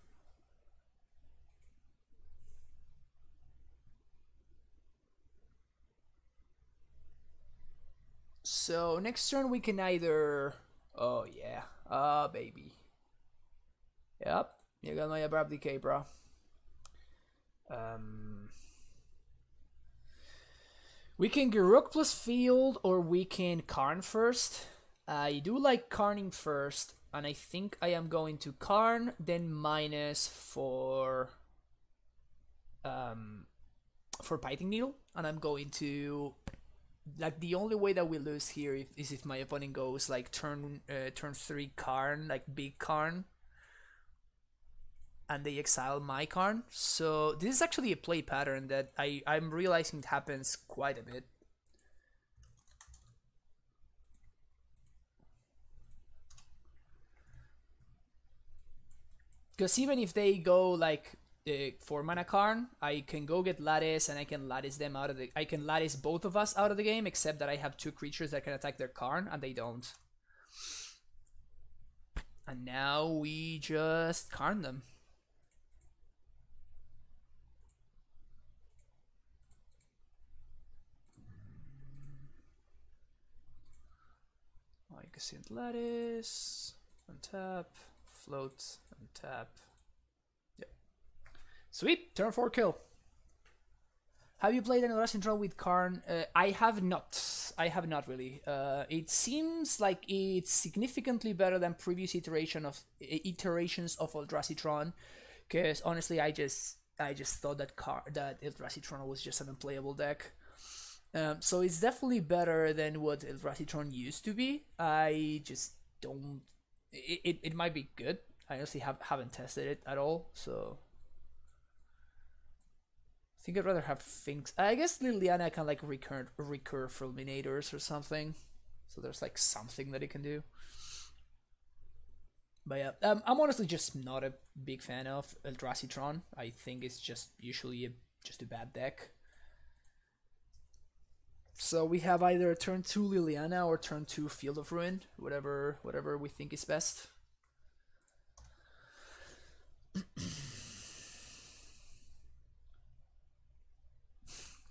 So next turn we can either... Oh yeah. Baby. Yep. You got my Abrupt Decay, bro. We can Garruk plus Field, or we can Karn first. I do like Karning first, and I think I am going to Karn, then minus for Biting Needle, and I'm going to... Like, the only way that we lose here is if my opponent goes like turn 3 Karn, like big Karn, and they exile my Karn. So this is actually a play pattern that I'm realizing it happens quite a bit. Because even if they go like 4 mana Karn, I can go get Lattice, and I can Lattice them out of the... I can Lattice both of us out of the game, except that I have 2 creatures that can attack their Karn, and they don't. And now we just Karn them. Mycosynth Lattice, untap, float, untap. Yep. Sweet, turn 4 kill. Have you played any Tron with Karn? I have not. I have not really. It seems like it's significantly better than previous iterations of Eldrazi Tron, because honestly, I just thought that Eldrazi Tron was just an unplayable deck. So it's definitely better than what Eldrazi Tron used to be. I just don't... It might be good. I honestly haven't tested it at all, so... I think I'd rather have things... I guess Liliana can like recur Fulminators or something. So there's like something that it can do. But yeah, I'm honestly just not a big fan of Eldrazi Tron. I think it's just usually just a bad deck. So we have either turn 2 Liliana or turn 2 Field of Ruin, whatever we think is best.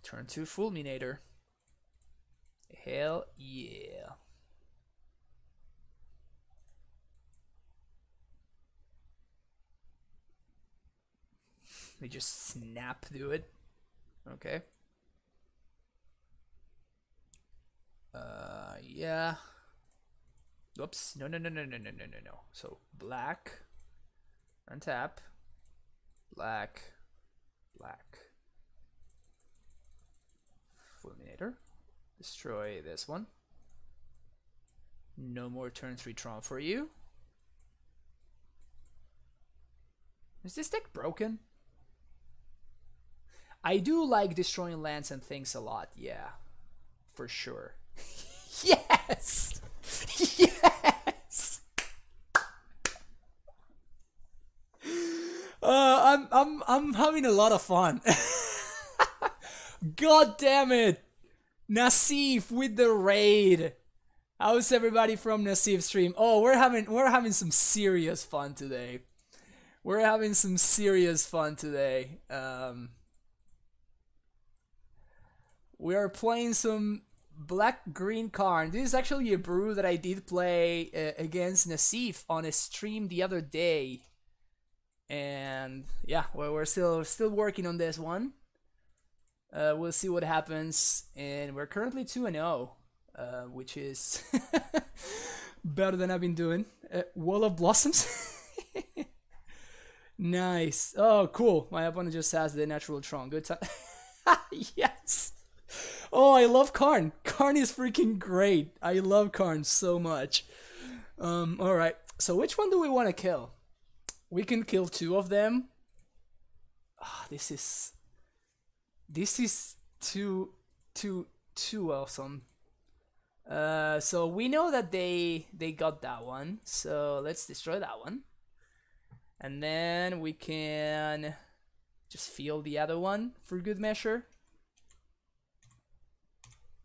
Turn 2 Fulminator. Hell yeah. They just snap through it. Okay. Yeah. Oops. No. So black. Untap. Black. Fulminator. Destroy this one. No more turn 3 Tron for you. Is this deck broken? I do like destroying lands and things a lot, yeah. For sure. Yes! Yes! I'm having a lot of fun. God damn it! Nassif with the raid. How's everybody from Nassif stream? Oh, we're having some serious fun today. We're having some serious fun today. We are playing some black-green Karn. This is actually a brew that I did play against Nassif on a stream the other day. And yeah, well, we're still working on this one. We'll see what happens. And we're currently 2-0, which is better than I've been doing. Wall of Blossoms. Nice. Oh, cool. My opponent just has the natural Tron. Good time. Yes. Oh, I love Karn. Karn is freaking great. I love Karn so much. Alright. So which one do we want to kill? We can kill 2 of them. Oh, this is too awesome. So we know that they got that one. So let's destroy that one. And then we can just feel the other one for good measure.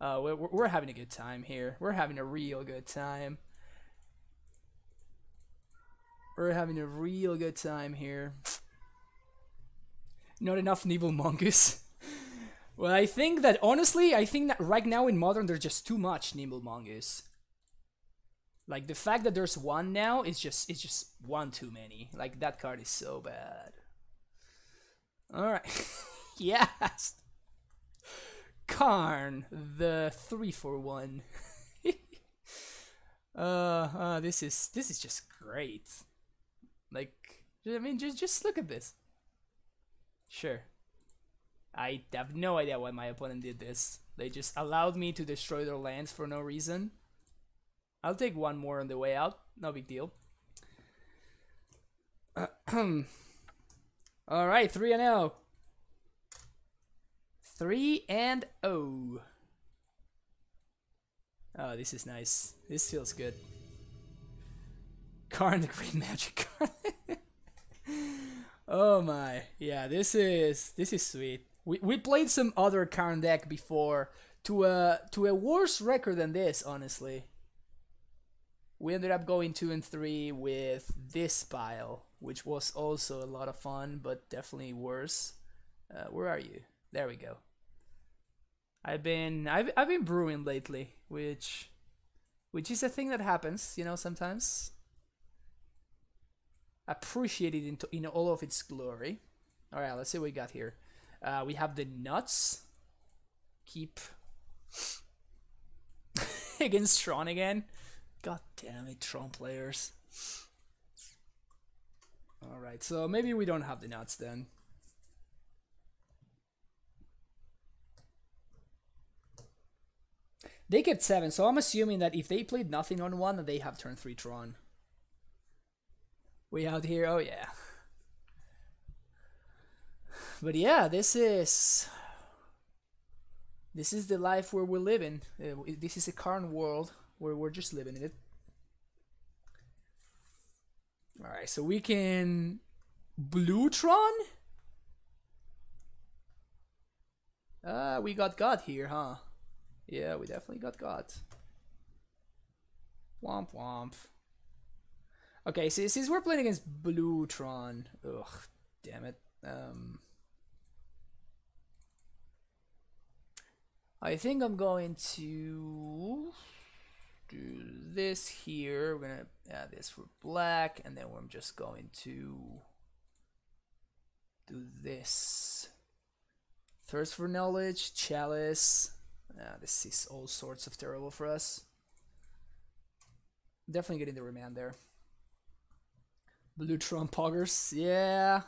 We're having a good time here. We're having a real good time. We're having a real good time here. Not enough Nibble Mongoose. Well, I think that right now in Modern there's just too much Nibble Mongoose. Like the fact that there's one now is just one too many. Like that card is so bad. All right. Yes. Karn, the 3-for-1. This is just great. Like, I mean, just look at this. Sure. I have no idea why my opponent did this. They just allowed me to destroy their lands for no reason. I'll take one more on the way out. No big deal. Alright, 3-0. 3-0. Oh, this is nice. This feels good. Karn the Great Magic card. Oh my. Yeah, this is sweet. We played some other Karn deck before to a worse record than this, honestly. We ended up going 2-3 with this pile, which was also a lot of fun, but definitely worse. Where are you? There we go. I've been brewing lately, which is a thing that happens, you know, sometimes. Appreciate it in all of its glory. All right, let's see what we got here. We have the nuts. Keep against Tron again. God damn it, Tron players. All right, so maybe we don't have the nuts then. They kept 7, so I'm assuming that if they played nothing on 1, they have turn 3 Tron. We out here, oh yeah. But yeah, this is the life where we're living. This is a Karn world where we're just living in it. Alright, so we can blue Tron? We got God here, huh? Yeah, we definitely got God. Womp womp. Okay, so since we're playing against blue Tron, ugh, damn it. I think I'm going to do this here. We're gonna add this for black, and then we're just going to do this. Thirst for knowledge, chalice. This is all sorts of terrible for us. Definitely getting the remand there. Blue Tron poggers, yeah.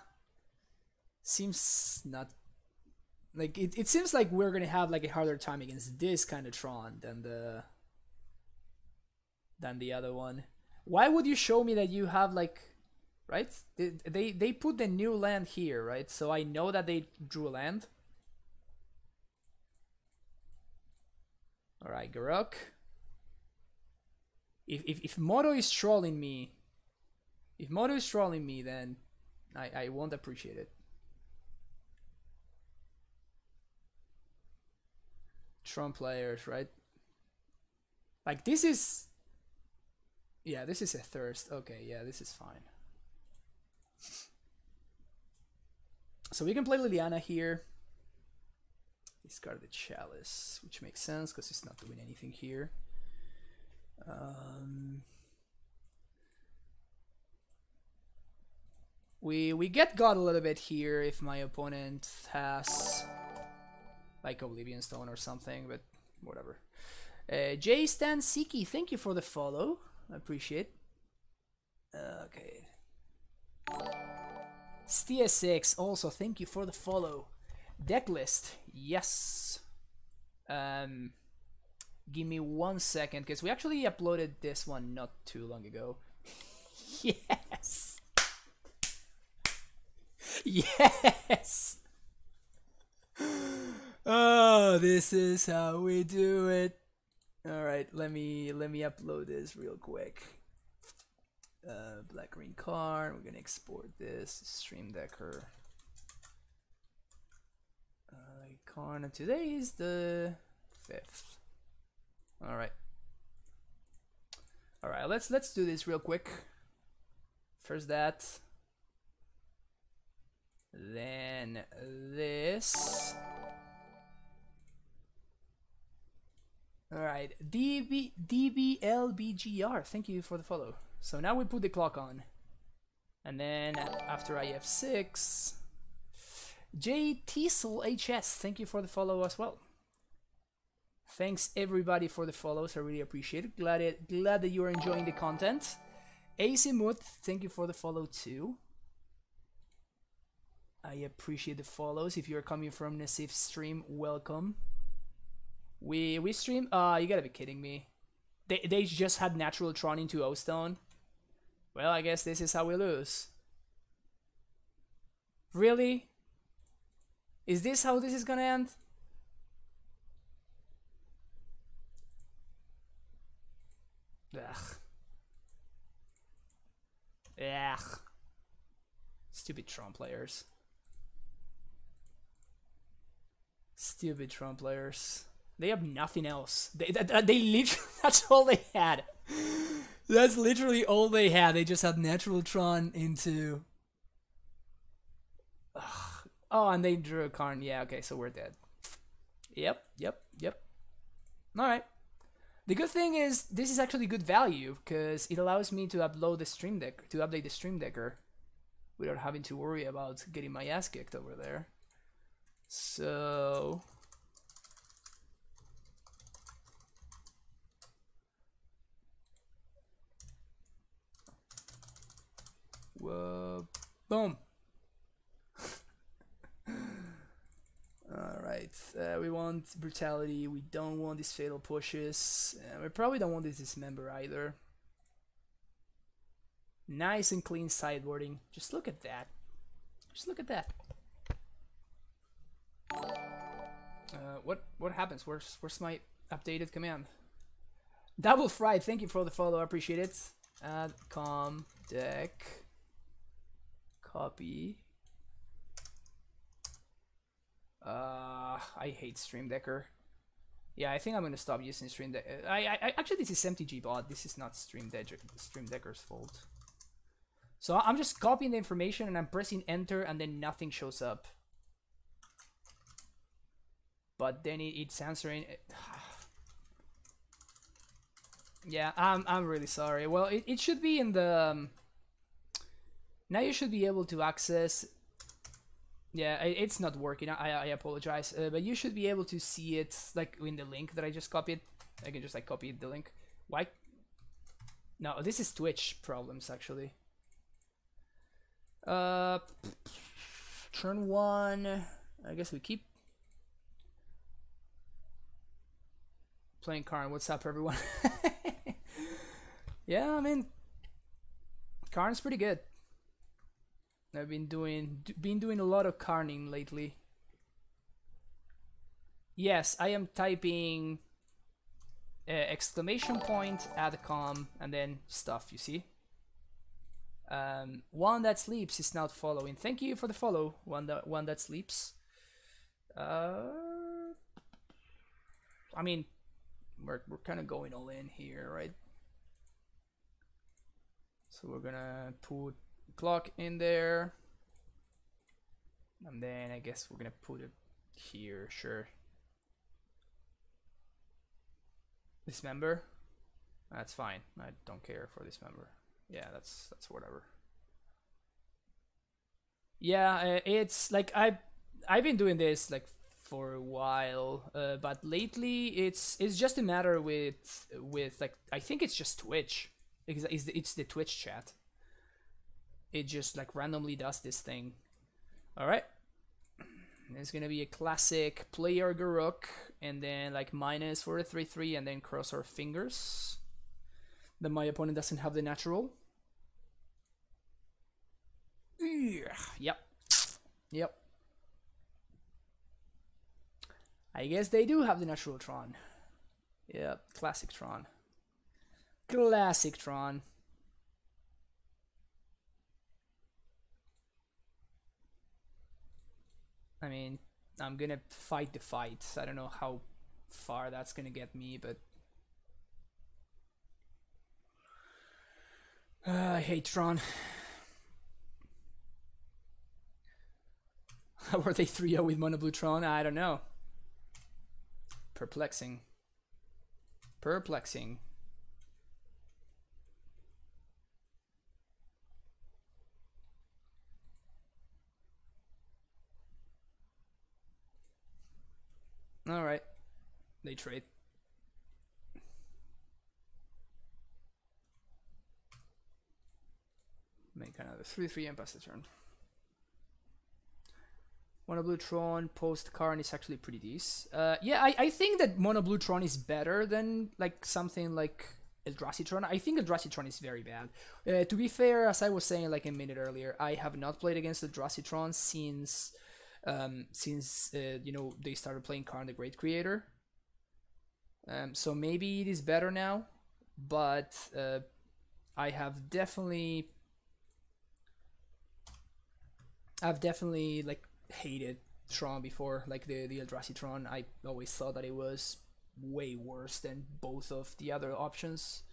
Seems not like it seems like we're gonna have like a harder time against this kind of Tron than the other one. Why would you show me that you have like, right? They put the new land here, right? So I know that they drew a land. All right, Garuk. If Moto is trolling me, then I won't appreciate it. Tron players, right? Like this is, yeah, this is a thirst. Okay, yeah, this is fine. So we can play Liliana here. Discard the chalice, which makes sense because it's not doing anything here. We get God a little bit here if my opponent has like Oblivion Stone or something, but whatever. J Stan Siki, thank you for the follow. I appreciate. Okay. Stia6, also thank you for the follow. Decklist, yes. Give me 1 second, because we actually uploaded this one not too long ago. Yes! Yes! Oh, this is how we do it. Alright, let me upload this real quick. Black Green Karn, we're gonna export this. Stream Decker. Karn, and today is the 5th. Alright. Alright, let's do this real quick. First that. Then this. Alright, DBLBGR, thank you for the follow. So now we put the clock on. And then after I F6, J Teasel HS, thank you for the follow as well. Thanks everybody for the follows, I really appreciate it. Glad that you're enjoying the content. Azimut, thank you for the follow too. I appreciate the follows. If you're coming from Nasif's stream, welcome. We stream. You gotta be kidding me. They just had natural Tron into O-Stone. Well, I guess this is how we lose. Really? Is this how this is gonna end? Ugh. Ugh. Stupid Tron players. Stupid Tron players. They have nothing else. They literally, that's all they had. That's literally all they had. They just had natural Tron into. Ugh. Oh, and they drew a Karn. Yeah, okay, so we're dead. Yep. Alright. The good thing is, this is actually good value, because it allows me to upload the stream deck, to update the stream decker, without having to worry about getting my ass kicked over there. So. Whoa. Boom. Alright, we want brutality, we don't want these fatal pushes, we probably don't want this dismember either. Nice and clean sideboarding, just look at that. Just look at that. What happens? Where's my updated command? Double Fried, thank you for the follow, I appreciate it. Add com deck copy. I hate Stream Decker. Yeah, I think I'm gonna stop using Stream Decker. I actually, this is MTG bot. This is not Stream Decker's fault. So I'm just copying the information and I'm pressing enter and then nothing shows up. But then it's answering. Yeah, I'm really sorry. Well, it should be in the. Now you should be able to access Yeah, it's not working. I apologize, but you should be able to see it like in the link that I just copied. I can just like copy the link. Why? No, this is Twitch problems actually. Turn 1. I guess we keep playing Karn. What's up, everyone? Yeah, I mean, Karn's pretty good. I've been doing a lot of Karning lately. Yes, I am typing exclamation point, adcom, and then stuff. You see. One that sleeps is not following. Thank you for the follow. One that sleeps. I mean, we're kind of going all in here, right? So we're gonna put clock in there, and then I guess we're gonna put it here. Sure. Dismember. That's fine. I don't care for dismember. Yeah, that's whatever. Yeah, it's like I've been doing this like for a while, but lately it's just a matter with like I think it's just Twitch because it's the Twitch chat. It just like randomly does this thing. All right, it's gonna be a classic player Garuk, and then like minus for a 3/3, and then cross our fingers that my opponent doesn't have the natural. Yep. I guess they do have the natural Tron. Yep, classic Tron. Classic Tron. I mean, I'm gonna fight the fight. I don't know how far that's gonna get me, but I hate Tron. How were they 3-0 with Mono Blue Tron? I don't know. Perplexing. Perplexing. Alright. They trade. Make another 3/3 and pass the turn. Mono Blue Tron post Karn is actually pretty decent. Yeah, I think that Mono Blue Tron is better than like something like Eldrazi Tron. I think Eldrazi Tron is very bad. To be fair, as I was saying like a minute earlier, I have not played against Eldrazi Tron since you know, they started playing Karn the Great Creator. So maybe it is better now, but I've definitely like hated Tron before, like the Eldrazi Tron. I always thought that it was way worse than both of the other options.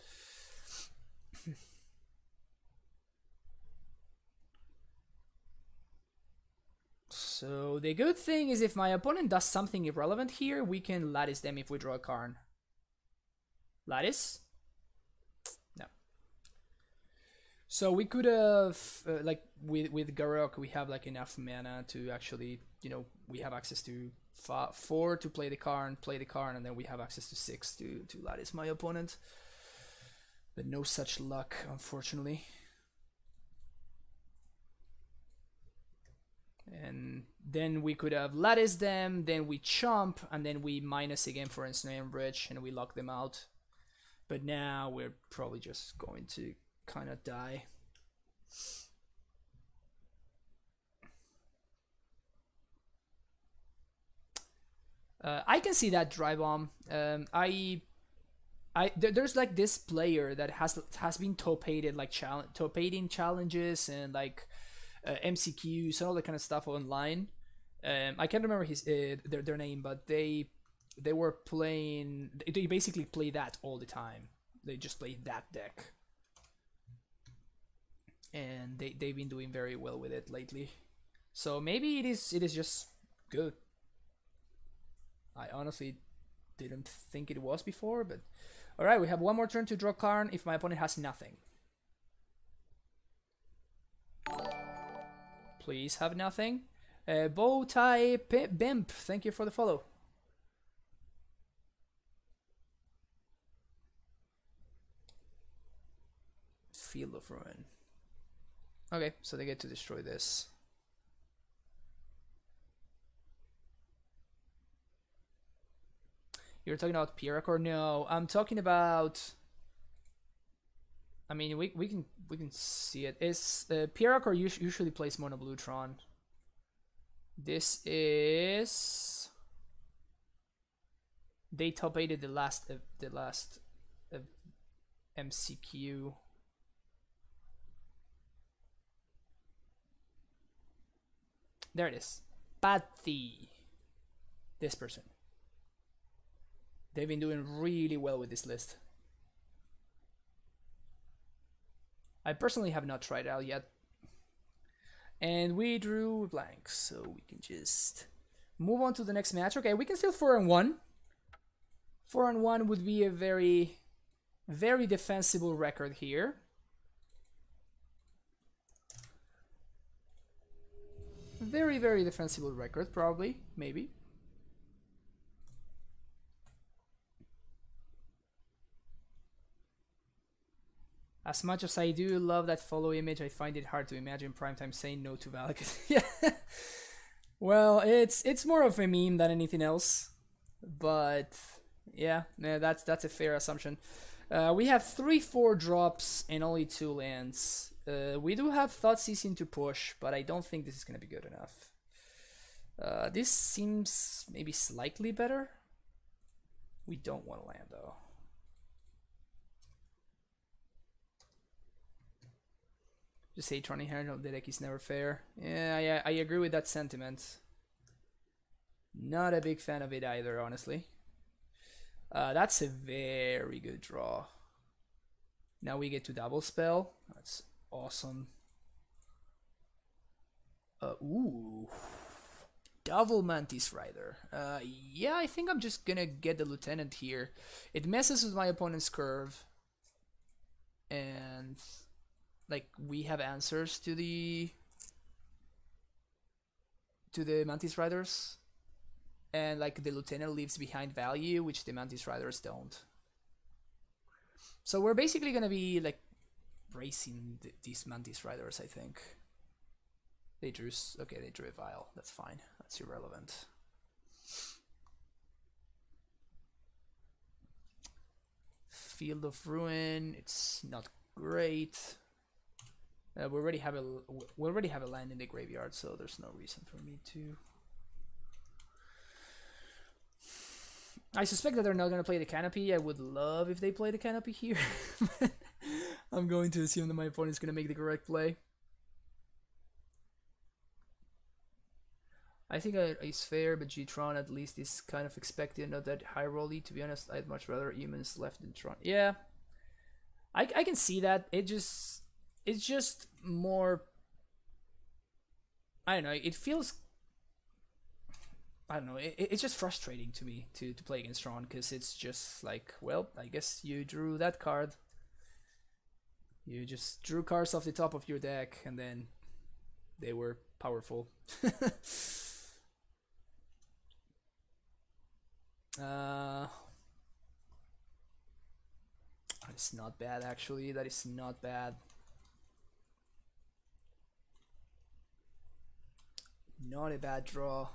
So the good thing is if my opponent does something irrelevant here, we can lattice them if we draw a Karn. Lattice? No. So we could have, like with Garok, we have like enough mana to actually, you know, we have access to 4 to play the Karn, and then we have access to 6 to lattice my opponent. But no such luck, unfortunately. And then we could have latticed them, then we chomp, and then we minus again for Ensnare and Bridge, and we lock them out. But now we're probably just going to kind of die. I can see that dry bomb. There's like this player that has been topated like topating challenges and like MCQs and all that kind of stuff online. I can't remember their name, but they were playing. They basically play that all the time. They just play that deck, and they've been doing very well with it lately. So maybe it is just good. I honestly didn't think it was before, but all right, we have one more turn to draw Karn if my opponent has nothing. Please have nothing. Bow tie bimp, thank you for the follow. Field of Ruin. Okay, so they get to destroy this. You're talking about Pyrakor? No, I'm talking about. I mean, we can see it. It's Pyrakor usually plays mono blue Tron. This is. They top 8'd the last MCQ. There it is. Pathy. This person. They've been doing really well with this list. I personally have not tried it out yet. And we drew blanks, so we can just move on to the next match. Okay, we can still 4-1. 4-1 would be a very, very defensible record here. Very, very defensible record, probably, maybe. As much as I do love that follow image, I find it hard to imagine Primetime saying no to Valakut. Yeah. Well, it's more of a meme than anything else. But yeah, that's a fair assumption. We have 3/4 drops and only 2 lands. We do have Thoughtseize to push, but I don't think this is gonna be good enough. This seems maybe slightly better. We don't want to land though. Just say Tron inherent the deck is never fair. Yeah, I agree with that sentiment. Not a big fan of it either, honestly. That's a very good draw. Now we get to double spell. That's awesome. Ooh. Double Mantis Rider. Yeah, I think I'm just gonna get the Lieutenant here. It messes with my opponent's curve. And like we have answers to the Mantis Riders. And like the Lieutenant leaves behind value, which the Mantis Riders don't. So we're basically gonna be like racing these Mantis Riders, I think. They drew a Vial. That's fine. That's irrelevant. Field of Ruin. It's not great. We already have a land in the graveyard, so there's no reason for me to. I suspect that they're not gonna play the Canopy. I would love if they play the Canopy here. I'm going to assume that my opponent's gonna make the correct play. I think it's fair, but G-Tron at least is kind of expected, not that high rolly. To be honest, I'd much rather humans left than Tron. Yeah, I can see that. It's just more. I don't know. It feels. I don't know. It's just frustrating to me to play against Tron, because it's just like, well, I guess you drew that card. You just drew cards off the top of your deck, and then they were powerful. That's not bad, actually. That is not bad. Not a bad draw.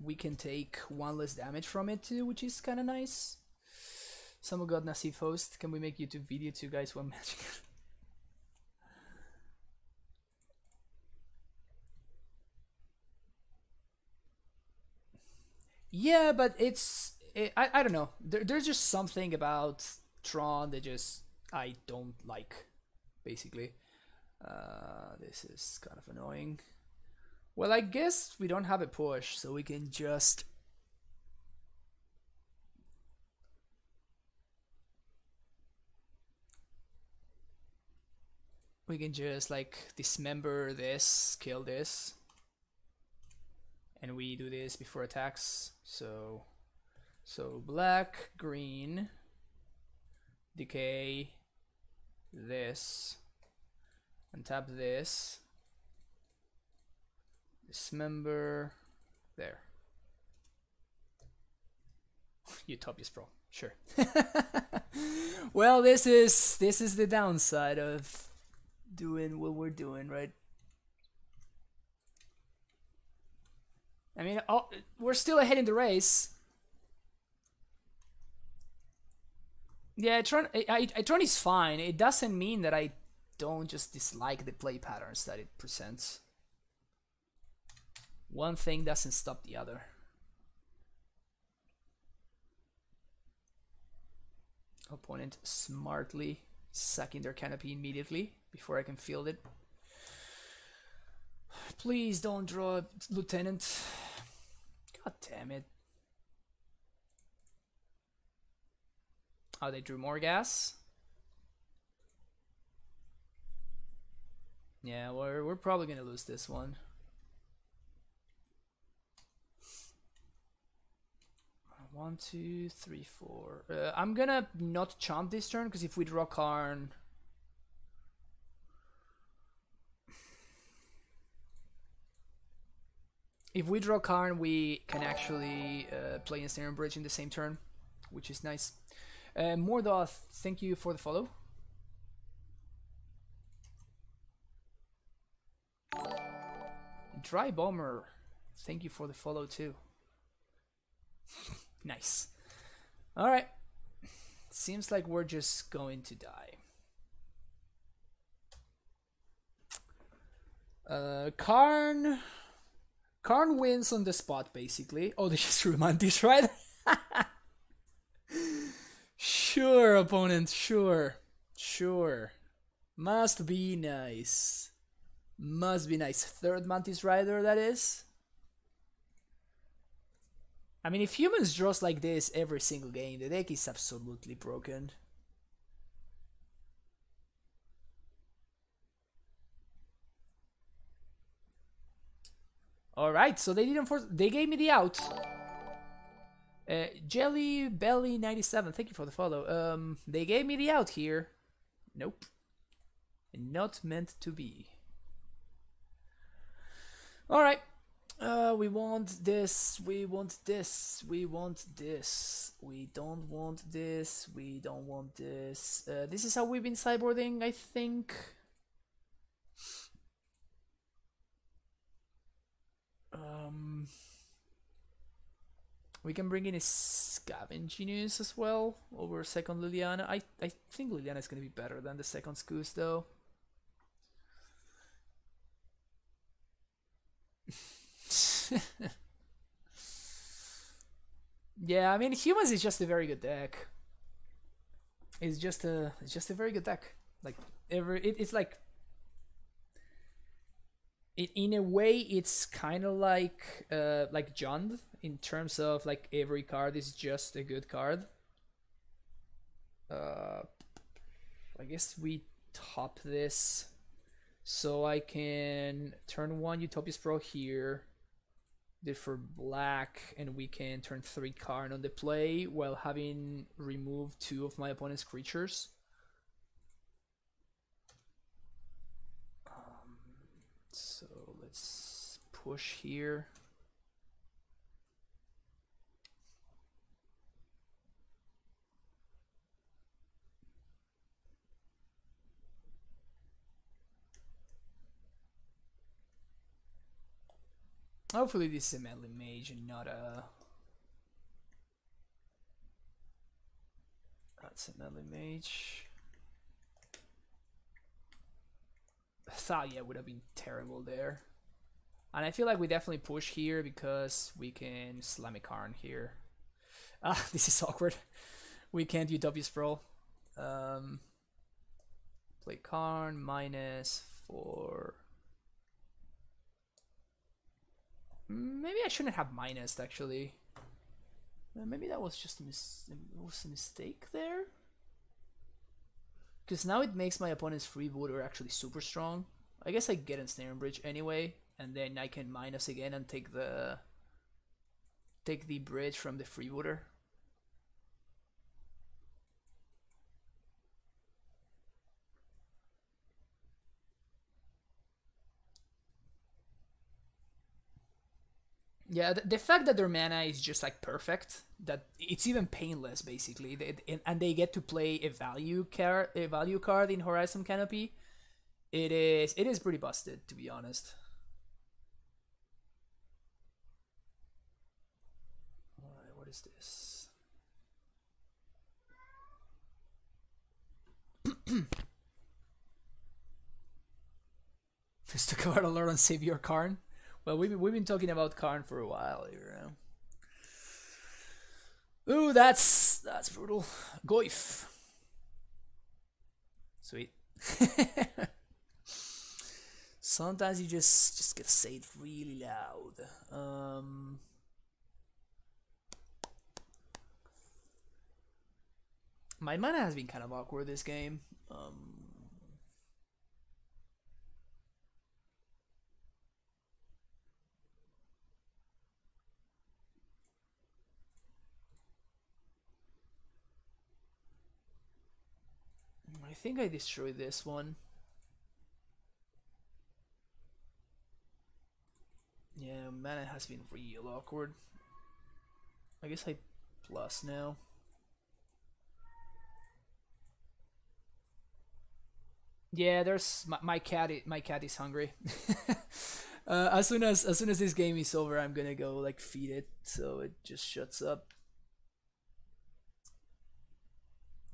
We can take 1 less damage from it too, which is kind of nice. Someone got Nasif host. Can we make YouTube video too, guys? One magic. Yeah, but I don't know. There's just something about Tron that just I don't like, basically. This is kind of annoying. Well, I guess we don't have a push, so we can just. We can just like dismember this, kill this. And we do this before attacks. So black, green, decay, this, and tap this. Dismember. There. Utopia's Pro. Sure. Well, this is the downside of doing what we're doing, right? I mean, we're still ahead in the race. Yeah, Tron is fine. It doesn't mean that I don't just dislike the play patterns that it presents. One thing doesn't stop the other. Opponent smartly sacking their canopy immediately before I can field it. Please don't draw a lieutenant. God damn it. Oh, they drew more gas? Yeah, we're probably gonna lose this one. One, two, three, four. I'm gonna not chomp this turn because if we draw Karn, we can actually play Ensnaring Bridge in the same turn, which is nice. Mordoth, thank you for the follow. Dry Bomber, thank you for the follow too. Nice. Alright. Seems like we're just going to die. Karn wins on the spot, basically. Oh, they just drew Mantis, right? Sure, opponent, sure. Sure. Must be nice. Must be nice. Third Mantis Rider, that is. I mean, if humans draws like this every single game, the deck is absolutely broken. Alright, so they didn't force... They gave me the out. Jelly Belly 97, thank you for the follow. They gave me the out here. Nope. Not meant to be. Alright. We want this, we want this, we want this, we don't want this, we don't want this. This is how we've been sideboarding, I think. We can bring in a Scavenginus as well over second Liliana. I think Liliana is going to be better than the second Scoos though. Yeah, I mean, humans is just a very good deck. It's just a very good deck. Like it's like in a way it's kind of like Jund in terms of like every card is just a good card. I guess we top this so I can turn 1 Utopia's Pro here. Did for black, and we can turn 3 Karn on the play while having removed 2 of my opponent's creatures. So let's push here. Hopefully this is a melee mage and not a... That's a melee mage. Thalia would have been terrible there. And I feel like we definitely push here because we can slam a Karn here. Ah, this is awkward. We can't Utopia's Pro. Play Karn, -4... Maybe I shouldn't have minus actually. Maybe that was just a mistake there. Because now it makes my opponent's freebooter actually super strong. I guess I get Ensnaring Bridge anyway, and then I can minus again and take the bridge from the freebooter. Yeah, the fact that their mana is just like perfect, that it's even painless basically, and they get to play a value card in Horizon Canopy. It is pretty busted, to be honest. All right, what is this? Let's talk about Lord and Savior Karn. Well, we've been talking about Karn for a while here. Ooh, that's brutal. Goif. Sweet. Sometimes you just gotta say it really loud. My mana has been kind of awkward this game. I think I destroyed this one. Yeah, mana has been real awkward. I guess I plus now. Yeah, there's my cat. My cat is hungry. As soon as this game is over, I'm gonna go like feed it, so it just shuts up.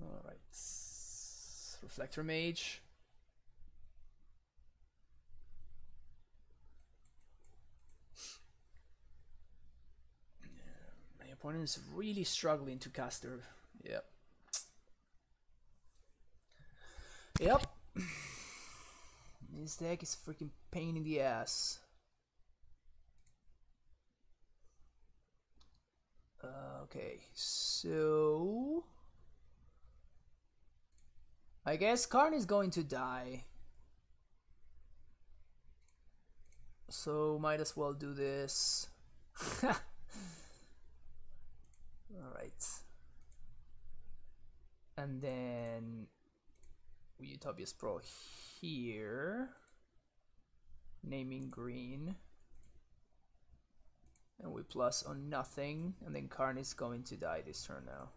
All right, Reflector Mage. My opponent is really struggling to cast their. Yep. Yep. This deck is a freaking pain in the ass. Okay, so I guess Karn is going to die, so might as well do this. All right, and then we Utopia's Pro here, naming green, and we plus on nothing, and then Karn is going to die this turn now.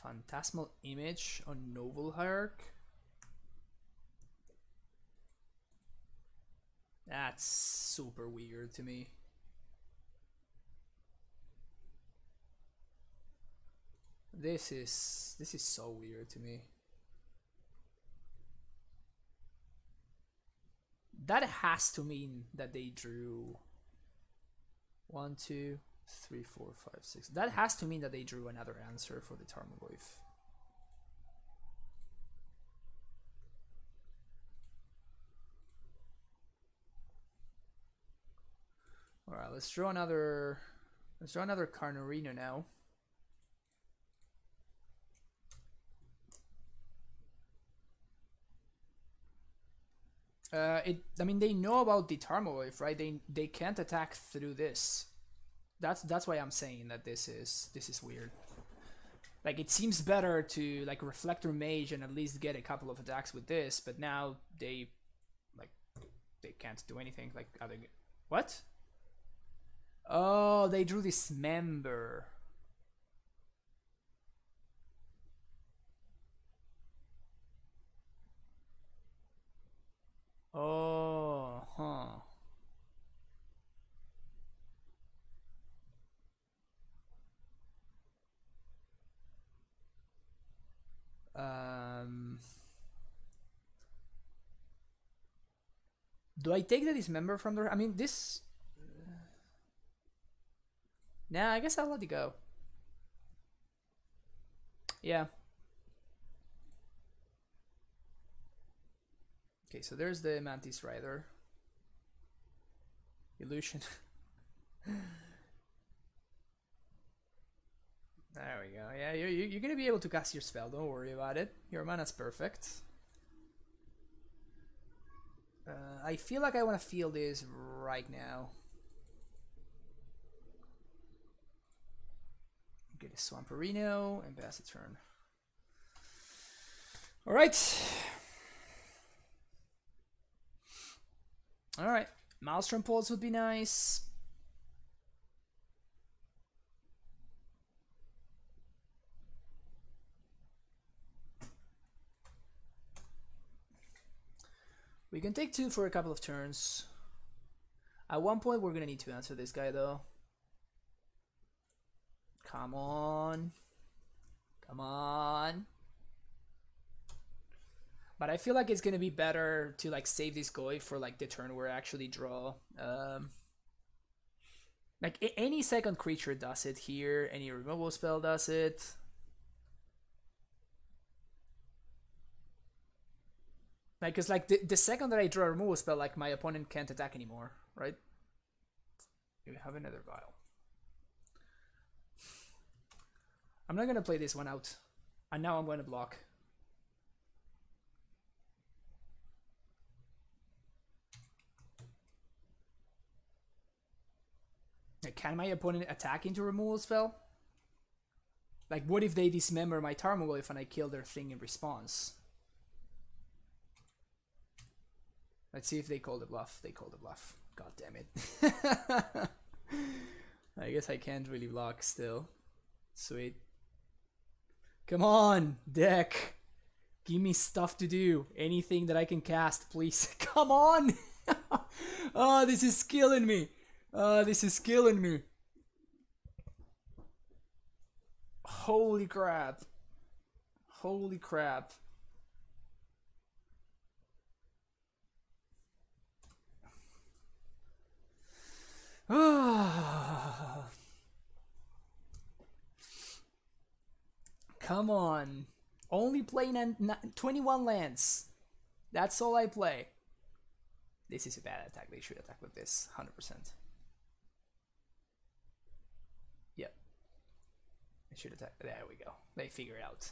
Phantasmal Image on Noble Hierarch. That's super weird to me. This is so weird to me. That has to mean that they drew 1, 2, 3, 4, 5, 6. That has to mean that they drew another answer for the Tarmogoyf. All right, let's draw another. Let's draw another Carnarino now. I mean, they know about the Tarmogoyf, right? They can't attack through this. That's why I'm saying that this is weird. Like, it seems better to like Reflector Mage and at least get a couple of attacks with this, but now they can't do anything. Like, are they? What? Oh, they drew Dismember. Oh, huh. Do I take the Dismember from there? I mean, this. Nah, I guess I'll let it go. Yeah. Okay, so there's the Mantis Rider. Illusion. There we go. Yeah, you're gonna be able to cast your spell. Don't worry about it. Your mana's perfect. I feel like I want to feel this right now. a Swamperino and pass the turn. Alright. Alright. Maelstrom Pulse would be nice. We can take 2 for a couple of turns. At one point, we're gonna need to answer this guy, though. Come on. Come on. But I feel like it's gonna be better to like save this Goy for like the turn where I actually draw. Like any second creature does it here. Any removal spell does it. Like, cause like the second that I draw a removal spell, like my opponent can't attack anymore, right? We have another vial. I'm not gonna play this one out, and now I'm going to block. Can my opponent attack into removal spell? Like, what if they dismember my Tarmogoyf and I kill their thing in response? Let's see if they call the bluff. They call the bluff. God damn it. I guess I can't really block still. Sweet. Come on, deck. Give me stuff to do. Anything that I can cast, please. Come on. Oh, this is killing me. This is killing me. Holy crap. Holy crap. Come on. Only playing 21 lands. That's all I play. This is a bad attack. They should attack with this. 100%. Yep. They should attack. There we go. They figure it out.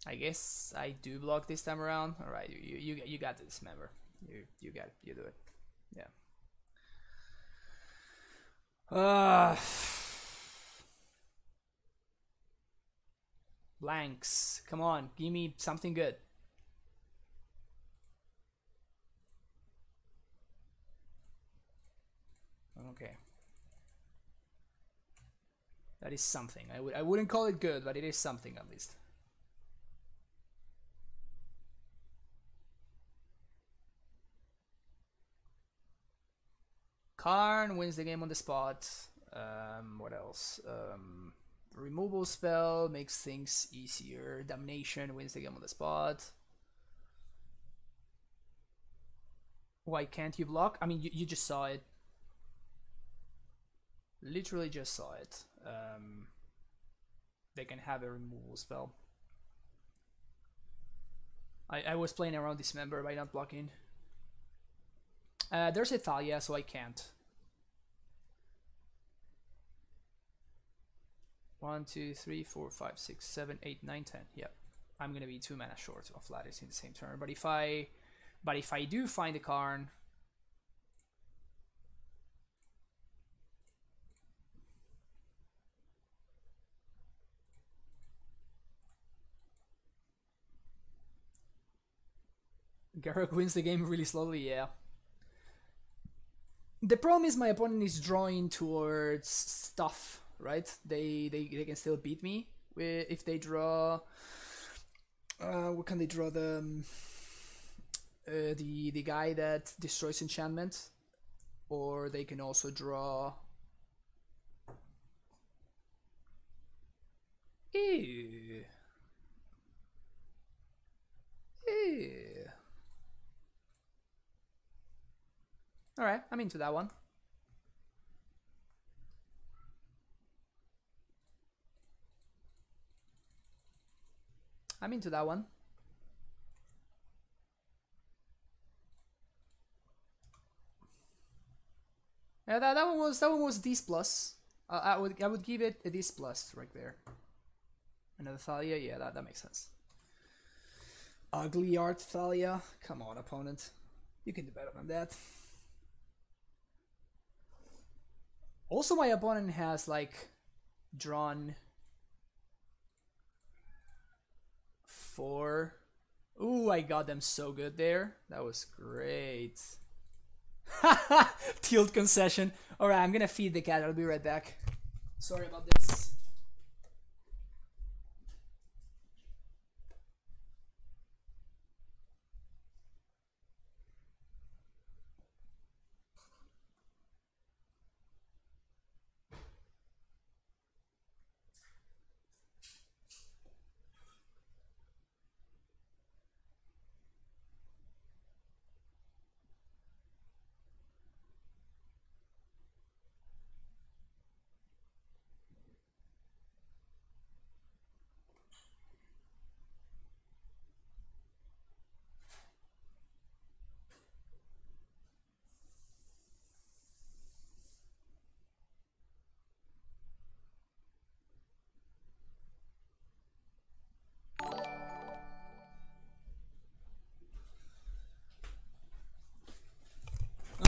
I guess I do block this time around. All right, you got this, member. You got it. You do it. Yeah. Blanks. Come on, give me something good. Okay. That is something. I wouldn't call it good, but it is something at least. Karn wins the game on the spot. What else? Removal spell makes things easier. Damnation wins the game on the spot. Why can't you block? I mean, you just saw it. Literally just saw it. They can have a removal spell. I was playing around Dismember by not blocking. There's a Thalia, so I can't. 1, 2, 3, 4, 5, 6, 7, 8, 9, 10. Yep. I'm gonna be 2 mana short of Lattice in the same turn. But if I do find a Karn, Garruk wins the game really slowly, yeah. The problem is my opponent is drawing towards stuff, right? They can still beat me if they draw. What can they draw? The guy that destroys enchantment, or they can also draw. Ew. Ew. Alright, I'm into that one. I'm into that one. Yeah, that one was this plus. I would give it a this plus right there. Another Thalia, yeah, that makes sense. Ugly art Thalia. Come on, opponent. You can do better than that. Also, my opponent has like drawn 4. Ooh, I got them so good there. That was great. Tilt concession. Alright, I'm gonna feed the cat. I'll be right back. Sorry about this.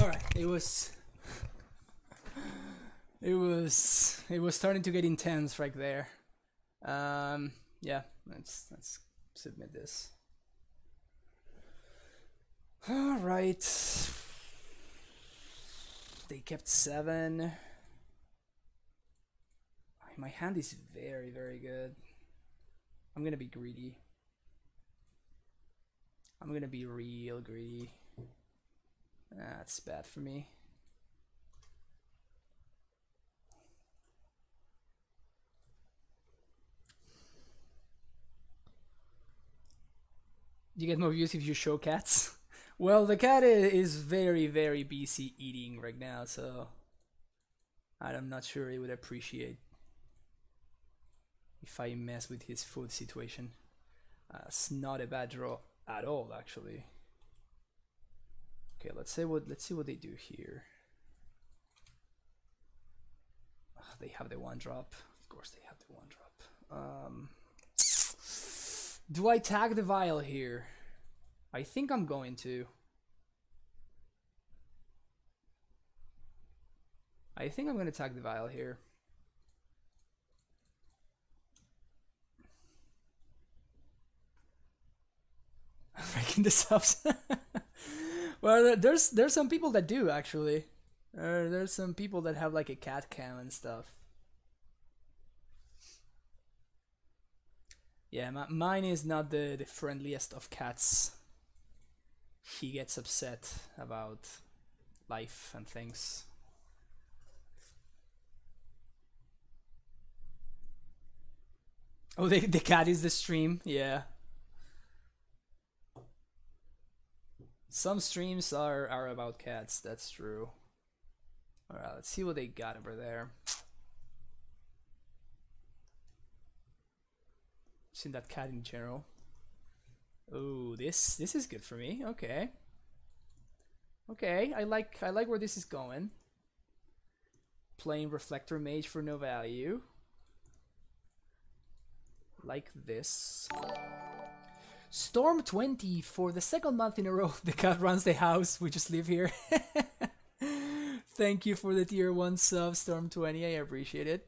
Alright, it was starting to get intense right there. Yeah, let's submit this. Alright. They kept 7. My hand is very, very good. I'm gonna be greedy. I'm gonna be real greedy. That's bad for me. You get more views if you show cats. Well, the cat is very, very busy eating right now, so I'm not sure he would appreciate if I mess with his food situation. It's not a bad draw at all, actually. Okay, let's see what they do here. They have the 1-drop. Of course, they have the 1-drop. Do I tag the vial here? I think I'm going to. I think I'm going to tag the vial here. I'm breaking the subs. Well, there's some people that do actually. There's some people that have like a cat cam and stuff. Yeah, mine is not the friendliest of cats. He gets upset about life and things. Oh, the cat is the stream, yeah. Some streams are about cats, that's true. Alright, let's see what they got over there. Seen that cat in general. Oh, this is good for me. Okay. Okay, I like where this is going. Playing Reflector Mage for no value. Like this. Storm 20 for the 2nd month in a row. The cat runs the house. We just live here. Thank you for the tier 1 sub, Storm 20. I appreciate it.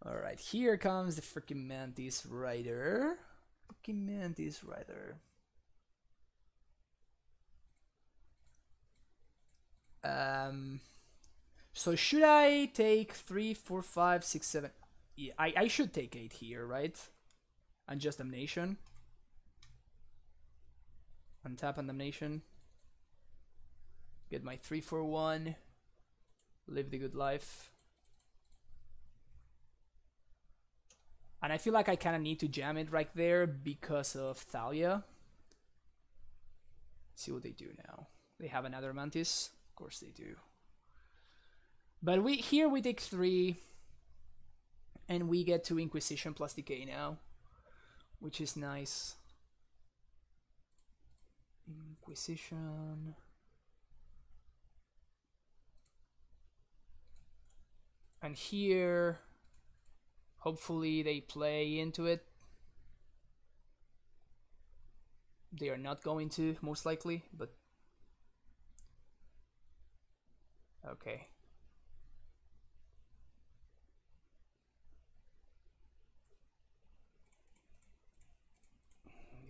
Alright, here comes the freaking Mantis Rider. Freaking Mantis Rider. So should I take 3, 4, 5, 6, 7? Yeah, I should take 8 here, right? And just Damnation. Untap and Damnation. Get my 3 for 1. Live the good life. And I feel like I kind of need to jam it right there because of Thalia. Let's see what they do now. They have another Mantis. Of course they do. But we take 3. And we get 2 Inquisition plus Decay now. Which is nice. Inquisition. And here, hopefully they play into it. they are not going to, most likely, but okay.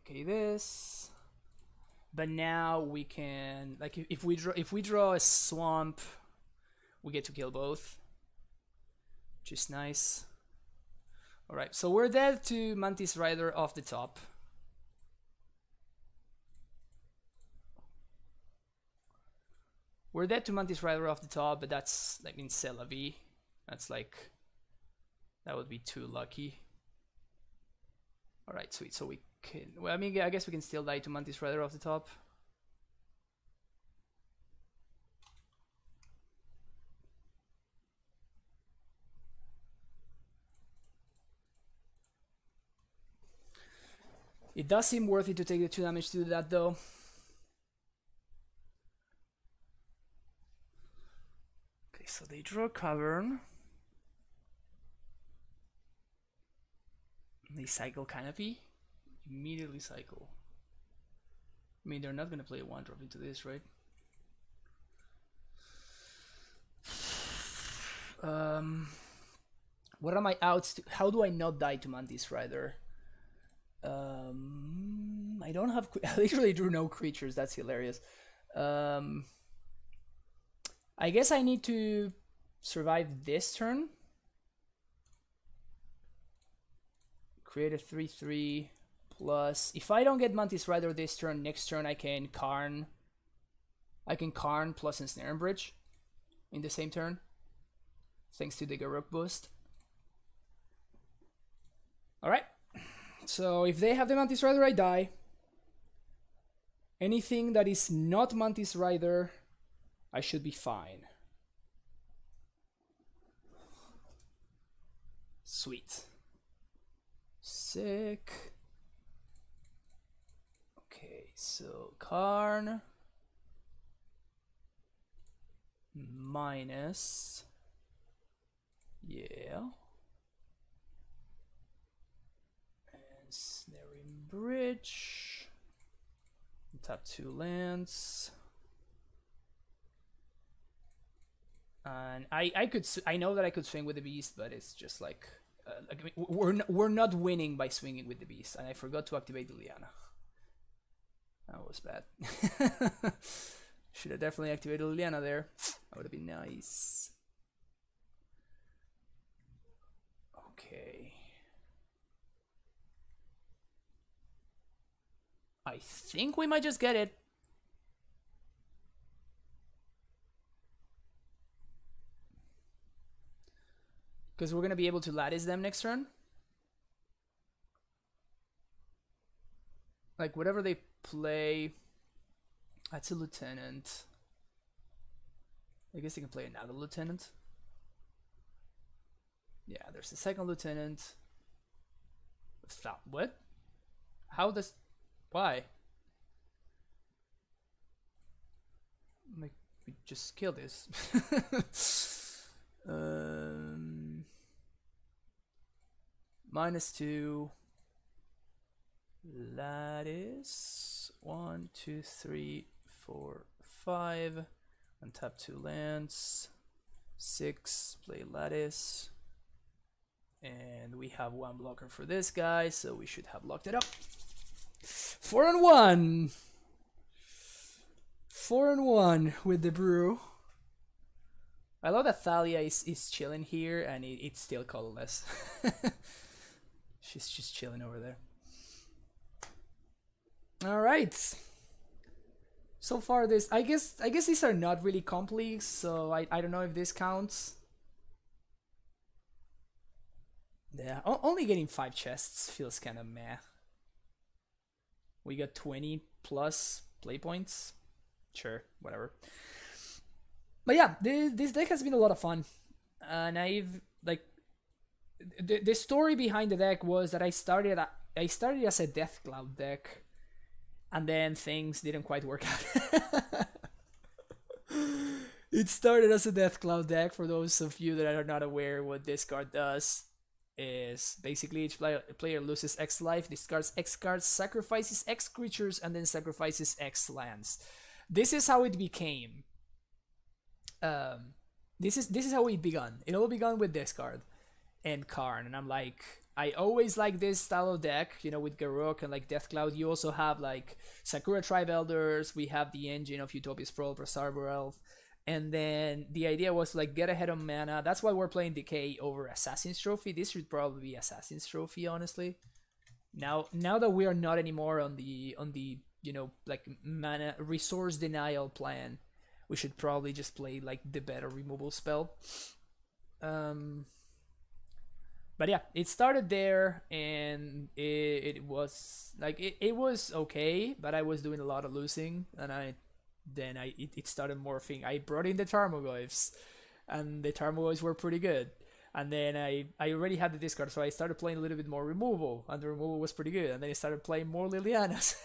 Okay, this. But now we can, like, if we draw a swamp, we get to kill both, which is nice. All right, so we're dead to Mantis Rider off the top. We're dead to Mantis Rider off the top, but that's, I mean, c'est la vie. That's like, that would be too lucky. All right, sweet. So we can, well, I mean, I guess we can still die to Mantis Rider off the top. It does seem worth it to take the 2 damage to do that, though. Okay, so they draw Cavern. They cycle Canopy. Immediately cycle. I mean, they're not going to play a 1-drop into this, right? What are my outs to, how do I not die to Mantis Rider? I don't have, I literally drew no creatures, that's hilarious. I guess I need to survive this turn. Create a 3/3 plus, if I don't get Mantis Rider this turn, next turn I can Karn. I can Karn plus Ensnare and Bridge in the same turn, thanks to the Garruk boost. Alright, so if they have the Mantis Rider, I die. Anything that is not Mantis Rider, I should be fine. Sweet. Sick. Okay, so Karn minus, yeah, and Snaring Bridge, tap 2 lands, and I know that I could swing with the beast, but it's just like, I mean, we're not winning by swinging with the beast, and I forgot to activate the Liana. That was bad. Should have definitely activated Liana there. That would have been nice. Okay. I think we might just get it. Because we're going to be able to lattice them next turn. Like, whatever they play, that's a lieutenant. I guess they can play another lieutenant. Yeah, there's the second lieutenant. What? How does... Why? Like, we just kill this. -2 lattice 1 2 3 4 5 untap 2 lands 6 play lattice, and we have 1 blocker for this guy, so we should have locked it up. 4-1 4-1 with the brew. I love that Thalia is chilling here, and it's still colorless. She's just chilling over there. All right. So far, this I guess these are not really complex, so I don't know if this counts. Yeah, only getting 5 chests feels kind of meh. We got 20 plus play points. Sure, whatever. But yeah, this deck has been a lot of fun, and I've like the story behind the deck was that I started as a Death Cloud deck, and then things didn't quite work out. It started as a Death Cloud deck, for those of you that are not aware what this card does. is basically each player loses X life, discards X cards, sacrifices X creatures, and then sacrifices X lands. This is how it became. Um, this is how it began. It all began with this card and Karn, and I'm like, I always like this style of deck, with Garruk and like Deathcloud. You also have like Sakura Tribe Elders. We have the engine of Utopia's Sprawl plus Arbor Elf. And then the idea was to like get ahead on mana. That's why we're playing Decay over Assassin's Trophy. This should probably be Assassin's Trophy, honestly. Now that we are not anymore on the like mana resource denial plan, we should probably just play like the better removal spell. But yeah, it started there, and it was like it was okay, but I was doing a lot of losing, and it started morphing. I brought in the Tarmogoyfs, and the Tarmogoyfs were pretty good. And then I already had the discard, so I started playing a little bit more removal, and the removal was pretty good. And then I started playing more Lilianas,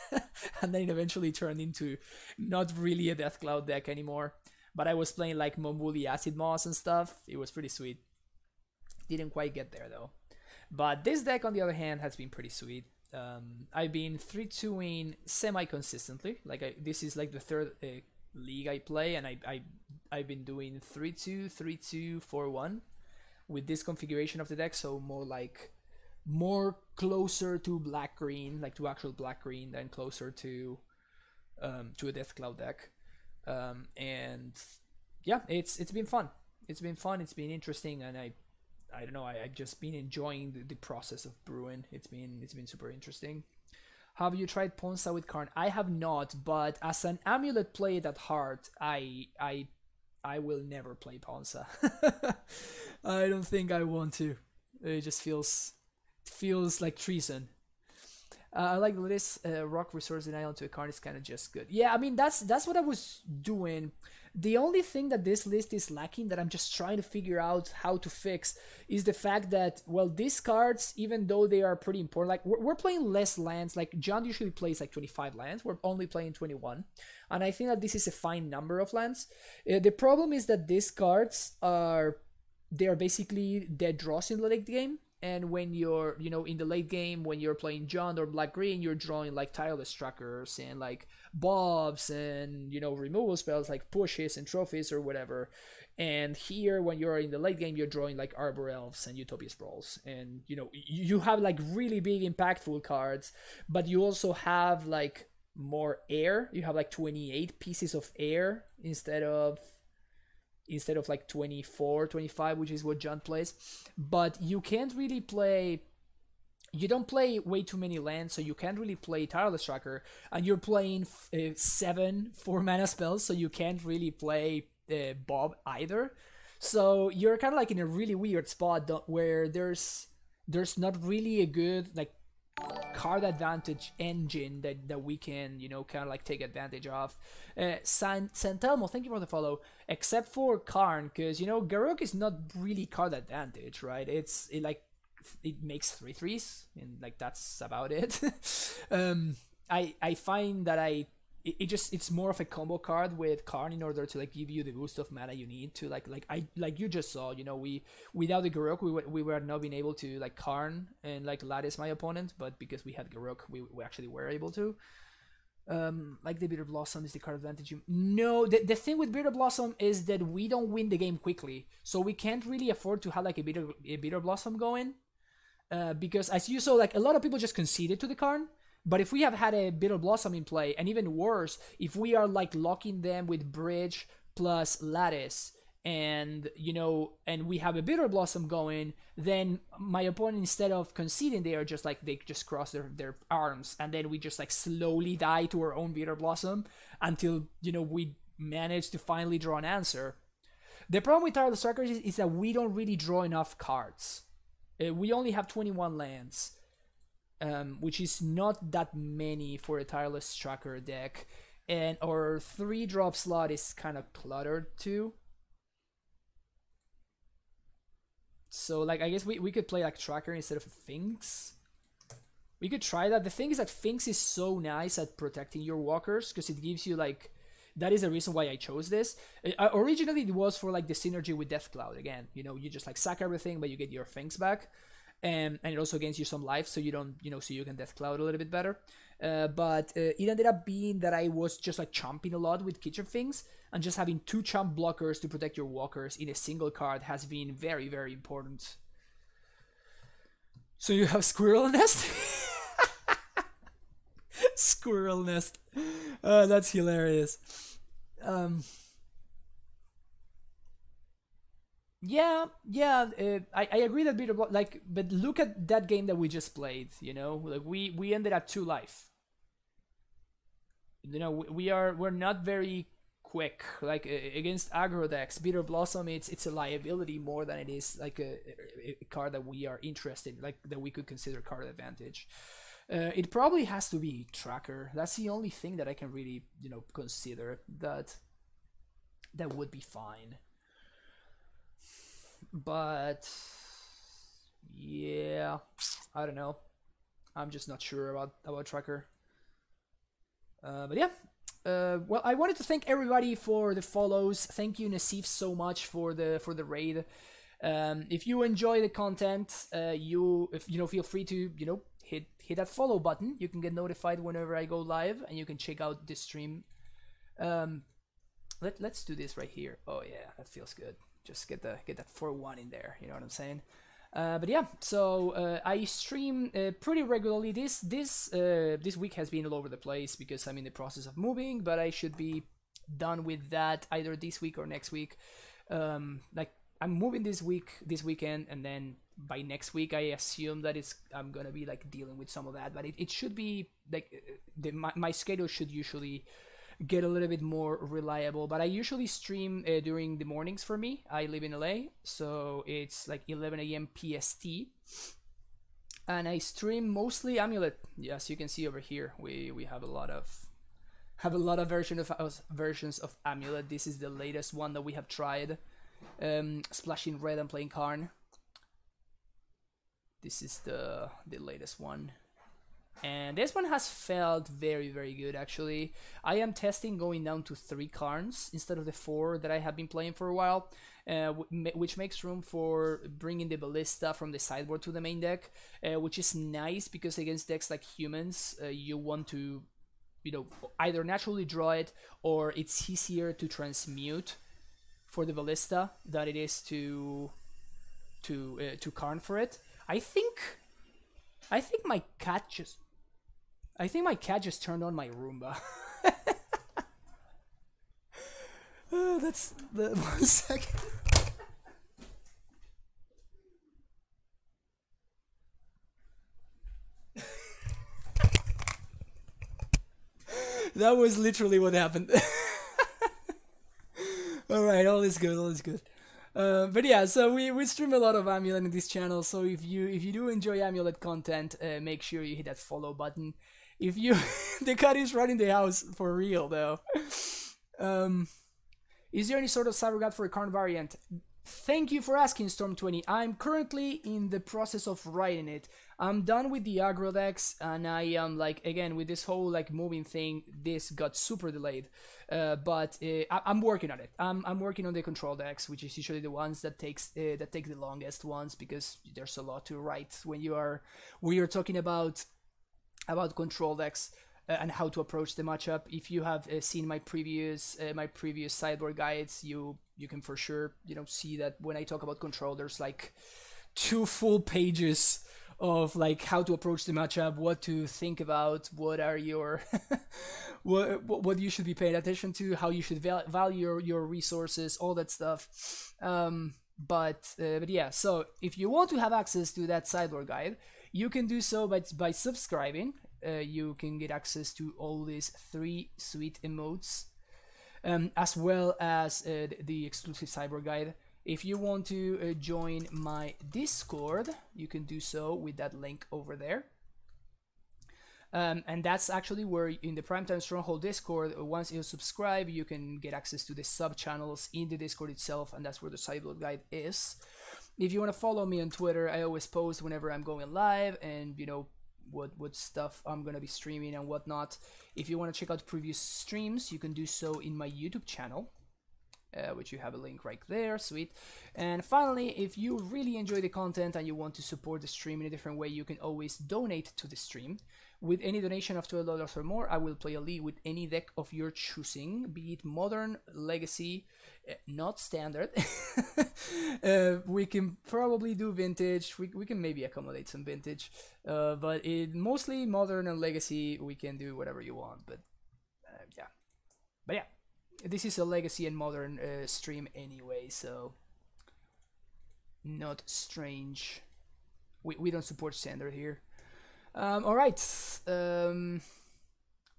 and then it eventually turned into not really a Deathcloud deck anymore. But I was playing like Mombuli Acid Moss and stuff. It was pretty sweet. Didn't quite get there though. But this deck, on the other hand, has been pretty sweet. I've been 3-2ing semi-consistently. This is like the third league I play, and I've been doing 3-2, 3-2, 4-1 with this configuration of the deck. So more closer to black green, like to actual black green, than closer to a Deathcloud deck. And yeah, it's been fun. It's been fun. It's been interesting, and I don't know. I've just been enjoying the process of brewing. It's been super interesting. Have you tried Ponza with Karn? I have not, but as an amulet played at heart, I will never play Ponza. I don't think I want to. It just feels like treason. I like this rock resource denial to a Karn is kind of just good. Yeah, I mean that's what I was doing. The only thing that this list is lacking, that I'm just trying to figure out how to fix, is the fact that, well, these cards, even though they are pretty important, like we're playing less lands. Like John usually plays like 25 lands. We're only playing 21, and I think that this is a fine number of lands. The problem is that these cards are basically dead draws in the late game. And when you're, in the late game, when you're playing John or Black Green, you're drawing like Tireless Trackers and like Bobs and, removal spells like Pushes and Trophies or whatever. And here, when you're in the late game, you're drawing like Arbor Elves and Utopia Sprawls. And, you have like really big impactful cards, but you also have like more air. You have like 28 pieces of air instead of like 24, 25, which is what John plays. But you can't really play, you don't play way too many lands, so you can't really play Tireless Tracker, and you're playing 7 4-mana spells, so you can't really play Bob either. So you're kind of like in a really weird spot where there's not really a good like card advantage engine that we can kind of like take advantage of. Santelmo, thank you for the follow. Except for Karn, because Garruk is not really card advantage, right? It makes 3/3s, and like that's about it. I find that it's more of a combo card with Karn in order to like give you the boost of mana you need to like you just saw, we without the Garruk we were not being able to like Karn and like lattice my opponent, but because we had Garruk we actually were able to. Like the Bitter Blossom is the card advantage. No, the thing with Bitter Blossom is that we don't win the game quickly, so we can't really afford to have like a Bitter Blossom going, because as you saw, like a lot of people just conceded to the Karn. But if we have had a Bitter Blossom in play, and even worse, if we are like locking them with Bridge plus Lattice, and and we have a Bitter Blossom going, then my opponent, instead of conceding, they just cross their arms, and then we just like slowly die to our own Bitter Blossom until we manage to finally draw an answer. The problem with Tireless Trackers is that we don't really draw enough cards. We only have 21 lands. Which is not that many for a Tireless Tracker deck, and our 3-drop slot is kind of cluttered too. So like I guess we could play like Tracker instead of Finks. We could try that. The thing is that Finks is so nice at protecting your walkers, because it gives you like, that is the reason why I chose this. Originally it was for like the synergy with Deathcloud again. You just like sack everything, but you get your Finks back. and it also gains you some life, so you don't, so you can death cloud a little bit better. But it ended up being that I was just like chomping a lot with kitchen things, and just having 2 chomp blockers to protect your walkers in a single card has been very, very important. So you have Squirrel Nest? Squirrel Nest. That's hilarious. Yeah, yeah. I agree that bit about like, but look at that game that we just played. Like we ended at 2 life. We're not very quick. Like against aggro decks, Bitter Blossom, it's a liability more than it is like a card that we are interested, like that we could consider card advantage. It probably has to be Tracker. That's the only thing that I can really consider that would be fine. But yeah, I don't know. I'm just not sure about Tracker. But yeah. Well, I wanted to thank everybody for the follows. Thank you, Nasif, so much for the raid. If you enjoy the content, feel free to hit that follow button. You can get notified whenever I go live, and you can check out the stream. Let's do this right here. Oh yeah, that feels good. Just get that 4-1 in there. You know what I'm saying? But yeah, so I stream pretty regularly. This week has been all over the place because I'm in the process of moving, but I should be done with that either this week or next week. Like I'm moving this weekend, and then by next week I assume that I'm gonna be like dealing with some of that. But it should be like my schedule should usually get a little bit more reliable, but I usually stream during the mornings for me. I live in LA, so it's like 11 a.m. PST, and I stream mostly Amulet. Yes, you can see over here we have a lot of versions of Amulet. This is the latest one that we have tried. Splashing red and playing Karn. This is the latest one. And this one has felt very, very good, actually. I am testing going down to 3 Karns instead of the 4 that I have been playing for a while, which makes room for bringing the Ballista from the sideboard to the main deck, which is nice because against decks like humans, you want to, either naturally draw it, or it's easier to transmute for the Ballista than it is to Karn for it. I think my cat just turned on my Roomba. That's the 1 second. That was literally what happened. Alright, all is good. But yeah, so we stream a lot of Amulet in this channel, so if you do enjoy Amulet content, make sure you hit that follow button. If you the cat is running the house for real though. Is there any sort of cyber guide for a Karn variant? Thank you for asking, Storm20. I'm currently in the process of writing it. I'm done with the aggro decks, and I am like, again, with this whole like moving thing, this got super delayed. But I'm working on it. I'm working on the control decks, which is usually the ones that take the longest ones, because there's a lot to write when you're talking about control decks and how to approach the matchup. If you have seen my previous sideboard guides, you can for sure see that when I talk about control, there's like 2 full pages of like how to approach the matchup, what to think about, what are your what you should be paying attention to, how you should value your resources, all that stuff. But yeah, so if you want to have access to that sideboard guide, you can do so by subscribing. You can get access to all these 3 sweet emotes, as well as the exclusive cyber guide. If you want to join my Discord, you can do so with that link over there. And that's actually where, in the Primetime Stronghold Discord, once you subscribe, you can get access to the sub-channels in the Discord itself, and that's where the sideboard guide is. If you want to follow me on Twitter, I always post whenever I'm going live, and what stuff I'm gonna be streaming and whatnot. If you want to check out previous streams, you can do so in my YouTube channel. which you have a link right there. Sweet. And finally, if you really enjoy the content and you want to support the stream in a different way, you can always donate to the stream. With any donation of $12 or more, I will play a league with any deck of your choosing, be it modern, legacy, not standard. We can probably do vintage. We can maybe accommodate some vintage, but mostly modern and legacy. We can do whatever you want. But yeah, this is a legacy and modern stream anyway, so not strange. We don't support standard here. All right.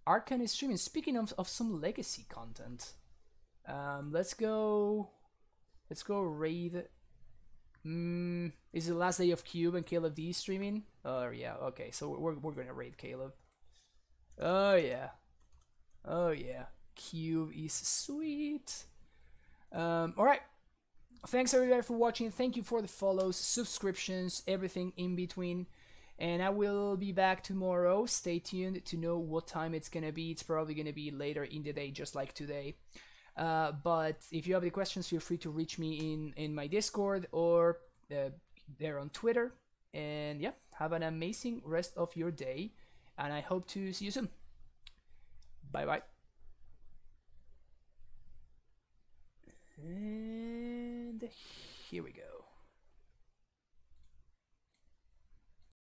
Arcane is streaming. Speaking of some legacy content, let's go raid. Is the last day of Cube and Caleb D streaming? Oh yeah. Okay, so we're gonna raid Caleb. Oh yeah. Cube is sweet. All right. Thanks everybody for watching. Thank you for the follows, subscriptions, everything in between. And I will be back tomorrow. Stay tuned to know what time it's gonna be. It's probably gonna be later in the day, just like today. But if you have any questions, feel free to reach me in my Discord or there on Twitter. And yeah, have an amazing rest of your day. And I hope to see you soon. Bye bye. And here we go.